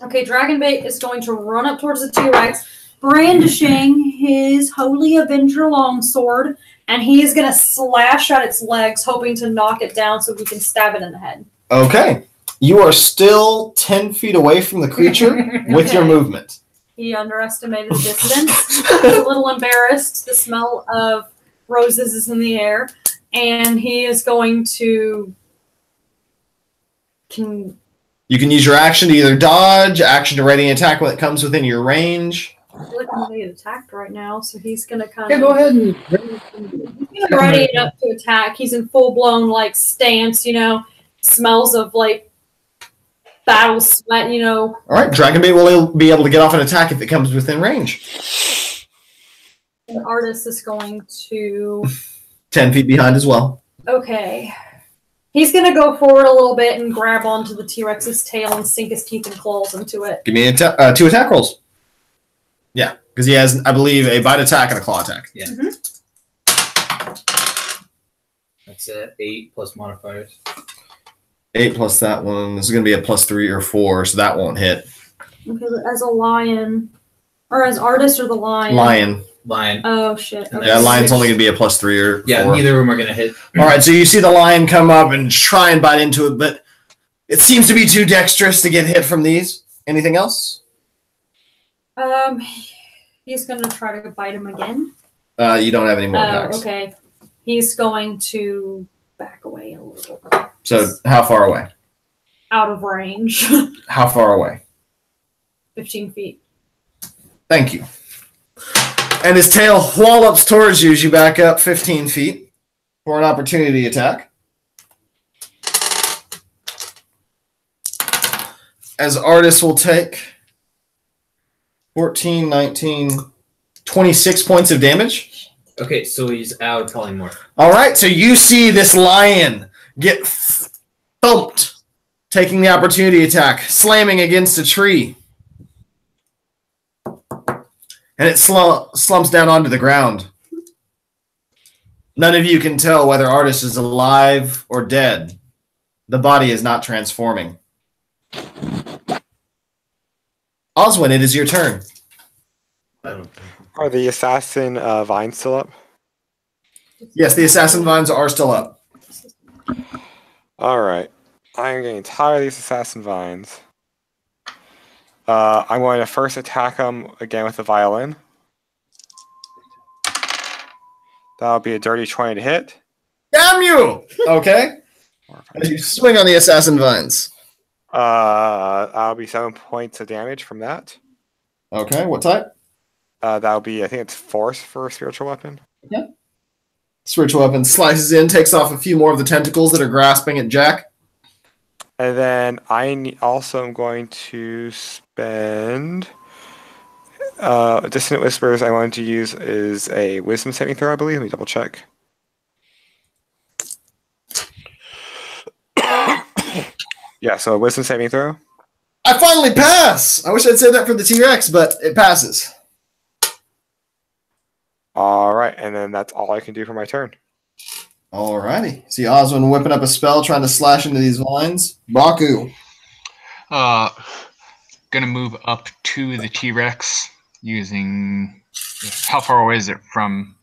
Speaker 9: Okay, Dragonbait is going to run up towards the T-Rex, brandishing his Holy Avenger longsword, and he is going to slash at its legs, hoping to knock it down so we can stab it in the head.
Speaker 1: Okay. You are still 10 feet away from the creature with your movement.
Speaker 9: He underestimated the distance. He's a little embarrassed. The smell of roses is in the air. And he is going to...
Speaker 1: You can use your action to either dodge, action to ready an attack when it comes within your range.
Speaker 9: I feel like I'm going to get attacked right now, so he's going to kind of...
Speaker 7: Yeah, go ahead and...
Speaker 9: He's ready it up to attack. He's in full-blown, like, stance, you know. Smells of, like, battle sweat, you know.
Speaker 1: All right, Dragonbait will be able to get off an attack if it comes within range.
Speaker 9: The artist is going to...
Speaker 1: 10 feet behind as well.
Speaker 9: Okay. He's going to go forward a little bit and grab onto the T-Rex's tail and sink his teeth and claws into it.
Speaker 1: Give me 2 attack rolls. Yeah. Because he has, I believe, a bite attack and a claw attack.
Speaker 7: Yeah. That's 8 plus modifiers.
Speaker 1: 8 plus that one. This is going to be a +3 or 4, so that won't hit.
Speaker 9: Okay, but as a lion, or as artist or the lion?
Speaker 7: Lion.
Speaker 9: Oh, shit. Okay.
Speaker 1: Yeah, lion's only going to be a +3 or 4.
Speaker 7: Yeah, neither of them are going to hit.
Speaker 1: All right, so you see the lion come up and try and bite into it, but it seems to be too dexterous to get hit from these. Anything else?
Speaker 9: He's gonna try to bite him again.
Speaker 1: You don't have any more attacks.
Speaker 9: Okay. He's going to back away a little bit.
Speaker 1: So how far away?
Speaker 9: Out of range.
Speaker 1: How far away?
Speaker 9: 15 feet.
Speaker 1: Thank you. And his tail wallops towards you as you back up 15 feet for an opportunity attack. As Artis will take 14, 19, 26 points of damage.
Speaker 7: Okay, so he's out of polymorph.
Speaker 1: All right, so you see this lion get thumped, taking the opportunity attack, slamming against a tree. And it slumps down onto the ground. None of you can tell whether Artis is alive or dead. The body is not transforming. Oswin, it is your turn.
Speaker 6: Are the assassin vines still up?
Speaker 1: Yes, the assassin vines are still up.
Speaker 6: Alright. I'm getting tired of these assassin vines. I'm going to first attack him again with the violin. That'll be a dirty 20 to hit.
Speaker 1: Damn you! Okay. As you swing on the assassin vines.
Speaker 6: That'll be 7 points of damage from that.
Speaker 1: Okay, what type?
Speaker 6: That'll be, I think it's force for a spiritual weapon.
Speaker 1: Yeah. Spiritual weapon slices in, takes off a few more of the tentacles that are grasping at Jack.
Speaker 6: And then I also am going to spend Dissonant Whispers. I wanted to use is a wisdom saving throw, I believe. Let me double check. Yeah, so a wisdom saving throw.
Speaker 1: I finally pass! I wish I'd said that for the T-Rex, but it passes.
Speaker 6: Alright, and then that's all I can do for my turn.
Speaker 1: Alrighty. See Oswin whipping up a spell, trying to slash into these vines. Baku.
Speaker 3: Gonna move up to the T-Rex using... How far away is it from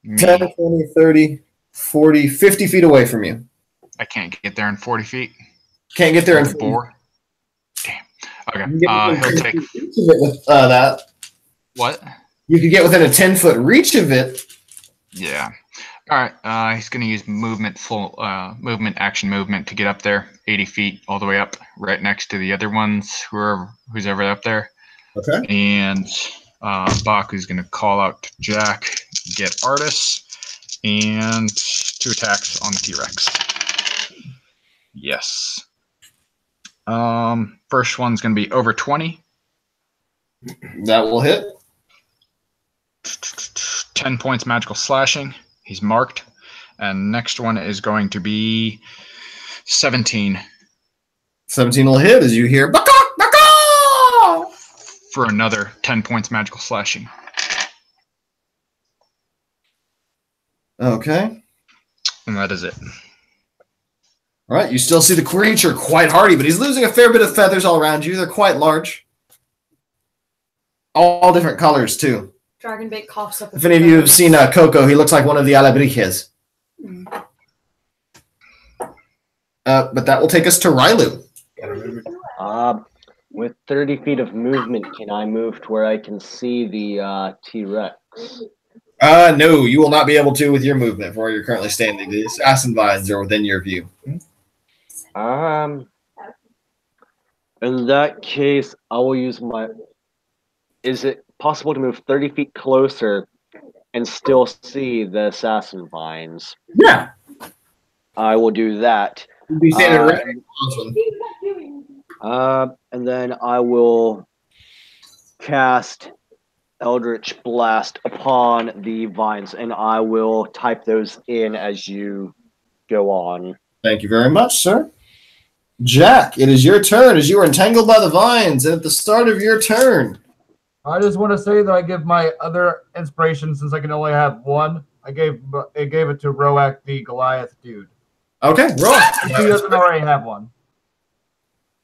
Speaker 3: me?
Speaker 1: 10, 20, 30, 40, 50 feet away from you.
Speaker 3: I can't get there in 40 feet.
Speaker 1: Can't get there in
Speaker 3: 4. Damn. Okay.
Speaker 1: You can
Speaker 3: He'll take...
Speaker 1: with that.
Speaker 3: What?
Speaker 1: You could get within a 10-foot reach of it.
Speaker 3: Yeah. All right. He's going to use movement, action movement to get up there, 80 feet all the way up, right next to the other ones, who's ever up there.
Speaker 1: Okay.
Speaker 3: And Baku's going to call out to Jack, get Artis, and 2 attacks on the T-Rex. Yes. First one's going to be over 20.
Speaker 1: That will hit.
Speaker 3: 10 points magical slashing. He's marked. And next one is going to be 17.
Speaker 1: 17 will hit as you hear Baka! Baka!
Speaker 3: For another 10 points magical slashing.
Speaker 1: Okay.
Speaker 3: And that is it.
Speaker 1: All right, you still see the creature quite hardy, but he's losing a fair bit of feathers all around you. They're quite large. All different colors, too.
Speaker 9: Dragonbait coughs up.
Speaker 1: If any of you have seen Coco, he looks like one of the Alabrijes. But that will take us to Rylu.
Speaker 2: With 30 feet of movement, can I move to where I can see the T-Rex?
Speaker 1: No, you will not be able to with your movement from where you're currently standing. The assassin vines are within your view.
Speaker 2: In that case, I will use my... Is it possible to move 30 feet closer and still see the assassin vines?
Speaker 1: Yeah.
Speaker 2: I will do that.
Speaker 1: You'll be standing right
Speaker 2: and then I will cast Eldritch Blast upon the vines, and I will type those in as you go on.
Speaker 1: Thank you very much, sir. Jack, it is your turn as you are entangled by the vines. And at the start of your turn,
Speaker 8: I just want to say that I give my other inspiration, since I can only have one. I gave it to Roak the Goliath dude.
Speaker 1: Okay, roll.
Speaker 8: If he doesn't already have one.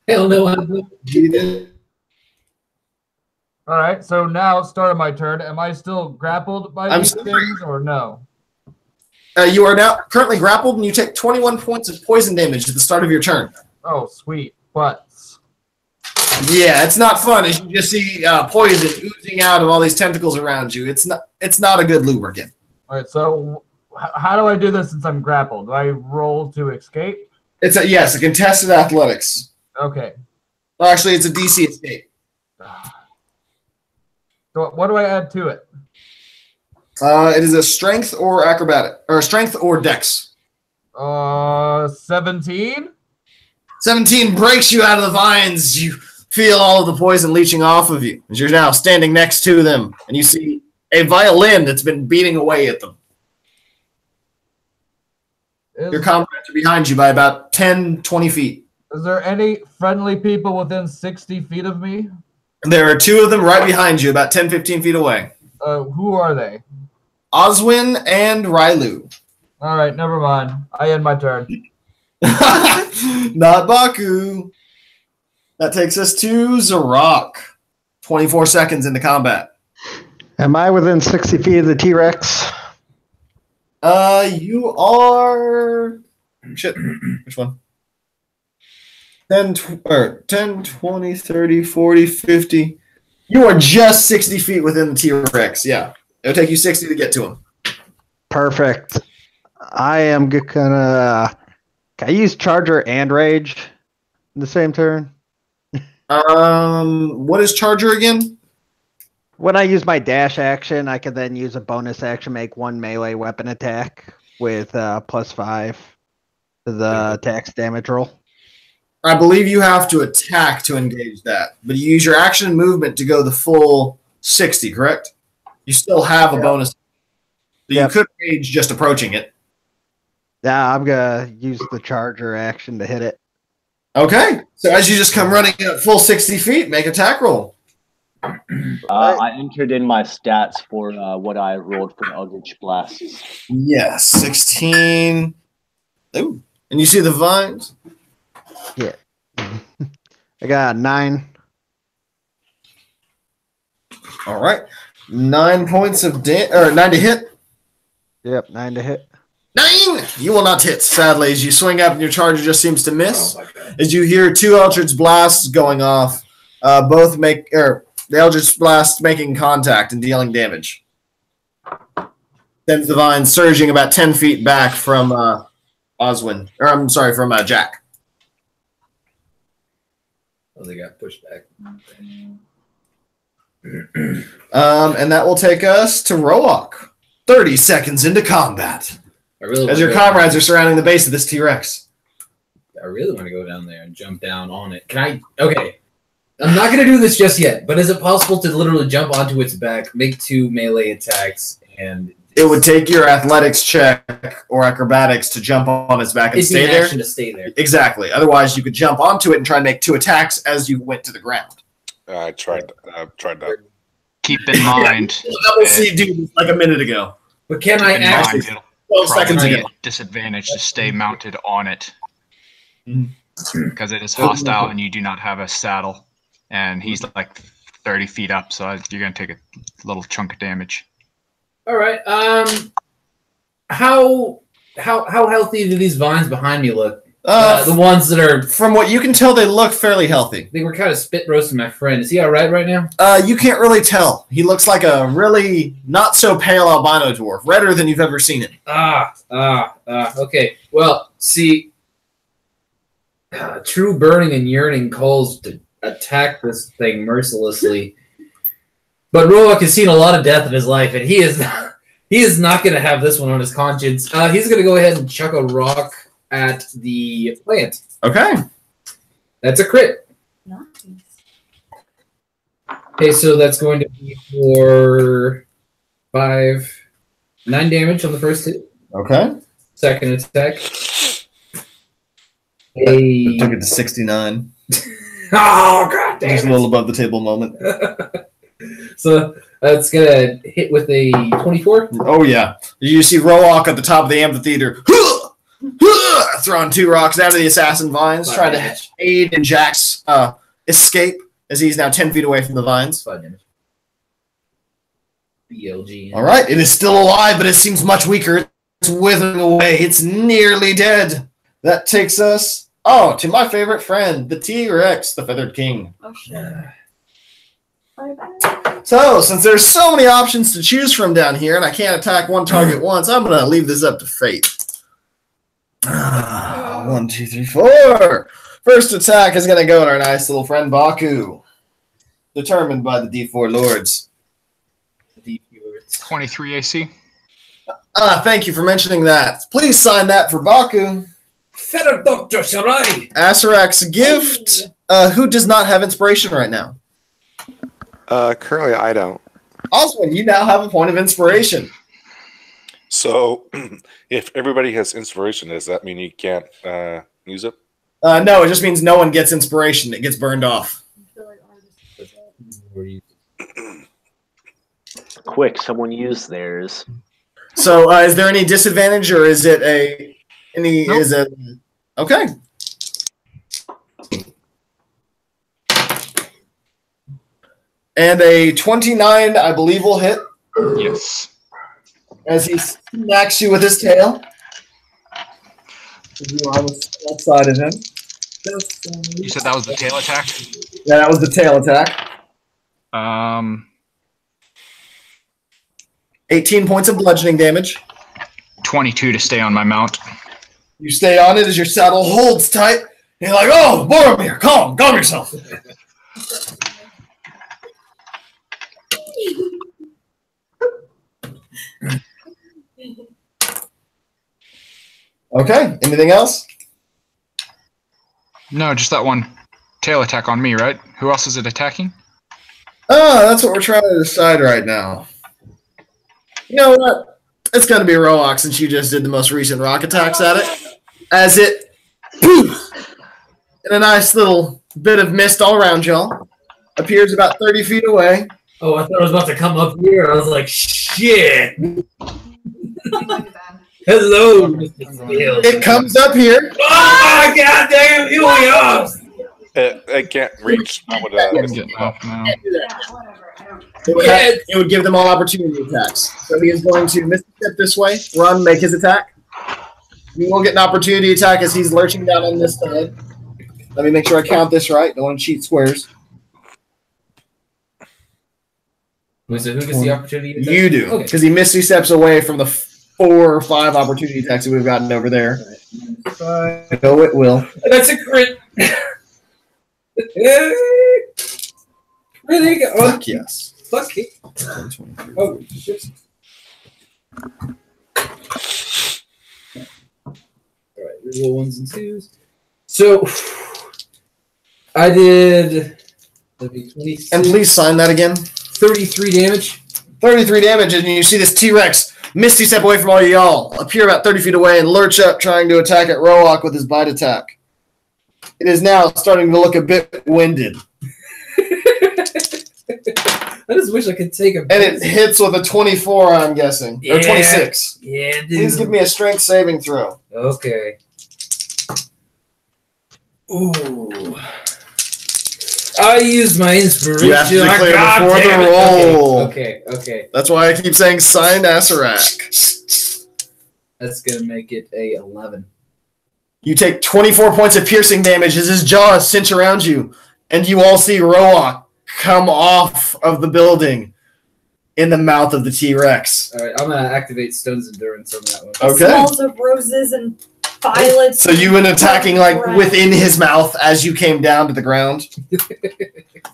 Speaker 7: Hell no.
Speaker 8: All right, so now start of my turn. Am I still grappled by these things or no?
Speaker 1: You are now currently grappled, and you take 21 points of poison damage at the start of your turn.
Speaker 8: Oh, sweet. Butts.
Speaker 1: Yeah, it's not fun as you just see poison oozing out of all these tentacles around you. It's not a good lubricant.
Speaker 8: All right, so how do I do this since I'm grappled? Do I roll to escape?
Speaker 1: It's a contested athletics.
Speaker 8: Okay.
Speaker 1: Well, actually, it's a DC escape.
Speaker 8: So what do I add to it?
Speaker 1: It is a strength or acrobatic, or strength or dex.
Speaker 8: 17?
Speaker 1: 17 breaks you out of the vines. You feel all of the poison leaching off of you as you're now standing next to them, and you see a violin that's been beating away at them. Your comrades are behind you by about 10, 20 feet.
Speaker 8: Is there any friendly people within 60 feet of me?
Speaker 1: There are two of them right behind you, about 10, 15 feet away.
Speaker 8: Who are they?
Speaker 1: Oswin and Rylu.
Speaker 8: All right, never mind. I end my turn.
Speaker 1: Not Baku. That takes us to Zarok. 24 seconds into combat.
Speaker 4: Am I within 60 feet of the T-Rex?
Speaker 1: You are... Shit. Which one? 10, 20, 30, 40, 50. You are just 60 feet within the T-Rex. Yeah. It'll take you 60 to get to him.
Speaker 4: Perfect. I am gonna... Can I use Charger and Rage in the same turn?
Speaker 1: What is Charger again?
Speaker 4: When I use my dash action, I can then use a bonus action, make one melee weapon attack with +5 to the attack's damage roll.
Speaker 1: I believe you have to attack to engage that, but you use your action and movement to go the full 60, correct? You still have a bonus. So you could rage just approaching it.
Speaker 4: Yeah, I'm going to use the Charger action to hit it.
Speaker 1: Okay. So as you just come running at full 60 feet, make attack roll.
Speaker 2: I entered in my stats for what I rolled for Eldritch Blasts.
Speaker 1: Yes, 16. Ooh. And you see the vines?
Speaker 4: Yeah. I got 9.
Speaker 1: All right. 9 points of 9 to hit.
Speaker 4: Yep, 9 to hit.
Speaker 1: 9! You will not hit, sadly, as you swing up and your charger just seems to miss. As you hear two Eldritch Blasts going off, the Eldritch Blast making contact and dealing damage. Sends the vine surging about 10 feet back from Oswin. Or, I'm sorry, from Jack.
Speaker 7: Oh, they got pushed back.
Speaker 1: And that will take us to Roak. 30 seconds into combat. As your comrades are surrounding the base of this T-Rex.
Speaker 7: I really want to go down there and jump down on it. Can I? Okay. I'm not going to do this just yet, but is it possible to literally jump onto its back, make 2 melee attacks, and...
Speaker 1: It would take your athletics check or acrobatics to jump on its back and stay there.
Speaker 7: To stay there.
Speaker 1: Exactly. Otherwise, you could jump onto it and try and make 2 attacks as you went to the ground.
Speaker 10: I tried that.
Speaker 3: Keep in mind.
Speaker 1: Double C dude like a minute ago.
Speaker 7: But can I actually...
Speaker 1: 12 seconds ago.
Speaker 3: Disadvantage to stay mounted on it. Because it is hostile and you do not have a saddle. And he's like 30 feet up, so you're going to take a little chunk of damage.
Speaker 7: All right. How healthy do these vines behind me look? The ones that are...
Speaker 1: From what you can tell, they look fairly healthy.
Speaker 7: They were kind of spit roasting my friend. Is he all right now?
Speaker 1: You can't really tell. He looks like a really not so pale albino dwarf. Redder than you've ever seen it.
Speaker 7: Okay. Well, see, true burning and yearning calls to attack this thing mercilessly. But Roak has seen a lot of death in his life, and he is not going to have this one on his conscience. He's going to go ahead and chuck a rock at the plant.
Speaker 1: Okay.
Speaker 7: That's a crit.
Speaker 9: Nice.
Speaker 7: Okay, so that's going to be for 9 damage on the first hit.
Speaker 1: Okay.
Speaker 7: Second attack.
Speaker 1: Took it to 69.
Speaker 7: Oh, god damn.
Speaker 1: Just a little above the table moment.
Speaker 7: So that's gonna hit with a 24.
Speaker 1: Oh yeah. You see Roark at the top of the amphitheater, throwing 2 rocks down to the assassin vines, trying to aid in Jack's escape as he's now 10 feet away from the vines.
Speaker 7: 5 damage. BLG.
Speaker 1: All right, it is still alive, but it seems much weaker. It's withering away. It's nearly dead. That takes us, to my favorite friend, the T-Rex, the Feathered King.
Speaker 9: Oh shit.
Speaker 1: So, since there's so many options to choose from down here, and I can't attack one target once, I'm going to leave this up to fate. 1, 2, 3, 4. First attack is going to go at our nice little friend Baku. Determined by the D4 Lords.
Speaker 3: 23 AC.
Speaker 1: Thank you for mentioning that. Please sign that for Baku.
Speaker 7: Feather Dr. Sarai.
Speaker 1: Asarak's gift. Who does not have inspiration right now?
Speaker 6: Currently, I don't.
Speaker 1: Oswin, you now have a point of inspiration.
Speaker 10: So, if everybody has inspiration, does that mean you can't use it?
Speaker 1: No, it just means no one gets inspiration. It gets burned off.
Speaker 2: Quick, someone use theirs.
Speaker 1: So, is there any disadvantage, or is it any? Nope. Is it okay? And a 29, I believe, will hit.
Speaker 3: Yes.
Speaker 1: As he smacks you with his tail. You are on the side of him.
Speaker 3: You said that was the tail attack?
Speaker 1: Yeah, that was the tail attack. 18 points of bludgeoning damage.
Speaker 3: 22 to stay on my mount.
Speaker 1: You stay on it as your saddle holds tight. You're like, oh, Boromir, calm yourself. Okay, anything else?
Speaker 3: No, just that one tail attack on me, right? Who else is it attacking?
Speaker 1: That's what we're trying to decide right now. You know what? It's going to be Roark since you just did the most recent rock attacks at it. As it poof, in a nice little bit of mist all around y'all. Appears about 30 feet away.
Speaker 7: Oh, I thought it was about to come up here. I was like, shit. Hello, Mr. Steele.
Speaker 1: It comes up here.
Speaker 7: Oh, my goddamn, here we are.
Speaker 10: It can't reach.
Speaker 1: It would give them all opportunity attacks. So he is going to misstep this way, run, make his attack. You will get an opportunity attack as he's lurching down on this side. Let me make sure I count this right. Don't want to cheat squares.
Speaker 7: So who gets the opportunity attack?
Speaker 1: You do, because he misty steps away from the 4 or 5 opportunity attacks that we've gotten over there. Right. No, it will.
Speaker 7: That's a crit. Really?
Speaker 1: Fuck yes.
Speaker 7: Fuck it. Oh, shit. Alright, reroll 1s and 2s. So, I did...
Speaker 1: And please sign that again.
Speaker 7: 33 damage.
Speaker 1: 33 damage, and you see this T-Rex misty step away from all y'all, appear about 30 feet away, and lurch up trying to attack at Roark with his bite attack. It is now starting to look a bit winded.
Speaker 7: I just wish I could take a...
Speaker 1: And it hits with a 24, I'm guessing.
Speaker 7: Yeah.
Speaker 1: Or 26.
Speaker 7: Yeah, dude.
Speaker 1: Please give me a strength saving throw.
Speaker 7: Okay. Ooh. I used my inspiration.
Speaker 1: You have to declare before the roll.
Speaker 7: Okay.
Speaker 1: That's why I keep saying sign Asarak.
Speaker 7: That's going to make it a 11.
Speaker 1: You take 24 points of piercing damage as his jaws cinch around you, and you all see Roark come off of the building in the mouth of the T-Rex.
Speaker 7: All right, I'm going to activate Stone's Endurance on that one.
Speaker 1: Okay.
Speaker 9: Smells of roses and violets.
Speaker 1: So you went attacking like within his mouth as you came down to the ground?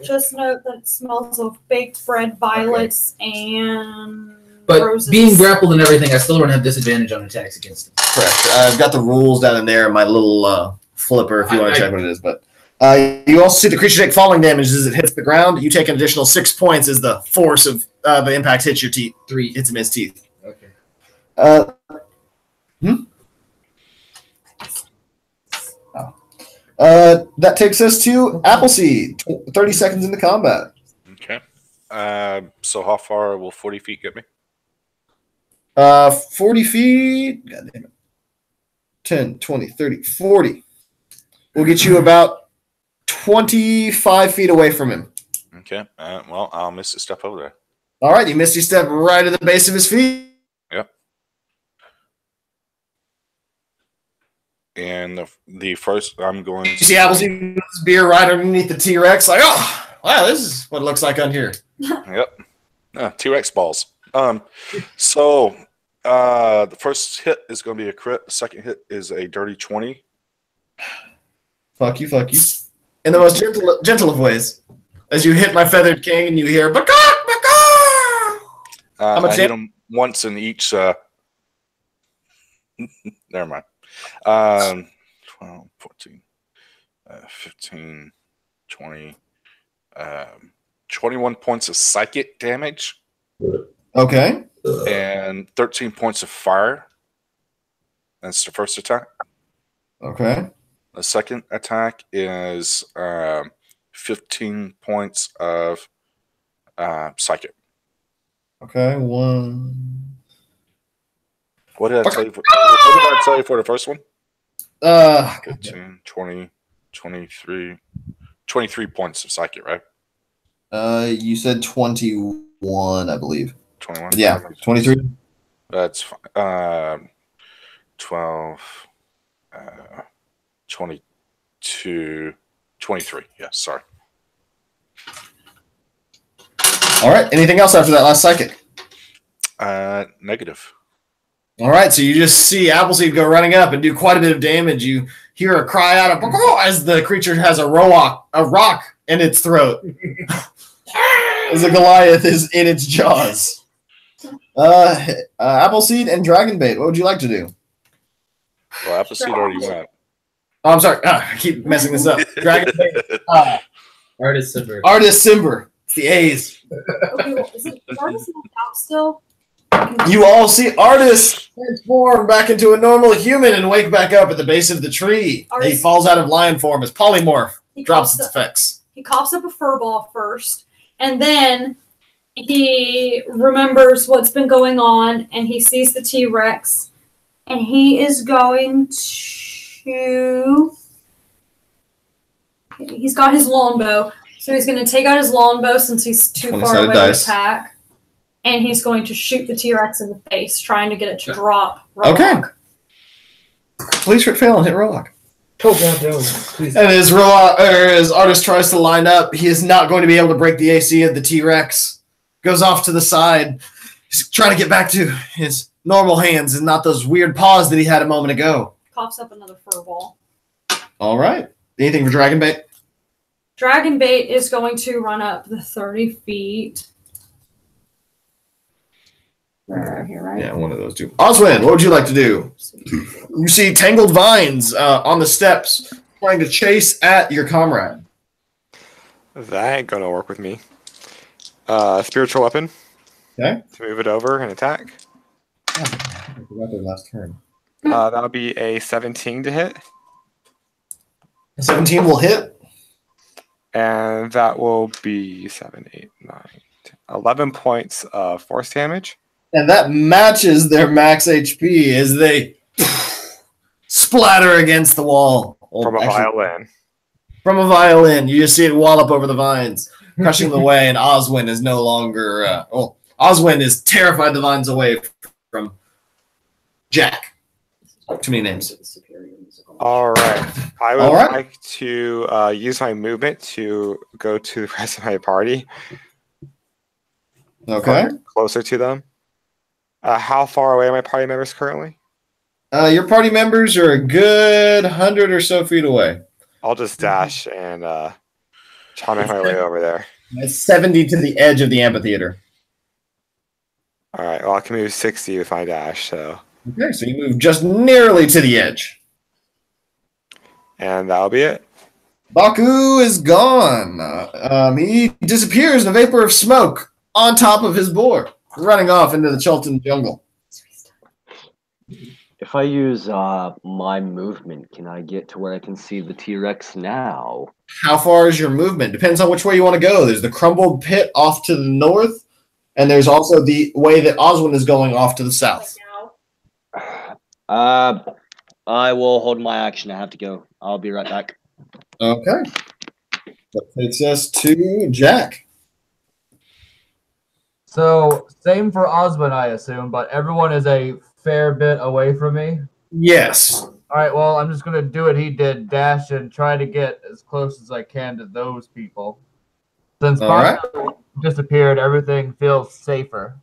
Speaker 9: Just note that it smells of baked bread, violets, and
Speaker 7: But
Speaker 9: roses.
Speaker 7: being grappled and everything, I still don't have disadvantage on attacks against him.
Speaker 1: Correct. I've got the rules down in there in my little flipper if you want to check what it is. But you also see the creature take falling damage as it hits the ground. You take an additional 6 points as the force of the impact hits your teeth.
Speaker 7: 3.
Speaker 1: Hits him in his teeth.
Speaker 7: Okay.
Speaker 1: That takes us to Appleseed. 30 seconds into combat.
Speaker 10: Okay. So how far will 40 feet get me?
Speaker 1: 40 feet. God damn it. 10, 20, 30, 40. We'll get you about 25 feet away from him.
Speaker 10: Okay. Well, I'll miss a step over there.
Speaker 1: All right, you missed your step right at the base of his feet.
Speaker 10: Yep. And the first, I'm going.
Speaker 1: You see Appleseed with his beer right underneath the T-Rex, like, oh, wow, this is what it looks like on here.
Speaker 10: Yep. T-Rex balls. So the first hit is going to be a crit. The second hit is a dirty 20.
Speaker 1: Fuck you. In the most gentle of ways. As you hit my feathered king and you hear, "Baka, baka!"
Speaker 10: I hit him once in each. Never mind. 12, 14, 15, 20, 21 points of psychic damage.
Speaker 1: Okay.
Speaker 10: And 13 points of fire. That's the first attack.
Speaker 1: Okay.
Speaker 10: The second attack is 15 points of psychic.
Speaker 1: Okay, one.
Speaker 10: What did I tell you? What did I tell you for the first one? 15, 20, 23, 23 points of psychic, right?
Speaker 1: You said 21, I believe.
Speaker 10: 21.
Speaker 1: Yeah, 23.
Speaker 10: That's fine. 12, 22, 23. Yeah, sorry.
Speaker 1: All right. Anything else after that last psychic?
Speaker 10: Negative.
Speaker 1: All right. So you just see Appleseed go running up and do quite a bit of damage. You hear a cry out of as the creature has a rock in its throat. As a Goliath is in its jaws. Appleseed and Dragonbait. What would you like to do?
Speaker 10: Well, Appleseed already went.
Speaker 1: Oh, I'm sorry. I keep messing this up. Dragonbait.
Speaker 7: Artist Simber.
Speaker 1: Artist Simber. It's the A's.
Speaker 9: Okay, well, is Artist out still?
Speaker 1: You all see Artist transform back into a normal human and wake back up at the base of the tree. He falls out of lion form as polymorph. Drops its effects.
Speaker 9: He coughs up a fur ball first, and then he remembers what's been going on, and he sees the T-Rex, and he is going to... He's got his longbow, so he's going to take out his longbow since he's too far away to attack, and he's going to shoot the T-Rex in the face, trying to get it to drop.
Speaker 1: Okay. Please fail and hit Rock.
Speaker 7: Oh, God, no. Please.
Speaker 1: And as Artist tries to line up, he is not going to be able to break the AC of the T-Rex. Goes off to the side. He's trying to get back to his normal hands and not those weird paws that he had a moment ago.
Speaker 9: Coughs up another fur ball.
Speaker 1: All right. Anything for Dragonbait?
Speaker 9: Dragonbait is going to run up the 30 feet. Right here, right?
Speaker 1: Yeah, one of those two. Oswin, what would you like to do? You see tangled vines on the steps trying to chase at your comrade.
Speaker 6: That ain't gonna work with me. Spiritual weapon.
Speaker 1: Okay.
Speaker 6: To move it over and attack.
Speaker 1: I forgot their last turn.
Speaker 6: That'll be a 17 to hit.
Speaker 1: 17 will hit.
Speaker 6: And that will be 7, 8, 9, 10, 11 points of force damage.
Speaker 1: And that matches their max HP as they splatter against the wall.
Speaker 6: From a violin.
Speaker 1: From a violin. You just see it wallop over the vines, crushing them away, and Oswin is no longer... Oswin is terrified the vines away from Jack. Too many names.
Speaker 6: All right. I would like to use my movement to go to the rest of my party.
Speaker 1: Okay.
Speaker 6: Closer to them. How far away are my party members currently?
Speaker 1: Your party members are a good 100 or so feet away.
Speaker 6: I'll just dash and try to make my way over there.
Speaker 1: It's 70 to the edge of the amphitheater.
Speaker 6: All right. Well, I can move 60 with my dash, so.
Speaker 1: Okay, so you move just nearly to the edge.
Speaker 6: And that'll be it.
Speaker 1: Baku is gone. He disappears in a vapor of smoke on top of his board, running off into the Chultan jungle.
Speaker 2: If I use my movement, can I get to where I can see the T-Rex now?
Speaker 1: How far is your movement? Depends on which way you want to go. There's the crumbled pit off to the north, and there's also the way that Oswin is going off to the south.
Speaker 2: I will hold my action. I have to go. I'll be right back.
Speaker 1: Okay. That takes us to Jack.
Speaker 8: So same for Osmond, I assume, but everyone is a fair bit away from me.
Speaker 1: Yes.
Speaker 8: All right, well, I'm just gonna do what he did, dash and try to get as close as I can to those people. Since Baku disappeared, everything feels safer.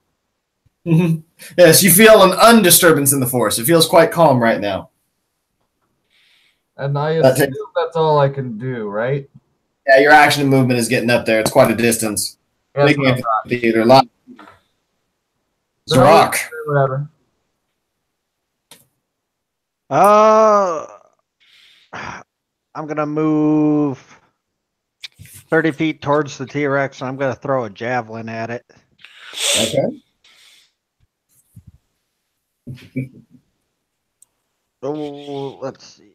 Speaker 1: Yes, you feel an undisturbance in the force. It feels quite calm right now.
Speaker 8: And I assume that's all I can do, right?
Speaker 1: Yeah, your action and movement is getting up there. It's quite a distance.
Speaker 8: Yeah,
Speaker 1: Big amphitheater. Zorak.
Speaker 8: Whatever.
Speaker 4: I'm gonna move 30 feet towards the T-Rex, and I'm gonna throw a javelin at it.
Speaker 1: Okay.
Speaker 4: Oh, let's see.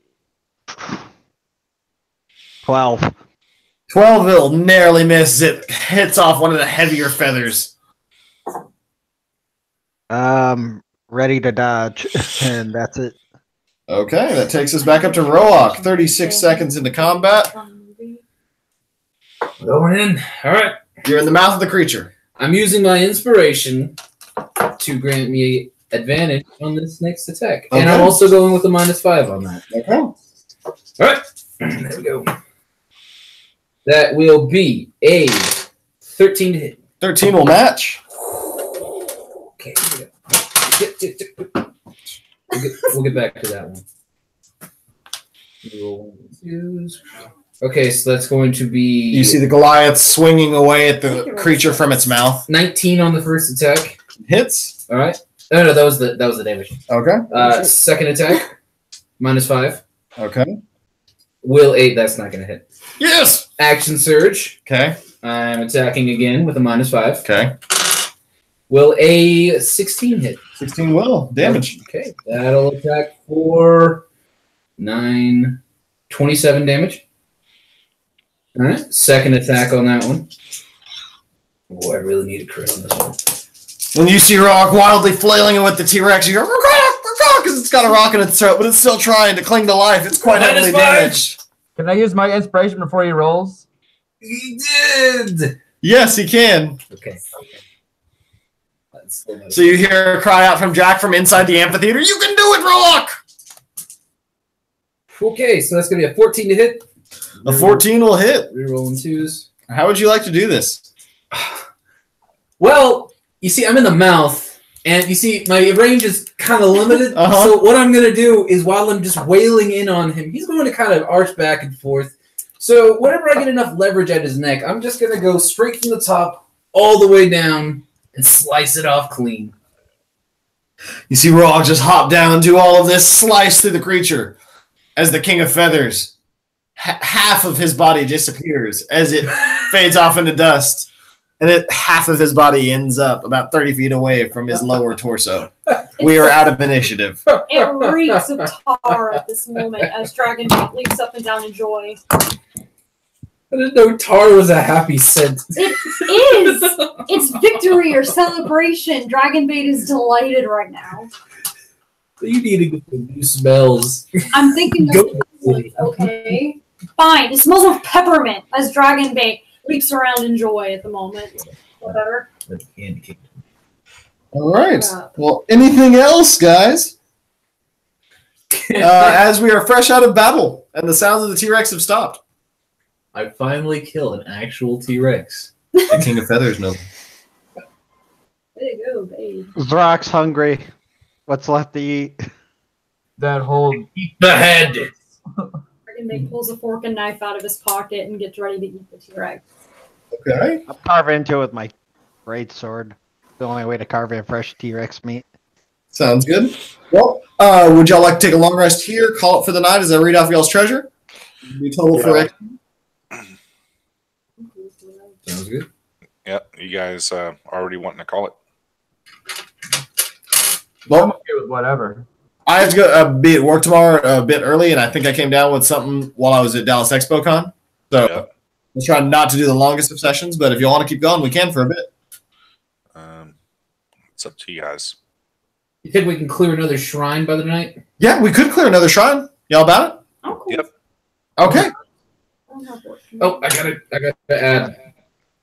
Speaker 4: 12.
Speaker 1: 12 will narrowly miss. It hits off one of the heavier feathers.
Speaker 4: Ready to dodge, and that's it.
Speaker 1: Okay, that takes us back up to Roak. 36 seconds into combat.
Speaker 7: Going in. All right.
Speaker 1: You're in the mouth of the creature.
Speaker 7: I'm using my inspiration to grant me advantage on this next attack.
Speaker 1: Okay.
Speaker 7: And I'm also going with a -5 on that.
Speaker 1: Okay.
Speaker 7: All right. There we go. That will be a 13 to hit.
Speaker 1: 13 will match.
Speaker 7: Okay. We'll get back to that one. Okay, so that's going to be...
Speaker 1: You see the Goliath swinging away at the creature from its mouth.
Speaker 7: 19 on the first attack.
Speaker 1: Hits.
Speaker 7: All right. Oh, no, that was the damage.
Speaker 1: Okay.
Speaker 7: Second attack, -5.
Speaker 1: Okay.
Speaker 7: Will 8, that's not going to hit.
Speaker 1: Yes!
Speaker 7: Action surge.
Speaker 1: Okay.
Speaker 7: I'm attacking again with a -5.
Speaker 1: Okay.
Speaker 7: Will a 16 hit?
Speaker 1: 16 will. Damage.
Speaker 7: Okay. That'll attack for 9, 27 damage. All right. Second attack on that one. Oh, I really need a crit on this one.
Speaker 1: When you see Rock wildly flailing it with the T-Rex, you go, because it's got a rock in its throat, but it's still trying to cling to life. It's quite heavily damaged.
Speaker 8: Can I use my inspiration before he rolls?
Speaker 7: He did!
Speaker 1: Yes, he can.
Speaker 7: Okay.
Speaker 1: So you hear a cry out from Jack from inside the amphitheater. You can do it, Rock!
Speaker 7: Okay, so that's going to be a 14 to hit.
Speaker 1: A 14 will hit.
Speaker 7: Rerolling 2s.
Speaker 1: How would you like to do this?
Speaker 7: Well, you see, I'm in the mouth, and you see, my range is kind of limited.
Speaker 1: Uh-huh.
Speaker 7: So what I'm going to do is, while I'm just wailing in on him, he's going to kind of arch back and forth. So whenever I get enough leverage at his neck, I'm just going to go straight from the top all the way down and slice it off clean.
Speaker 1: You see Rock just hop down and do all of this, slice through the creature. As the King of Feathers, half of his body disappears as it fades off into dust. And half of his body ends up about 30 feet away from his lower torso. We are out of initiative.
Speaker 9: It reeks of tar at this moment as Dragon leaps up and down in joy.
Speaker 7: I didn't know tar was a happy scent.
Speaker 9: It is! It's victory or celebration. Dragonbait is delighted right now.
Speaker 7: You need to get the new smells.
Speaker 9: I'm thinking okay. Fine. It smells of peppermint as Dragonbait leaps around in joy at the moment. Whatever.
Speaker 1: All right. Well, anything else, guys? As we are fresh out of battle and the sounds of the T-Rex have stopped.
Speaker 7: I finally killed an actual T-Rex.
Speaker 1: The King of Feathers, no.
Speaker 9: Way to go, babe.
Speaker 4: Zrok's hungry. What's left to eat?
Speaker 8: That whole...
Speaker 7: Eat the head!
Speaker 9: Dragonbait pulls a fork and knife out of his pocket and gets ready to eat the T-Rex.
Speaker 1: Okay.
Speaker 4: I'll carve into it with my great sword. The only way to carve in fresh T-Rex meat.
Speaker 1: Sounds good. Well, would y'all like to take a long rest here, call it for the night as I read off y'all's treasure? Be total for it.
Speaker 7: Sounds good.
Speaker 10: Yep, you guys already wanting to call it.
Speaker 8: I'm okay with whatever.
Speaker 1: I have to go work tomorrow a bit early, and I think I came down with something while I was at Dallas Expo Con. So I'm trying not to do the longest of sessions, but if you want to keep going, we can for a bit.
Speaker 10: It's up to you guys.
Speaker 7: You think we can clear another shrine by the night?
Speaker 1: Yeah, we could clear another shrine. Y'all about it?
Speaker 9: Oh, cool.
Speaker 10: Yep.
Speaker 1: Okay.
Speaker 7: Oh, I gotta add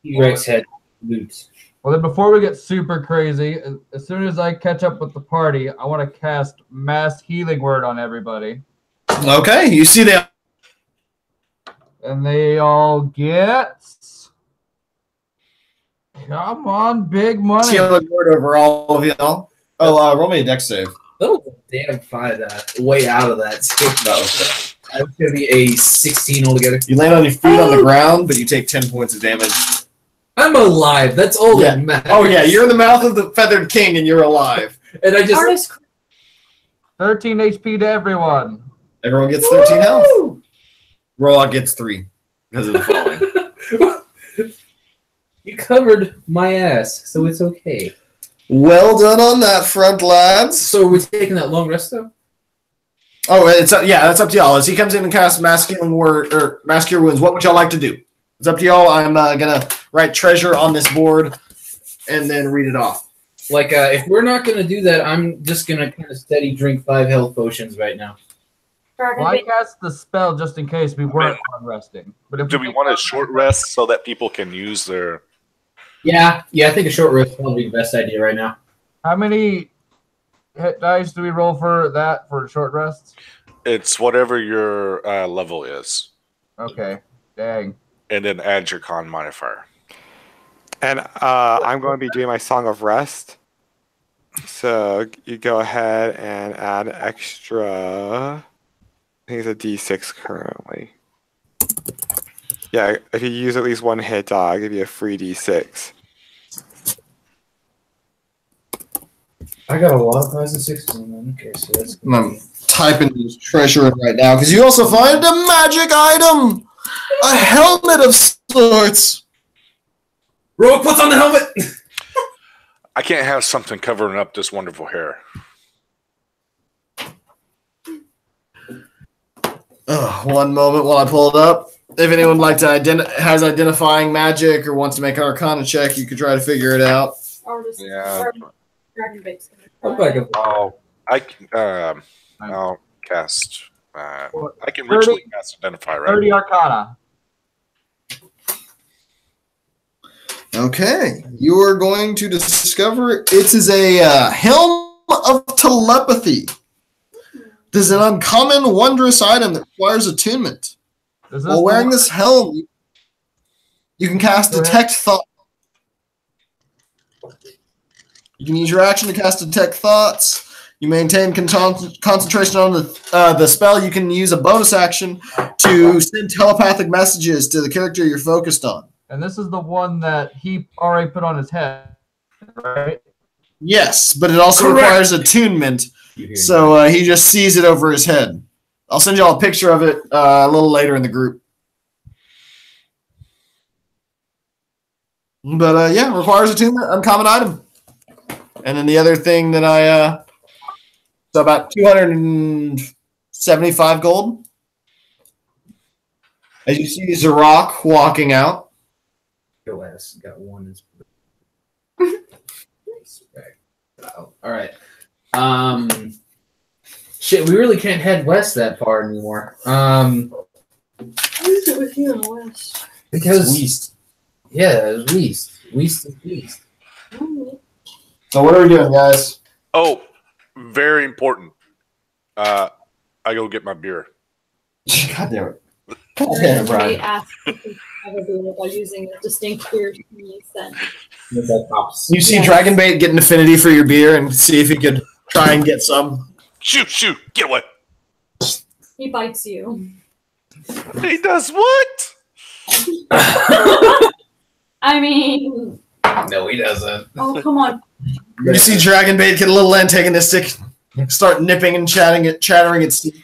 Speaker 7: T-Rex head loot.
Speaker 8: Well, then before we get super crazy, as soon as I catch up with the party, I want to cast Mass Healing Word on everybody.
Speaker 1: Okay, you see that.
Speaker 8: And they all get... Come on, big money.
Speaker 1: Healing word over all of y'all. Oh, roll me a dex save.
Speaker 7: Oh, damn, that way out of that. That's gonna be a 16 altogether.
Speaker 1: You land on your feet on the ground, but you take 10 points of damage.
Speaker 7: I'm alive. That's all that matters.
Speaker 1: Oh yeah, you're in the mouth of the feathered king, and you're alive.
Speaker 7: And I just
Speaker 8: 13 HP to everyone.
Speaker 1: Everyone gets 13 health. Rollout gets 3 because of the falling.
Speaker 7: You covered my ass, so it's okay.
Speaker 1: Well done on that front, lads.
Speaker 7: So are we taking that long rest though?
Speaker 1: Oh, that's up to y'all. As he comes in and casts Mass Healing Word or Mass Cure Wounds, what would y'all like to do? It's up to y'all. I'm gonna write treasure on this board and then read it off.
Speaker 7: Like, if we're not gonna do that, I'm just gonna kind of steady drink 5 health potions right now.
Speaker 8: Well, I cast the spell just in case we weren't on resting. But if
Speaker 10: Do we want a short rest so that people can use their...
Speaker 7: Yeah, I think a short rest is probably the best idea right now.
Speaker 8: How many hit dice do we roll for that for short rests?
Speaker 10: It's whatever your level is.
Speaker 8: Okay, dang.
Speaker 10: And then add your con modifier.
Speaker 6: And I'm going to be doing my Song of Rest. So you go ahead and add extra. I think it's a D6 currently. Yeah, if you use at least one hit die, I'll give you a free D6.
Speaker 7: I got a lot of 5s and 6s on them. Okay, so that's good.
Speaker 1: I'm typing this treasure in right now because you also find a magic item, a helmet of sorts.
Speaker 7: Rogue, what's on the helmet?
Speaker 10: I can't have something covering up this wonderful hair.
Speaker 1: One moment while I pull it up. If anyone like to has identifying magic or wants to make an Arcana check, you could try to figure it out.
Speaker 10: Yeah.
Speaker 9: Dragon Bait's
Speaker 10: I'll cast. I can
Speaker 8: 30
Speaker 10: ritually cast Identify, right?
Speaker 8: 30 Arcana.
Speaker 1: Okay, you are going to discover it is a helm of telepathy. This is an uncommon, wondrous item that requires attunement. While wearing this helm, you can cast Detect Thought. You can use your action to cast Detect Thoughts. You maintain concentration on the spell. You can use a bonus action to send telepathic messages to the character you're focused on.
Speaker 8: And this is the one that he already put on his head, right?
Speaker 1: Yes, but it also requires attunement, so he just sees it over his head. I'll send y'all a picture of it a little later in the group. But yeah, requires attunement, uncommon item. And then the other thing that so about 275 gold. As you see Zarok walking out.
Speaker 7: Your ass got one. All right. Shit, we really can't head west that far anymore.
Speaker 9: Why is it with you in the west?
Speaker 7: Because east. Yeah, it was east. East is east.
Speaker 1: So what are we doing, guys?
Speaker 10: Oh, very important. I go get my beer.
Speaker 1: God damn it. God damn it, Brian.
Speaker 9: Ask if we ever do it by using a distinct beer scent.
Speaker 1: You see Dragonbait get an affinity for your beer and see if he could try and get some.
Speaker 10: Shoot, get away.
Speaker 9: He bites you.
Speaker 10: He does what?
Speaker 9: I mean...
Speaker 7: No, he doesn't.
Speaker 9: Oh, come on.
Speaker 1: You see Dragonbait get a little antagonistic, start nipping and chattering its teeth.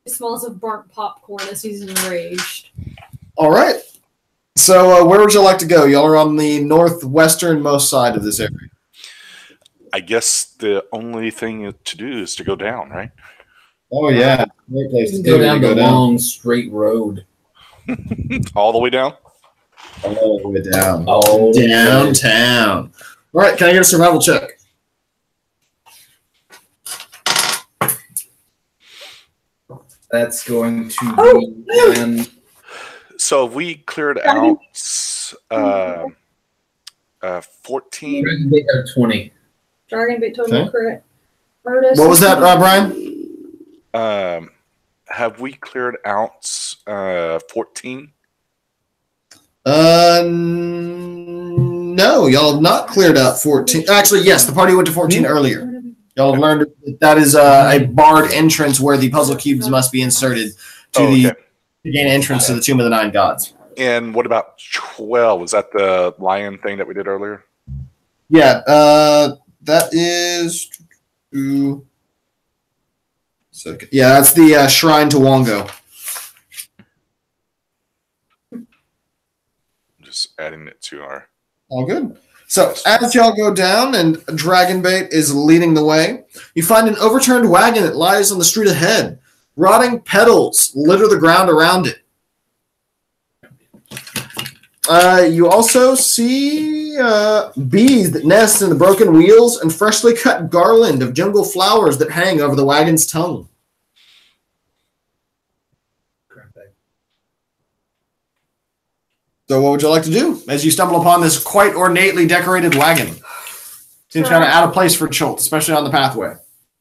Speaker 9: It smells of burnt popcorn as he's enraged.
Speaker 1: All right. So where would you like to go? Y'all are on the northwesternmost side of this area.
Speaker 10: I guess the only thing to do is to go down, right?
Speaker 1: Oh yeah, great place to
Speaker 7: Go down the long straight road.
Speaker 10: All the way down.
Speaker 1: All the way down.
Speaker 7: Oh,
Speaker 1: Downtown. All right, can I get a survival check?
Speaker 7: That's going to be.
Speaker 10: So if we cleared out 14.
Speaker 7: Dragon Bait are 20.
Speaker 9: Dragon Bait total
Speaker 1: Okay.
Speaker 9: crit. Artist.
Speaker 1: What was that, Brian?
Speaker 10: Have we cleared out 14?
Speaker 1: No, y'all have not cleared out 14. Actually, yes, the party went to 14 earlier. Y'all have learned that is a barred entrance where the puzzle cubes must be inserted to gain entrance to the Tomb of the Nine Gods.
Speaker 10: And what about 12? Was that the lion thing that we did earlier?
Speaker 1: Yeah, that is. Yeah, that's the Shrine to Wongo.
Speaker 10: Just adding it to our.
Speaker 1: All good. So as y'all go down and Dragonbait is leading the way, you find an overturned wagon that lies on the street ahead. Rotting petals litter the ground around it. You also see bees that nest in the broken wheels and freshly cut garland of jungle flowers that hang over the wagon's tongue. So what would you like to do as you stumble upon this quite ornately decorated wagon? Seems kind of out of place for Chult, especially on the pathway.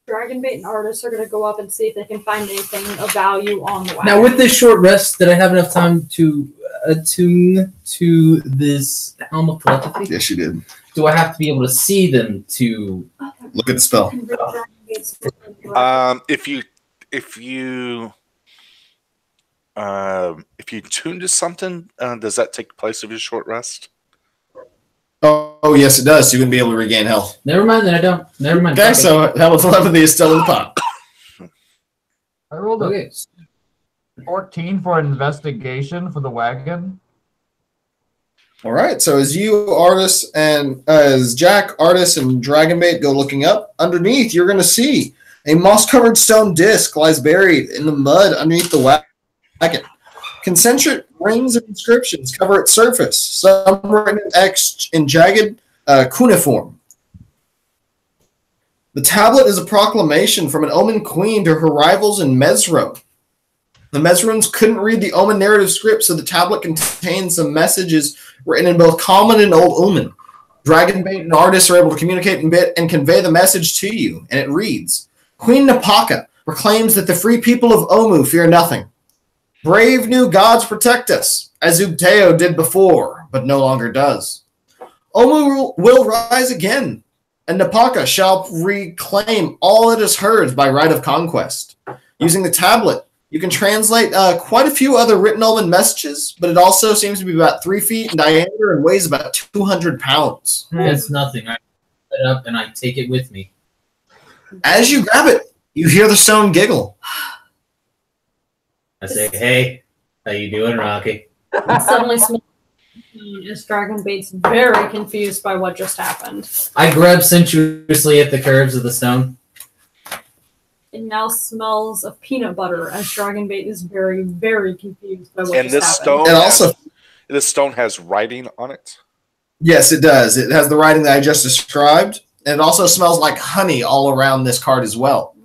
Speaker 9: Dragonbait and artists are going to go up and see if they can find anything of value on the wagon.
Speaker 7: Now, with this short rest, did I have enough time to attune to this helm of telepathy?
Speaker 1: Yes, you did.
Speaker 7: Do I have to be able to see them to
Speaker 1: look at the spell?
Speaker 10: If you tune to something, does that take place of your short rest?
Speaker 1: Oh, yes, it does. So you wouldn't be able to regain health.
Speaker 7: Never mind, then I don't. Never mind.
Speaker 1: Okay, so health 11 is still in the pot.
Speaker 8: I rolled a 14 for investigation for the wagon.
Speaker 1: All right, so as you, Artis, and as Jack, Artis, and Dragonbait go looking up, underneath you're going to see a moss-covered stone disc lies buried in the mud underneath the wagon. Concentric rings of inscriptions cover its surface, some written in jagged cuneiform. The tablet is a proclamation from an Omen queen to her rivals in Mesro. The Mesrons couldn't read the Omen narrative script, so the tablet contains some messages written in both Common and Old Omen. Dragonbait and artists are able to communicate and convey the message to you, and it reads, Queen Napaka proclaims that the free people of Omu fear nothing. Brave new gods protect us, as Ubteo did before, but no longer does. Omu will rise again, and Napaka shall reclaim all it is hers by right of conquest. Using the tablet, you can translate quite a few other written Omen messages, but it also seems to be about 3 feet in diameter and weighs about 200 pounds.
Speaker 7: It's nothing. I pick it up and I take it with me.
Speaker 1: As you grab it, you hear the stone giggle.
Speaker 7: I say, hey, how you doing, Rocky?
Speaker 9: It suddenly smells as Dragonbait's very confused by what just happened.
Speaker 7: I grab sensuously at the curves of the stone.
Speaker 9: It now smells of peanut butter as Dragonbait is very, very confused by what
Speaker 10: And
Speaker 9: just
Speaker 10: this
Speaker 9: happened.
Speaker 10: this stone has writing on it?
Speaker 1: Yes, it does. It has the writing that I just described. And it also smells like honey all around this card as well.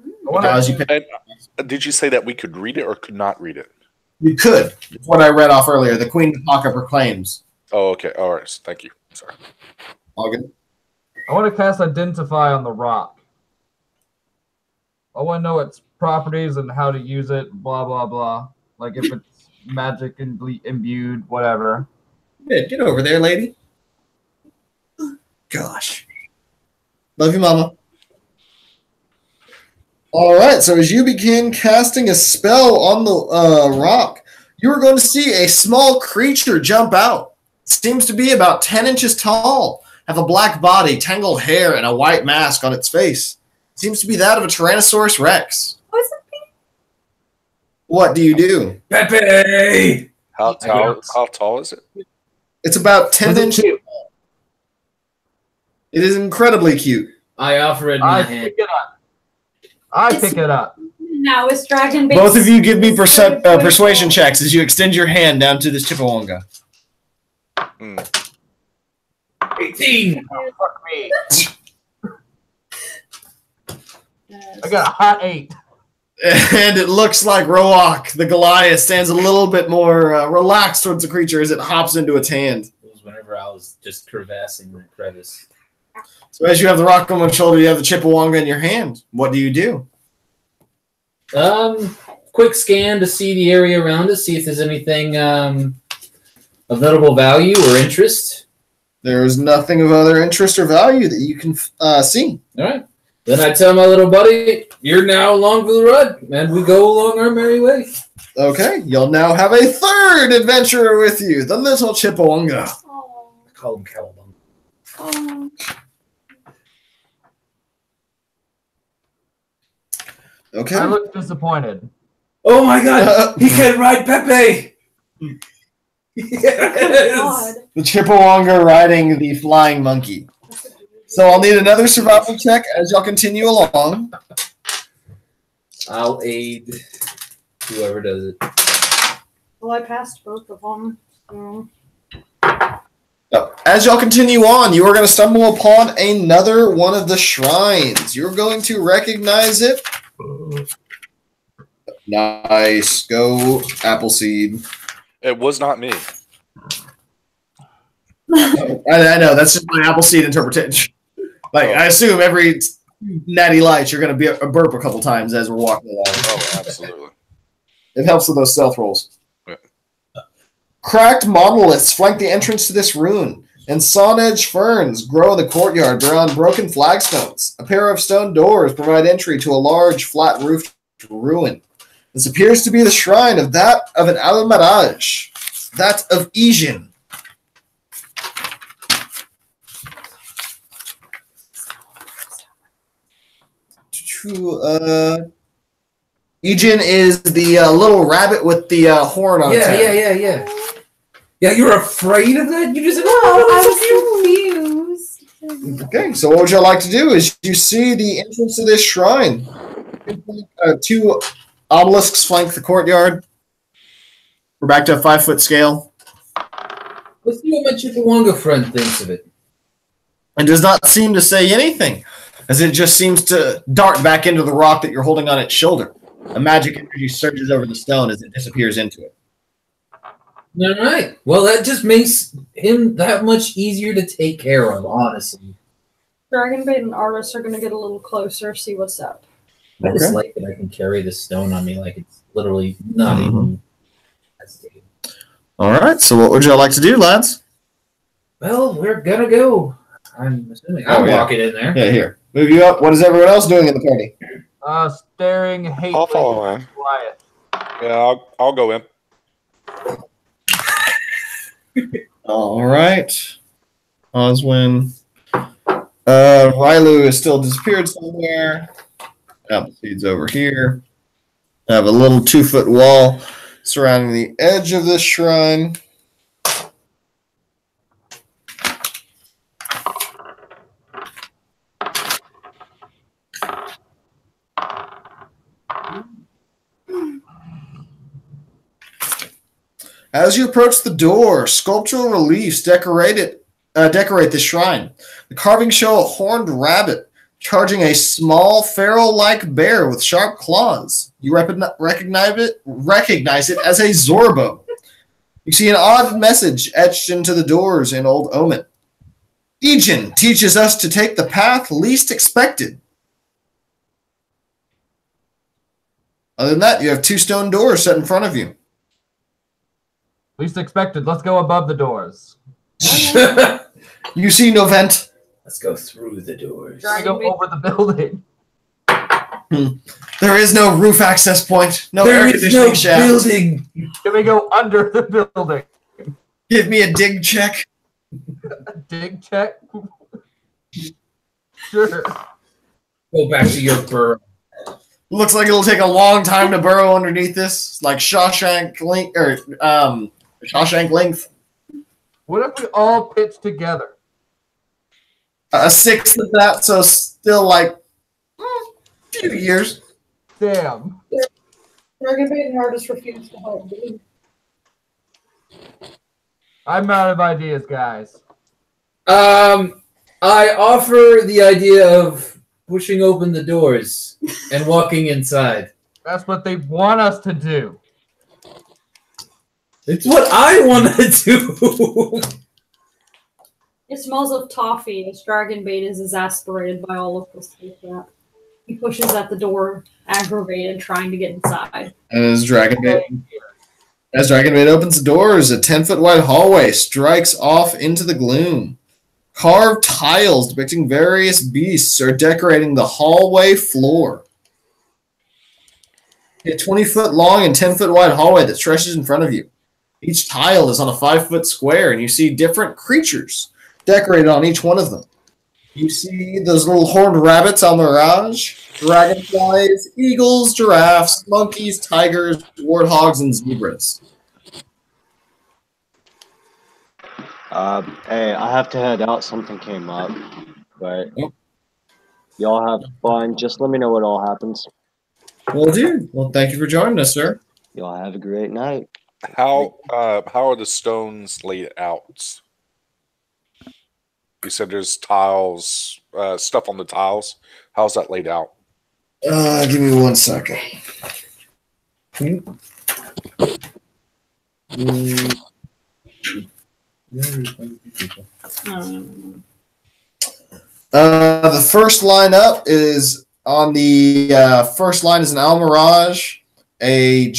Speaker 10: Did you say that we could read it or could not read it?
Speaker 1: You could. It's what I read off earlier. The Queen Napaka proclaims.
Speaker 10: Oh, okay. All right. Thank you. Sorry.
Speaker 1: All good.
Speaker 8: I want to cast Identify on the rock. I want to know its properties and how to use it, blah, blah, blah. Like if it's magic imbued, whatever.
Speaker 1: Yeah, get over there, lady. Gosh. Love you, Mama. All right, so as you begin casting a spell on the rock, you are going to see a small creature jump out. It seems to be about 10 inches tall, have a black body, tangled hair, and a white mask on its face. It seems to be that of a Tyrannosaurus Rex. What do you do?
Speaker 7: Pepe!
Speaker 10: How tall is it?
Speaker 1: It's about 10 inches tall. It is incredibly cute.
Speaker 7: I offer it in my hand.
Speaker 8: Pick it up. I pick it up.
Speaker 9: Now it's dragon bait.
Speaker 1: Both of you give me persuasion checks as you extend your hand down to this Chippewa.
Speaker 7: 18.
Speaker 8: Oh, fuck me. I got a hot 8.
Speaker 1: And it looks like Roak, the Goliath, stands a little bit more relaxed towards the creature as it hops into its hand.
Speaker 7: It was whenever I was just crevassing the crevice.
Speaker 1: So as you have the rock on one shoulder, you have the Chippewa in your hand. What do you do?
Speaker 7: Quick scan to see the area around us, see if there's anything of notable value or interest.
Speaker 1: There is nothing of other interest or value that you can see.
Speaker 7: All right. Then I tell my little buddy, you're now along for the ride, and we go along our merry way.
Speaker 1: Okay, you'll now have a third adventurer with you, the little Chippewa.
Speaker 7: I call him Cowabunga.
Speaker 1: Okay.
Speaker 8: I look disappointed.
Speaker 7: Oh my god, he can ride Pepe! Yes!
Speaker 9: God.
Speaker 1: The Chippewa riding the flying monkey. So I'll need another survival check as y'all continue along.
Speaker 7: I'll aid whoever does it.
Speaker 9: Well, I passed both of them. So.
Speaker 1: As y'all continue on, you are going to stumble upon another one of the shrines. You're going to recognize it. Nice. Go, Appleseed.
Speaker 10: It was not me.
Speaker 1: I know. That's just my Appleseed interpretation. Like, I assume every natty light you're going to be a burp a couple times as we're walking along.
Speaker 10: Oh, absolutely.
Speaker 1: It helps with those stealth rolls.
Speaker 10: Yeah.
Speaker 1: Cracked monoliths flank the entrance to this ruin, and sawn-edge ferns grow in the courtyard around broken flagstones. A pair of stone doors provide entry to a large, flat-roofed ruin. This appears to be the shrine of an Alamaraj, that of Ijin. Ijin is the little rabbit with the horn on its head.
Speaker 7: Yeah, you're afraid of that? You just said,
Speaker 9: I was confused.
Speaker 1: Okay, so what would you like to do is you see the entrance to this shrine. Two obelisks flank the courtyard. We're back to a 5-foot scale.
Speaker 7: Let's see what my Chippewa friend thinks of it.
Speaker 1: And does not seem to say anything, as it just seems to dart back into the rock that you're holding on its shoulder. A magic energy surges over the stone as it disappears into it.
Speaker 7: All right. Well, that just makes him that much easier to take care of, honestly.
Speaker 9: Dragonbait and Artis are going to get a little closer, see what's up.
Speaker 7: I just like that I can carry this stone on me like it's literally not even.
Speaker 1: All right, so what would you like to do, lads?
Speaker 7: Well, we're going to go. I'm assuming I'll walk it in there.
Speaker 1: Yeah, here. Move you up. What is everyone else doing in the party?
Speaker 8: Staring hatefully.
Speaker 10: I'll follow him.
Speaker 8: Quiet.
Speaker 10: Yeah, I'll go in.
Speaker 1: All right. Oswin. Rylu is still disappeared somewhere. Appleseed's over here. I have a little 2-foot wall surrounding the edge of this shrine. As you approach the door, sculptural reliefs decorate the shrine. The carvings show a horned rabbit charging a small feral-like bear with sharp claws. You recognize it as a Zorbo. You see an odd message etched into the doors in Old Omen. Ijin teaches us to take the path least expected. Other than that, you have 2 stone doors set in front of you.
Speaker 8: Least expected. Let's go above the doors.
Speaker 1: You see no vent.
Speaker 7: Let's go through the doors.
Speaker 8: Let's go over the building.
Speaker 1: There is no roof access point. No
Speaker 7: There
Speaker 1: air
Speaker 7: is
Speaker 1: conditioning
Speaker 7: no
Speaker 1: shaft.
Speaker 7: building.
Speaker 8: Can we go under the building?
Speaker 1: Give me a dig check.
Speaker 8: Dig check? Sure.
Speaker 7: Go back to your burrow.
Speaker 1: Looks like it'll take a long time to burrow underneath this, like Shawshank length or Shawshank length.
Speaker 8: What if we all pitch together?
Speaker 1: A sixth of that, so still like a few years.
Speaker 8: Damn.
Speaker 9: Dragonbait and Artist refuse to help, dude.
Speaker 8: I'm out of ideas, guys.
Speaker 7: I offer the idea of pushing open the doors and walking inside.
Speaker 8: That's what they want us to do.
Speaker 7: It's what I want to do.
Speaker 9: It smells of toffee as Dragonbait is exasperated by all of this. He pushes at the door, aggravated, trying to get inside.
Speaker 1: And as Dragonbait opens the doors, a 10-foot wide hallway strikes off into the gloom. Carved tiles depicting various beasts are decorating the hallway floor. A 20-foot long and 10-foot wide hallway that stretches in front of you. Each tile is on a 5-foot square, and you see different creatures decorated on each one of them. You see those little horned rabbits on Mirage, dragonflies, eagles, giraffes, monkeys, tigers, warthogs, and zebras.
Speaker 2: Hey, I have to head out. Something came up, but y'all have fun. Just let me know what all happens.
Speaker 1: Will do. Well, thank you for joining us, sir.
Speaker 2: Y'all have a great night.
Speaker 10: How are the stones laid out? You said there's tiles, stuff on the tiles. How's that laid out?
Speaker 1: Give me 1 second. The first line up is on the first line is an owl mirage, a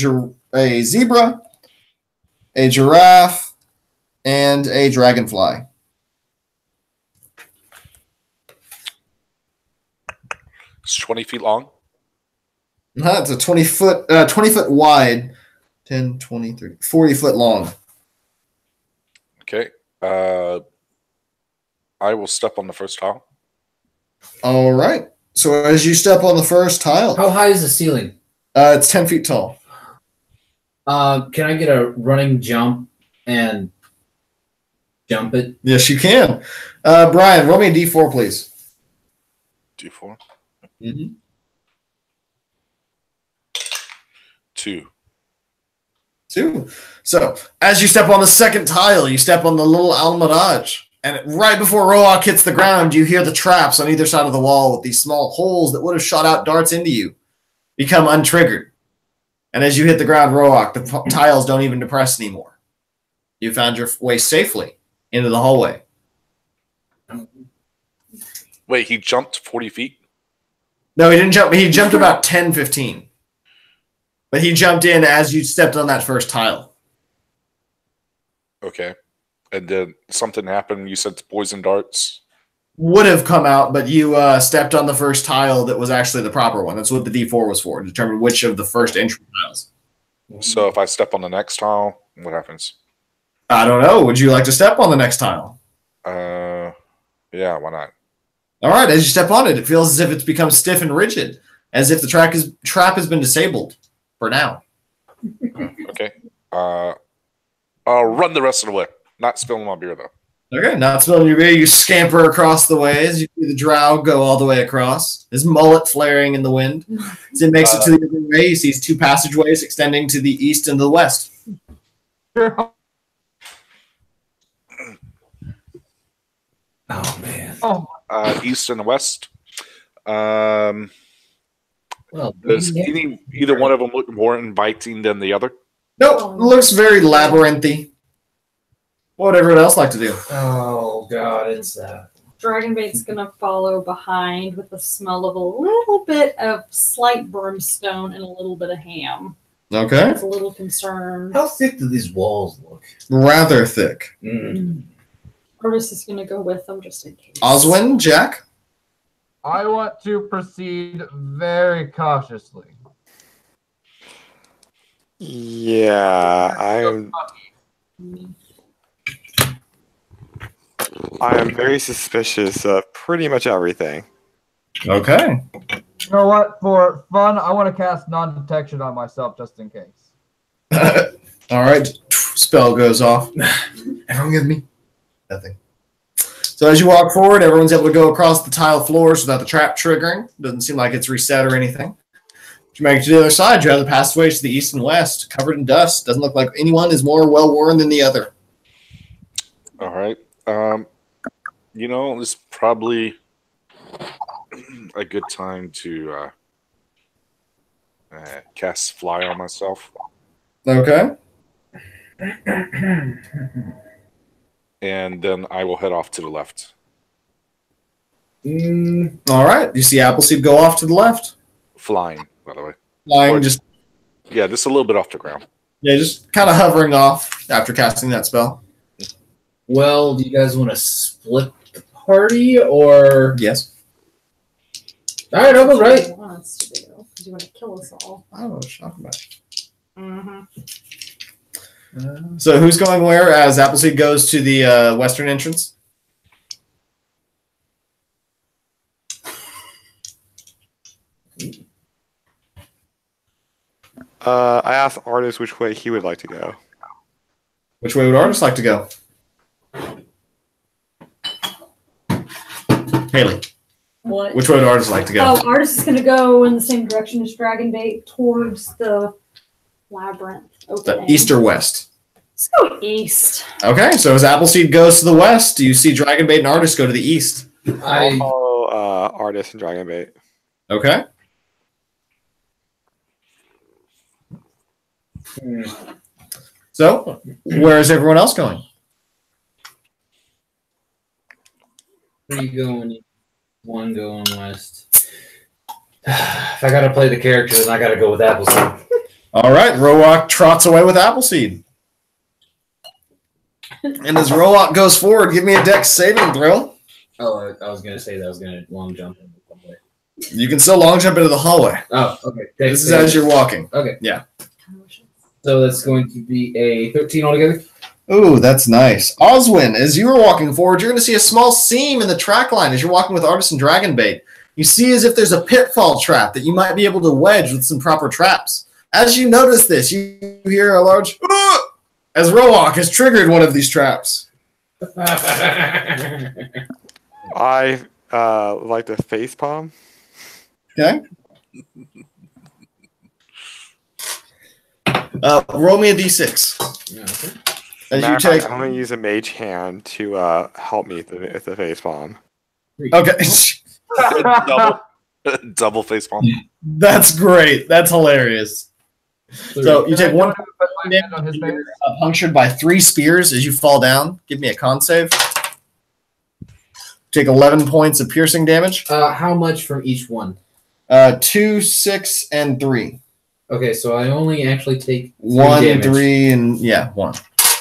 Speaker 1: zebra, a giraffe, and a dragonfly.
Speaker 10: It's 20 feet long.
Speaker 1: It's a 20 foot wide, 10, 20, 30, 40 foot long.
Speaker 10: Okay. I will step on the first tile.
Speaker 1: All right. So as you step on the first tile,
Speaker 7: How high is the ceiling?
Speaker 1: it's 10 feet tall.
Speaker 7: Can I get a running jump and jump it?
Speaker 1: Yes, you can. Brian, roll me a D4, please.
Speaker 10: D4.
Speaker 1: Mm-hmm.
Speaker 10: 2.
Speaker 1: 2. So as you step on the second tile, you step on the little almirage. And right before Roak hits the ground, you hear the traps on either side of the wall with these small holes that would have shot out darts into you become untriggered. And as you hit the ground, Roak, the tiles don't even depress anymore. You found your way safely into the hallway.
Speaker 10: Wait, he jumped 40 feet?
Speaker 1: No, he didn't jump. He jumped about 10, 15. But he jumped in as you stepped on that first tile.
Speaker 10: Okay. And then something happened. You said poison darts.
Speaker 1: Would have come out, but you stepped on the first tile that was actually the proper one. That's what the D4 was for, to determine which of the first entry tiles.
Speaker 10: So if I step on the next tile, what happens?
Speaker 1: I don't know. Would you like to step on the next tile?
Speaker 10: Yeah, why not?
Speaker 1: All right. As you step on it, it feels as if it's become stiff and rigid, as if the trap has been disabled for now.
Speaker 10: Okay. I'll run the rest of the way. Not spilling my beer, though.
Speaker 1: Okay, not spilling your beer. You scamper across the way as you see the drow go all the way across, his mullet flaring in the wind. As it makes it to the other way, he sees 2 passageways extending to the east and the west.
Speaker 7: Oh man.
Speaker 8: Oh,
Speaker 10: East and west.
Speaker 7: Well,
Speaker 10: Does either one of them look more inviting than the other?
Speaker 1: Nope, looks very labyrinthy. What would everyone else like to do?
Speaker 7: oh god, it's that.
Speaker 9: Dragonbait's gonna follow behind with the smell of a little bit of slight brimstone and a little bit of ham.
Speaker 1: Okay.
Speaker 9: It's a little concerned.
Speaker 7: How thick do these walls look?
Speaker 1: Rather thick.
Speaker 9: Artist is gonna go with them just in case.
Speaker 1: Oswin, Jack?
Speaker 8: I want to proceed very cautiously.
Speaker 6: Yeah, I am very suspicious of pretty much everything.
Speaker 1: Okay.
Speaker 8: You know what? For fun, I want to cast non-detection on myself just in case.
Speaker 1: All right. Spell goes off. Everyone give me nothing. So as you walk forward, everyone's able to go across the tile floors without the trap triggering. Doesn't seem like it's reset or anything. As you make it to the other side, you have the passageways to the east and west, covered in dust. Doesn't look like anyone is more well-worn than the other.
Speaker 10: All right. It's probably a good time to cast Fly on myself.
Speaker 1: Okay.
Speaker 10: And then I will head off to the left.
Speaker 1: All right. You see Appleseed go off to the left.
Speaker 10: Flying, by the way.
Speaker 1: Flying, just
Speaker 10: a little bit off the ground.
Speaker 1: Yeah, just kind of hovering off after casting that spell.
Speaker 7: Well, do you guys want to split the party or?
Speaker 1: Yes.
Speaker 7: All right, I'll go right.
Speaker 9: He wants to do because you want to kill us all.
Speaker 1: I don't know what you're talking about.
Speaker 9: Mm-hmm.
Speaker 1: So who's going where as Appleseed goes to the western entrance?
Speaker 6: I asked Artist which way he would like to go.
Speaker 1: Which way would Artist like to go? Haley.
Speaker 9: What?
Speaker 1: Which way would Artist like to go?
Speaker 9: Oh, Artist is going to go in the same direction as Dragonbait towards the labyrinth opening.
Speaker 1: The east or west?
Speaker 9: Let's go east.
Speaker 1: Okay, so as Appleseed goes to the west, you see Dragonbait and Artist go to the east.
Speaker 6: I'll follow Artist and Dragonbait.
Speaker 1: Okay. So, where is everyone else going?
Speaker 7: Where are you going? One going west. If I gotta play the character, then I gotta go with Appleseed.
Speaker 1: All right, Rowak trots away with Appleseed. And as Rowak goes forward, give me a dex saving throw.
Speaker 7: Oh, I was gonna say that I was gonna long jump in the hallway.
Speaker 1: You can still long jump into the hallway.
Speaker 7: Oh, okay.
Speaker 1: This is as you're walking.
Speaker 7: Okay.
Speaker 1: Yeah.
Speaker 7: So that's going to be a 13 altogether.
Speaker 1: Ooh, that's nice. Oswin, as you are walking forward, you're going to see a small seam in the track line as you're walking with Artist and Dragonbait. You see as if there's a pitfall trap that you might be able to wedge with some proper traps. As you notice this, you hear a large as Rowak has triggered one of these traps.
Speaker 6: I like to facepalm.
Speaker 1: Okay. Roll me a d6.
Speaker 7: Okay.
Speaker 1: As you take.
Speaker 6: I'm going to use a mage hand to help me with the facepalm.
Speaker 1: Okay.
Speaker 10: Double face palm.
Speaker 1: That's great. That's hilarious. So you take one damage, you're punctured by 3 spears as you fall down. Give me a con save. Take 11 points of piercing damage.
Speaker 7: How much from each one?
Speaker 1: 2, 6, and 3.
Speaker 7: Okay, so I only actually take
Speaker 1: 1,
Speaker 7: damage.
Speaker 1: 3, and yeah, 1.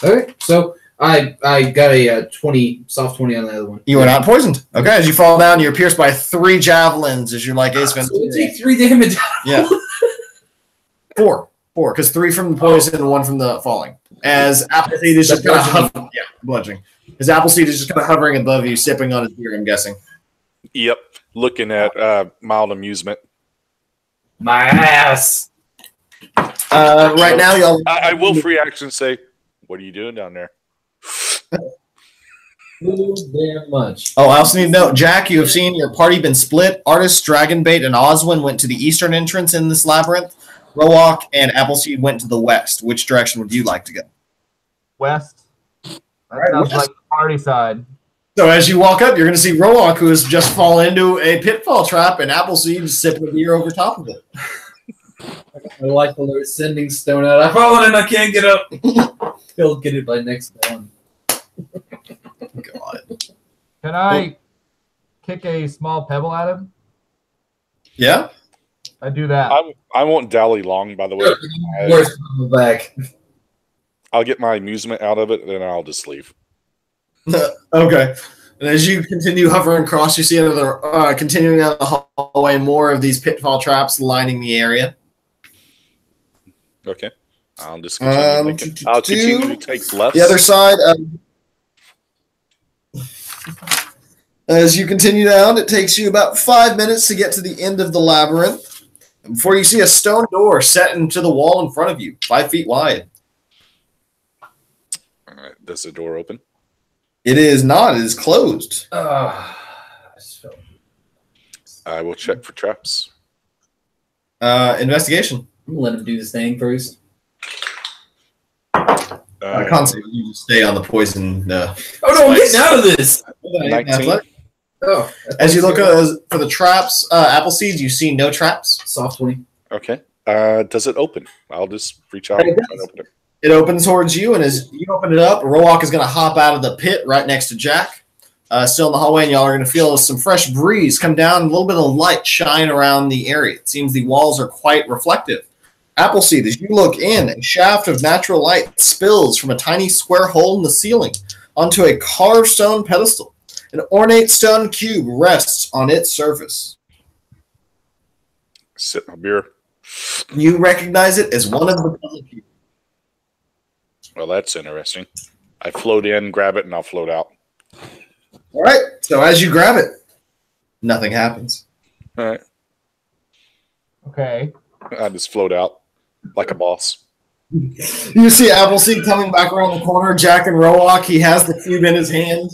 Speaker 7: Okay, so I got a 20, soft 20 on the other one.
Speaker 1: You are not poisoned. Okay, as you fall down, you're pierced by 3 javelins as you're like Ace
Speaker 7: So
Speaker 1: Ventura.
Speaker 7: you take 3 damage.
Speaker 1: Yeah. 4, because 3 from the poison and 1 from the falling. As Appleseed is just kind of hovering. Yeah, bludgeoning. As Appleseed is just kind of hovering above you, sipping on his beer, I'm guessing.
Speaker 10: Yep. Looking at mild amusement.
Speaker 7: My ass.
Speaker 1: Right now, y'all.
Speaker 10: I will free action say, what are you doing down there?
Speaker 7: Too damn much.
Speaker 1: Oh, I also need to note, Jack, you have seen your party been split. Artist, Dragonbait, and Oswin went to the eastern entrance in this labyrinth. Rowak and Appleseed went to the west. Which direction would you like to go?
Speaker 8: West. That
Speaker 1: Right,
Speaker 8: sounds
Speaker 1: west.
Speaker 8: like the party side.
Speaker 1: So as you walk up, you're going to see Rowak, who has just fallen into a pitfall trap, and Appleseed is sipping a beer over top of it.
Speaker 7: I like the Lord sending stone out. I've fallen and I can't get up. He'll get it by next one.
Speaker 1: God.
Speaker 8: Can I kick a small pebble at him?
Speaker 1: Yeah?
Speaker 8: I do that.
Speaker 10: I won't dally long, by the way.
Speaker 7: Worst back.
Speaker 10: I'll get my amusement out of it, and then I'll just leave.
Speaker 1: Okay. And as you continue hovering across, you see another, continuing down the hallway, more of these pitfall traps lining the area.
Speaker 10: Okay. I'll just continue. I'll continue to take left.
Speaker 1: The other side. As you continue down, it takes you about 5 minutes to get to the end of the labyrinth before you see a stone door set into the wall in front of you, 5 feet wide.
Speaker 10: All right. Does the door open?
Speaker 1: It is not. It is closed.
Speaker 7: I
Speaker 10: I will check for traps.
Speaker 1: Investigation.
Speaker 7: I'm gonna let him do this thing first.
Speaker 1: Constantly, you just stay on the poison.
Speaker 7: Oh no, I'm getting out of this.
Speaker 10: 19.
Speaker 7: Oh,
Speaker 1: As you look for the traps, Appleseed, you see no traps.
Speaker 7: soft 20.
Speaker 10: Okay. Does it open? I'll just reach out and try to open it.
Speaker 1: It opens towards you, and as you open it up, Rowalk is going to hop out of the pit right next to Jack. Still in the hallway, and y'all are going to feel some fresh breeze come down, and a little bit of light shine around the area. It seems the walls are quite reflective. Appleseed, as you look in, a shaft of natural light spills from a tiny square hole in the ceiling onto a carved stone pedestal. An ornate stone cube rests on its surface.
Speaker 10: Sip my beer.
Speaker 1: You recognize it as one of the puzzle cubes.
Speaker 10: Well, that's interesting. I float in, grab it, and I'll float out.
Speaker 1: All right, so as you grab it, nothing happens.
Speaker 10: All right.
Speaker 8: Okay.
Speaker 10: I just float out like a boss.
Speaker 1: You see Appleseed coming back around the corner, Jack and Rowalk. He has the cube in his hand.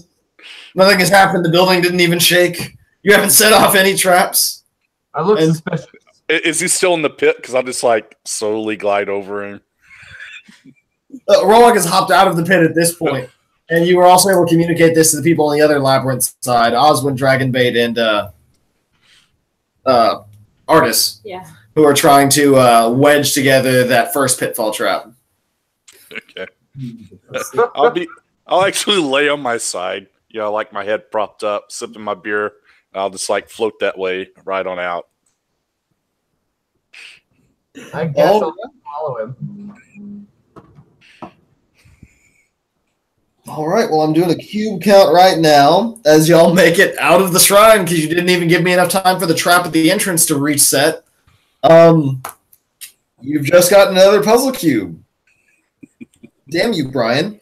Speaker 1: Nothing has happened. The building didn't even shake. You haven't set off any traps.
Speaker 8: I look suspicious.
Speaker 10: Is he still in the pit? Because I'll just like slowly glide over him.
Speaker 1: Rowalk has hopped out of the pit at this point, and you were also able to communicate this to the people on the other labyrinth side, Oswin, Dragonbait, and Artis, who are trying to wedge together that first pitfall trap.
Speaker 10: Okay. I'll actually lay on my side, like my head propped up, sipping my beer. I'll just like float that way right on out.
Speaker 8: I guess I'll follow him.
Speaker 1: All right, well, I'm doing a cube count right now as y'all make it out of the shrine because you didn't even give me enough time for the trap at the entrance to reset. You've just got another puzzle cube. Damn you, Brian.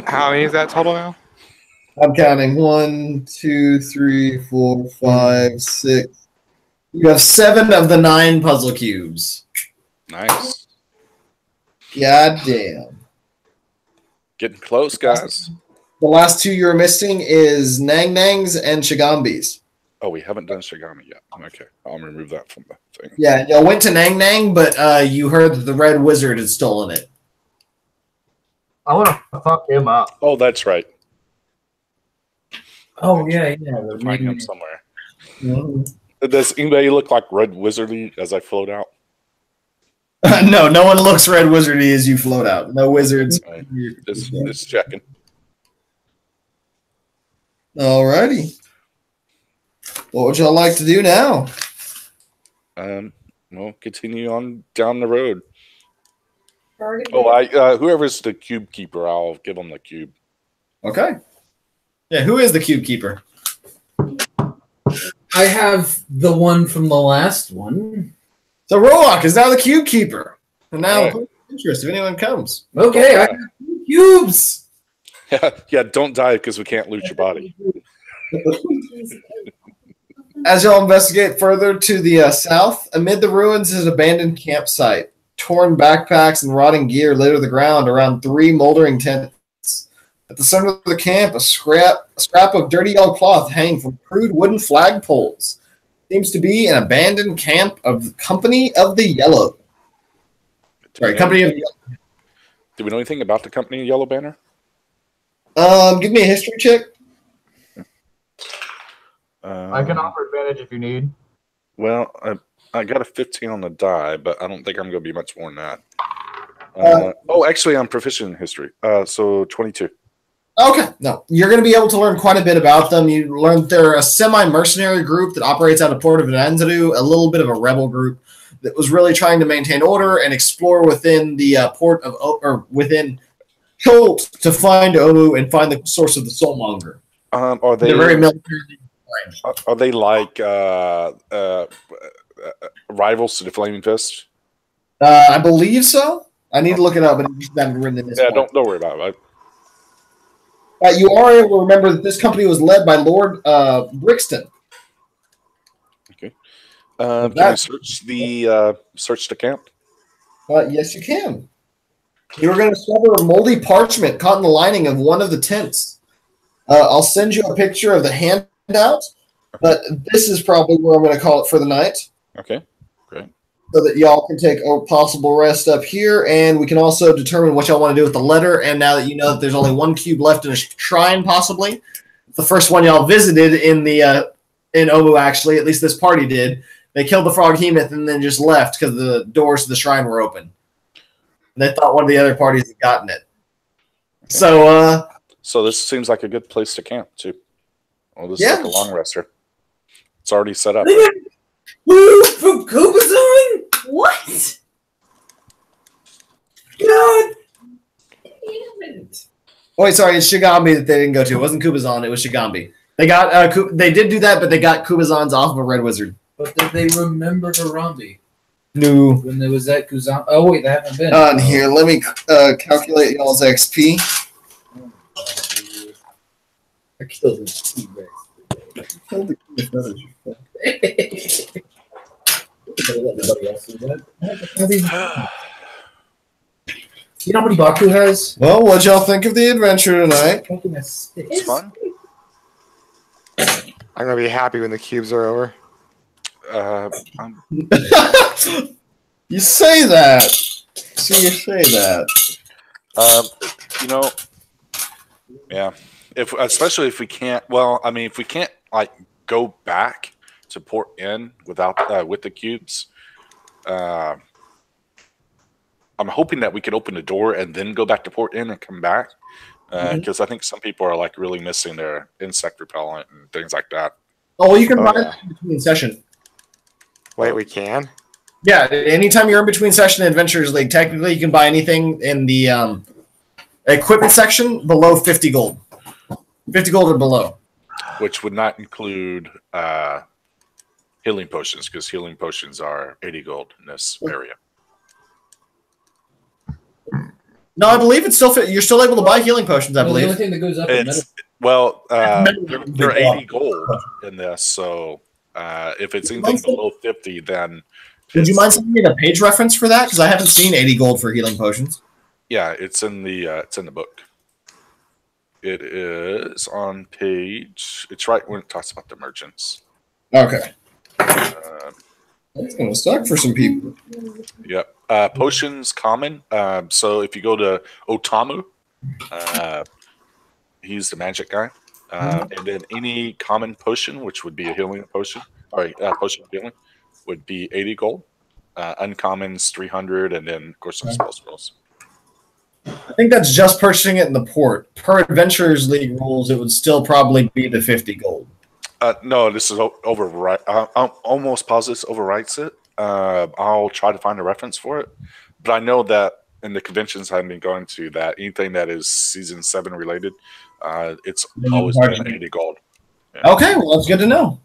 Speaker 6: How many is that total now?
Speaker 1: I'm counting 1, 2, 3, 4, 5, 6. You have 7 of the 9 puzzle cubes.
Speaker 10: Nice.
Speaker 1: God damn.
Speaker 10: Getting close, guys.
Speaker 1: The last 2 you're missing is Nang Nangs and Shigambis.
Speaker 10: Oh, we haven't done Shigami yet. Okay, I'll remove that from the thing.
Speaker 1: Yeah, y'all went to Nang Nang, but you heard that the Red Wizard had stolen it.
Speaker 8: I want to fuck him up.
Speaker 10: Oh, that's right.
Speaker 7: Oh, yeah.
Speaker 10: Find him somewhere.
Speaker 1: Mm-hmm.
Speaker 10: Does anybody look like Red Wizardy as I float out?
Speaker 1: No one looks Red Wizardy as you float out. No wizards.
Speaker 10: Right. Just checking.
Speaker 1: Alrighty. What would y'all like to do now?
Speaker 10: Well, continue on down the road.
Speaker 9: Target.
Speaker 10: Whoever's the cube keeper, I'll give them the cube.
Speaker 1: Okay. Yeah, who is the cube keeper?
Speaker 7: I have the one from the last one.
Speaker 1: So Rowalk is now the cube keeper. And now interest if anyone comes.
Speaker 7: Okay, I got 2 cubes.
Speaker 10: Yeah, don't die because we can't loot your body.
Speaker 1: As y'all investigate further to the south, amid the ruins is an abandoned campsite. Torn backpacks and rotting gear litter the ground around 3 moldering tents. At the center of the camp, a scrap of dirty yellow cloth hanging from crude wooden flagpoles. Seems to be an abandoned camp of the Company of the Yellow. Sorry, Company of the Yellow.
Speaker 10: Do we know anything about the Company of Yellow Banner?
Speaker 1: Give me a history check.
Speaker 8: I can offer advantage if you need.
Speaker 10: Well, I got a 15 on the die, but I don't think I'm going to be much more than that. Actually, I'm proficient in history. So 22.
Speaker 1: Okay, no. You're going to be able to learn quite a bit about them. You learn they're a semi-mercenary group that operates out of Port of Anzadu, a little bit of a rebel group that was really trying to maintain order and explore within the port of, or within Holt to find Omu and find the source of the Soulmonger.
Speaker 10: Are they?
Speaker 1: They're very military.
Speaker 10: Are they like rivals to the Flaming Fist?
Speaker 1: I believe so. I need to look it up, but it's not written in this.
Speaker 10: Yeah, don't worry about it.
Speaker 1: You are able to remember that this company was led by Lord Brixton.
Speaker 10: Okay. Can I search the camp?
Speaker 1: Yes, you can. You were going to discover a moldy parchment caught in the lining of one of the tents. I'll send you a picture of the handout, but this is probably where I'm going to call it for the night.
Speaker 10: Okay, great.
Speaker 1: So that y'all can take a possible rest up here, and we can also determine what y'all want to do with the letter. And now that you know that there's only one cube left in a shrine, possibly, the first one y'all visited in Omu, actually, at least this party did, they killed the Froghemoth and then just left because the doors to the shrine were open. And they thought one of the other parties had gotten it. Okay.
Speaker 10: So this seems like a good place to camp, too. We'll just take a long rest here. It's already set up.
Speaker 7: Woo! From Kubazon?
Speaker 9: What?
Speaker 7: God damn it.
Speaker 1: Oh, wait, sorry, it's Shigambi that they didn't go to. It wasn't Kubazon, it was Shigambi. They got they did do that, but they got Kubazons off of a Red Wizard.
Speaker 7: But did they remember Harambe?
Speaker 1: No.
Speaker 7: When there was that Kuzan. Oh, wait, that haven't been.
Speaker 1: Here, let me calculate y'all's XP.
Speaker 7: I killed his T-Rex. You know how many Baku has?
Speaker 1: Well, what'd y'all think of the adventure tonight?
Speaker 10: It's fun.
Speaker 6: I'm gonna be happy when the cubes are over.
Speaker 1: You say that. See, you say that.
Speaker 10: Yeah. Especially if we can't. Well, I mean, if we can't like go back to Port Inn without with the cubes, I'm hoping that we could open the door and then go back to Port Inn and come back. Because I think some people are like really missing their insect repellent and things like that.
Speaker 1: Oh, well, you can buy it in between session.
Speaker 6: Wait, we can?
Speaker 1: Yeah, anytime you're in between session and Adventures League, technically you can buy anything in the equipment section below 50 gold. 50 gold or below.
Speaker 10: Which would not include healing potions, because healing potions are 80 gold in this area.
Speaker 1: No, I believe it's still you're still able to buy healing potions, I believe.
Speaker 7: The only thing that goes up is
Speaker 10: they're 80 gold in this, so if it's anything below 50, then...
Speaker 1: Would you mind sending me the page reference for that? Because I haven't seen 80 gold for healing potions.
Speaker 10: Yeah, it's in the book. It is on page... It's right when it talks about the merchants.
Speaker 1: Okay. That's going to suck for some people.
Speaker 10: Yep. Potions common. So if you go to Otamu, he's the magic guy. And then any common potion, which would be a healing potion, potion of healing, would be 80 gold. Uncommons 300, and then of course some spells.
Speaker 1: I think that's just purchasing it in the port. Per Adventurers League rules, it would still probably be the 50 gold.
Speaker 10: No, this is overwrite. I'm almost positive this overwrites it. I'll try to find a reference for it, but I know that in the conventions I've been going to, that anything that is season 7 related, it's always been 80 gold. Yeah.
Speaker 1: Okay, well that's good to know.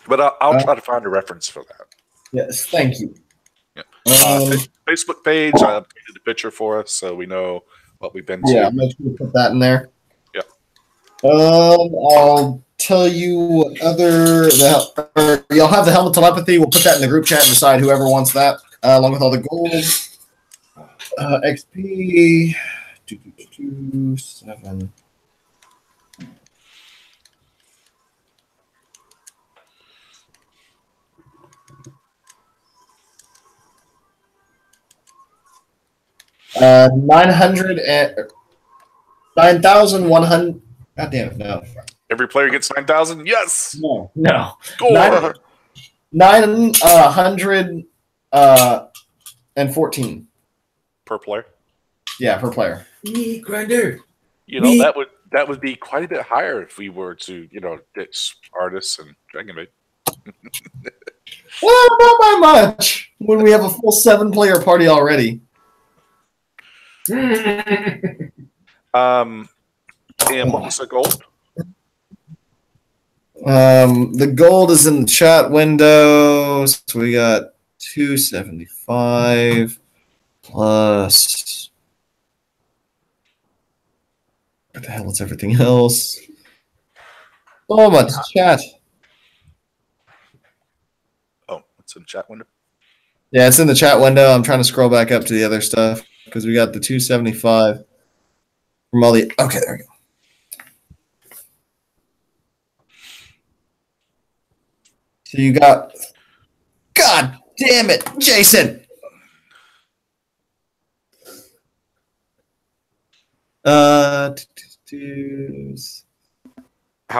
Speaker 10: But I'll try to find a reference for that.
Speaker 1: Yes, thank you.
Speaker 10: Yeah. Facebook page, I updated the picture for us, so we know what we've been to.
Speaker 1: Yeah, I'm going to put that in there.
Speaker 10: Yeah.
Speaker 1: I'll tell you what you'll have the helmet telepathy. We'll put that in the group chat and decide whoever wants that, along with all the gold. XP 7. Uh, 9,100. God damn it, no.
Speaker 10: Every player gets 9,000? Yes!
Speaker 1: No.
Speaker 10: Score!
Speaker 1: 914.
Speaker 10: Per player?
Speaker 1: Yeah, per player.
Speaker 7: Grinder.
Speaker 10: That would be quite a bit higher if we were to, ditch artists and Dragon Maid.
Speaker 1: Well, not by much. When we have a full 7-player party already.
Speaker 10: And what was the gold?
Speaker 1: The gold is in the chat window. So we got 275 plus. What the hell is everything else? So much chat.
Speaker 10: Oh, it's in the chat window?
Speaker 1: Yeah, it's in the chat window. I'm trying to scroll back up to the other stuff. because we got the 275 from all the. Okay, there we go. So you got. God damn it, Jason!
Speaker 6: How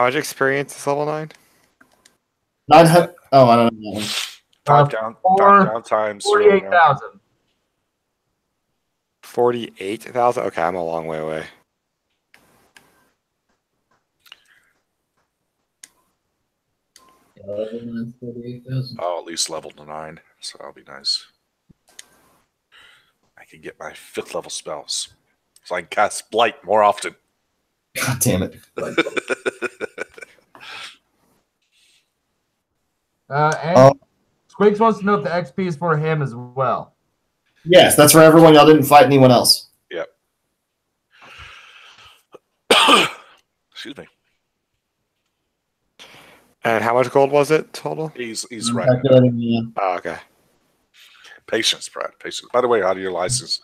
Speaker 6: much experience is level 9?
Speaker 1: 900. Oh, I don't know.
Speaker 10: Five down times
Speaker 8: 48,000.
Speaker 6: 48,000? Okay, I'm a long way away.
Speaker 10: I'll at least level to 9, so that'll be nice. I can get my 5th level spells, so I can cast Blight more often.
Speaker 1: God damn it.
Speaker 8: And Squiggs wants to know if the XP is for him as well.
Speaker 1: Yes, that's for everyone. Y'all didn't fight anyone else.
Speaker 10: Yep. Excuse me.
Speaker 6: And how much gold was it total?
Speaker 10: He's right.
Speaker 6: Oh, okay.
Speaker 10: Patience, Brad. Patience. By the way, how do your license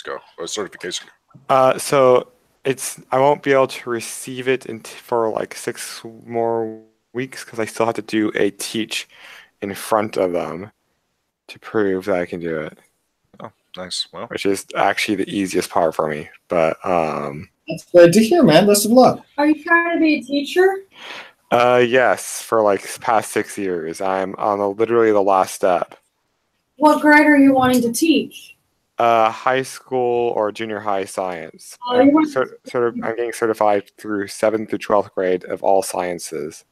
Speaker 10: go or certification
Speaker 6: So I won't be able to receive it for like 6 more weeks because I still have to do a teach in front of them to prove that I can do it.
Speaker 10: Oh, nice. Well,
Speaker 6: which is actually the easiest part for me. But
Speaker 1: that's great to hear, man. Best of luck.
Speaker 9: Are you trying to be a teacher?
Speaker 6: Yes, for like past 6 years, I'm on literally the last step.
Speaker 9: What grade are you wanting to teach?
Speaker 6: High school or junior high science.
Speaker 9: Oh,
Speaker 6: I'm getting certified through 7th through 12th grade of all sciences.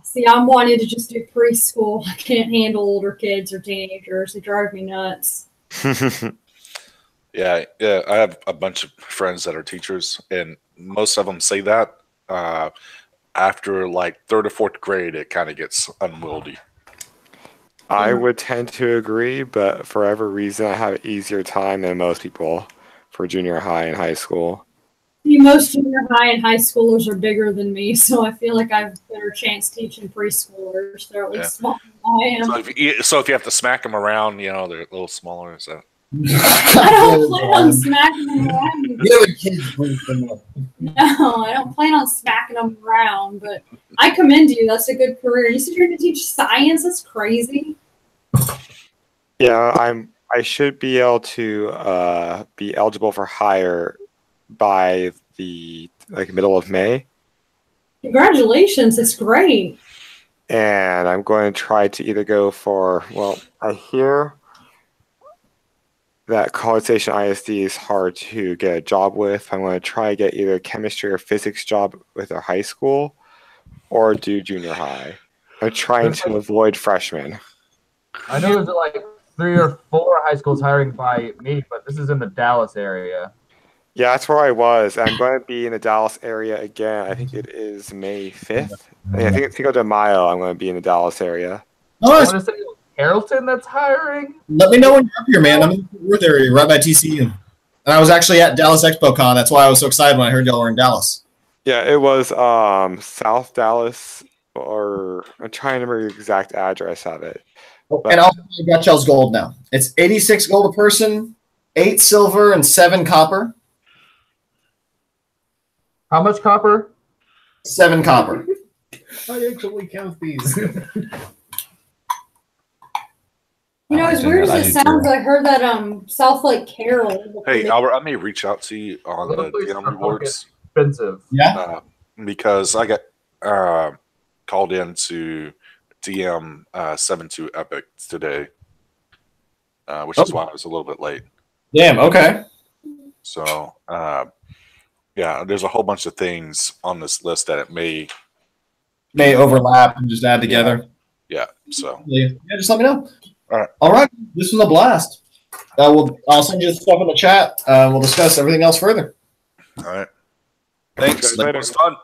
Speaker 9: See, I'm wanting to just do preschool. I can't handle older kids or teenagers. They drive me nuts.
Speaker 10: Yeah. I have a bunch of friends that are teachers, and most of them say that after like 3rd or 4th grade, it kind of gets unwieldy.
Speaker 6: I would tend to agree, but for every reason, I have an easier time than most people for junior high and high school.
Speaker 9: See, most junior high and high schoolers are bigger than me, so I feel like I have a better chance teaching preschoolers. They're at least smaller than I am.
Speaker 10: So if you have to smack them around, they're a little smaller. So.
Speaker 9: I don't plan on smacking them around.
Speaker 11: The other kids bring them up.
Speaker 9: No, I don't plan on smacking them around, but I commend you. That's a good career. You said you're going to teach science? That's crazy.
Speaker 6: Yeah, I should be able to be eligible for hire by the middle of May.
Speaker 9: Congratulations, it's great.
Speaker 6: And I'm going to try to either go for, I hear that College Station ISD is hard to get a job with. I'm going to try to get either a chemistry or physics job with a high school or do junior high. I'm trying to avoid freshmen.
Speaker 8: I know there's like 3 or 4 high schools hiring by me, but this is in the Dallas area.
Speaker 6: Yeah, that's where I was. I'm going to be in the Dallas area again. I think it is May 5th. I think it's Cinco de Mayo. I'm going to be in the Dallas area.
Speaker 8: I want to say Carrollton that's hiring.
Speaker 1: Let me know when you're up here, man. I'm in the Fort Worth area, right by TCU. And I was actually at Dallas Expo Con. That's why I was so excited when I heard y'all were in Dallas.
Speaker 6: Yeah, it was South Dallas, or I'm trying to remember the exact address of it.
Speaker 1: And also, I got y'all's gold now. It's 86 gold a person, 8 silver, and 7 copper.
Speaker 8: How much copper?
Speaker 1: 7 copper.
Speaker 11: I actually count these.
Speaker 9: You know, as weird as it sounds, I heard that South Lake Carroll.
Speaker 10: Hey, Albert, I may reach out to you on the DM rewards.
Speaker 8: Expensive.
Speaker 1: Yeah.
Speaker 10: Because I got called in to DM 7-2 Epic today, which is why I was a little bit late.
Speaker 1: Damn, okay.
Speaker 10: So, yeah, there's a whole bunch of things on this list that it may
Speaker 1: overlap and just add together.
Speaker 10: Yeah, so.
Speaker 1: Yeah, just let me know.
Speaker 10: All right.
Speaker 1: This was a blast. I'll send you the stuff in the chat. We'll discuss everything else further.
Speaker 10: All right. Thanks. That was fun.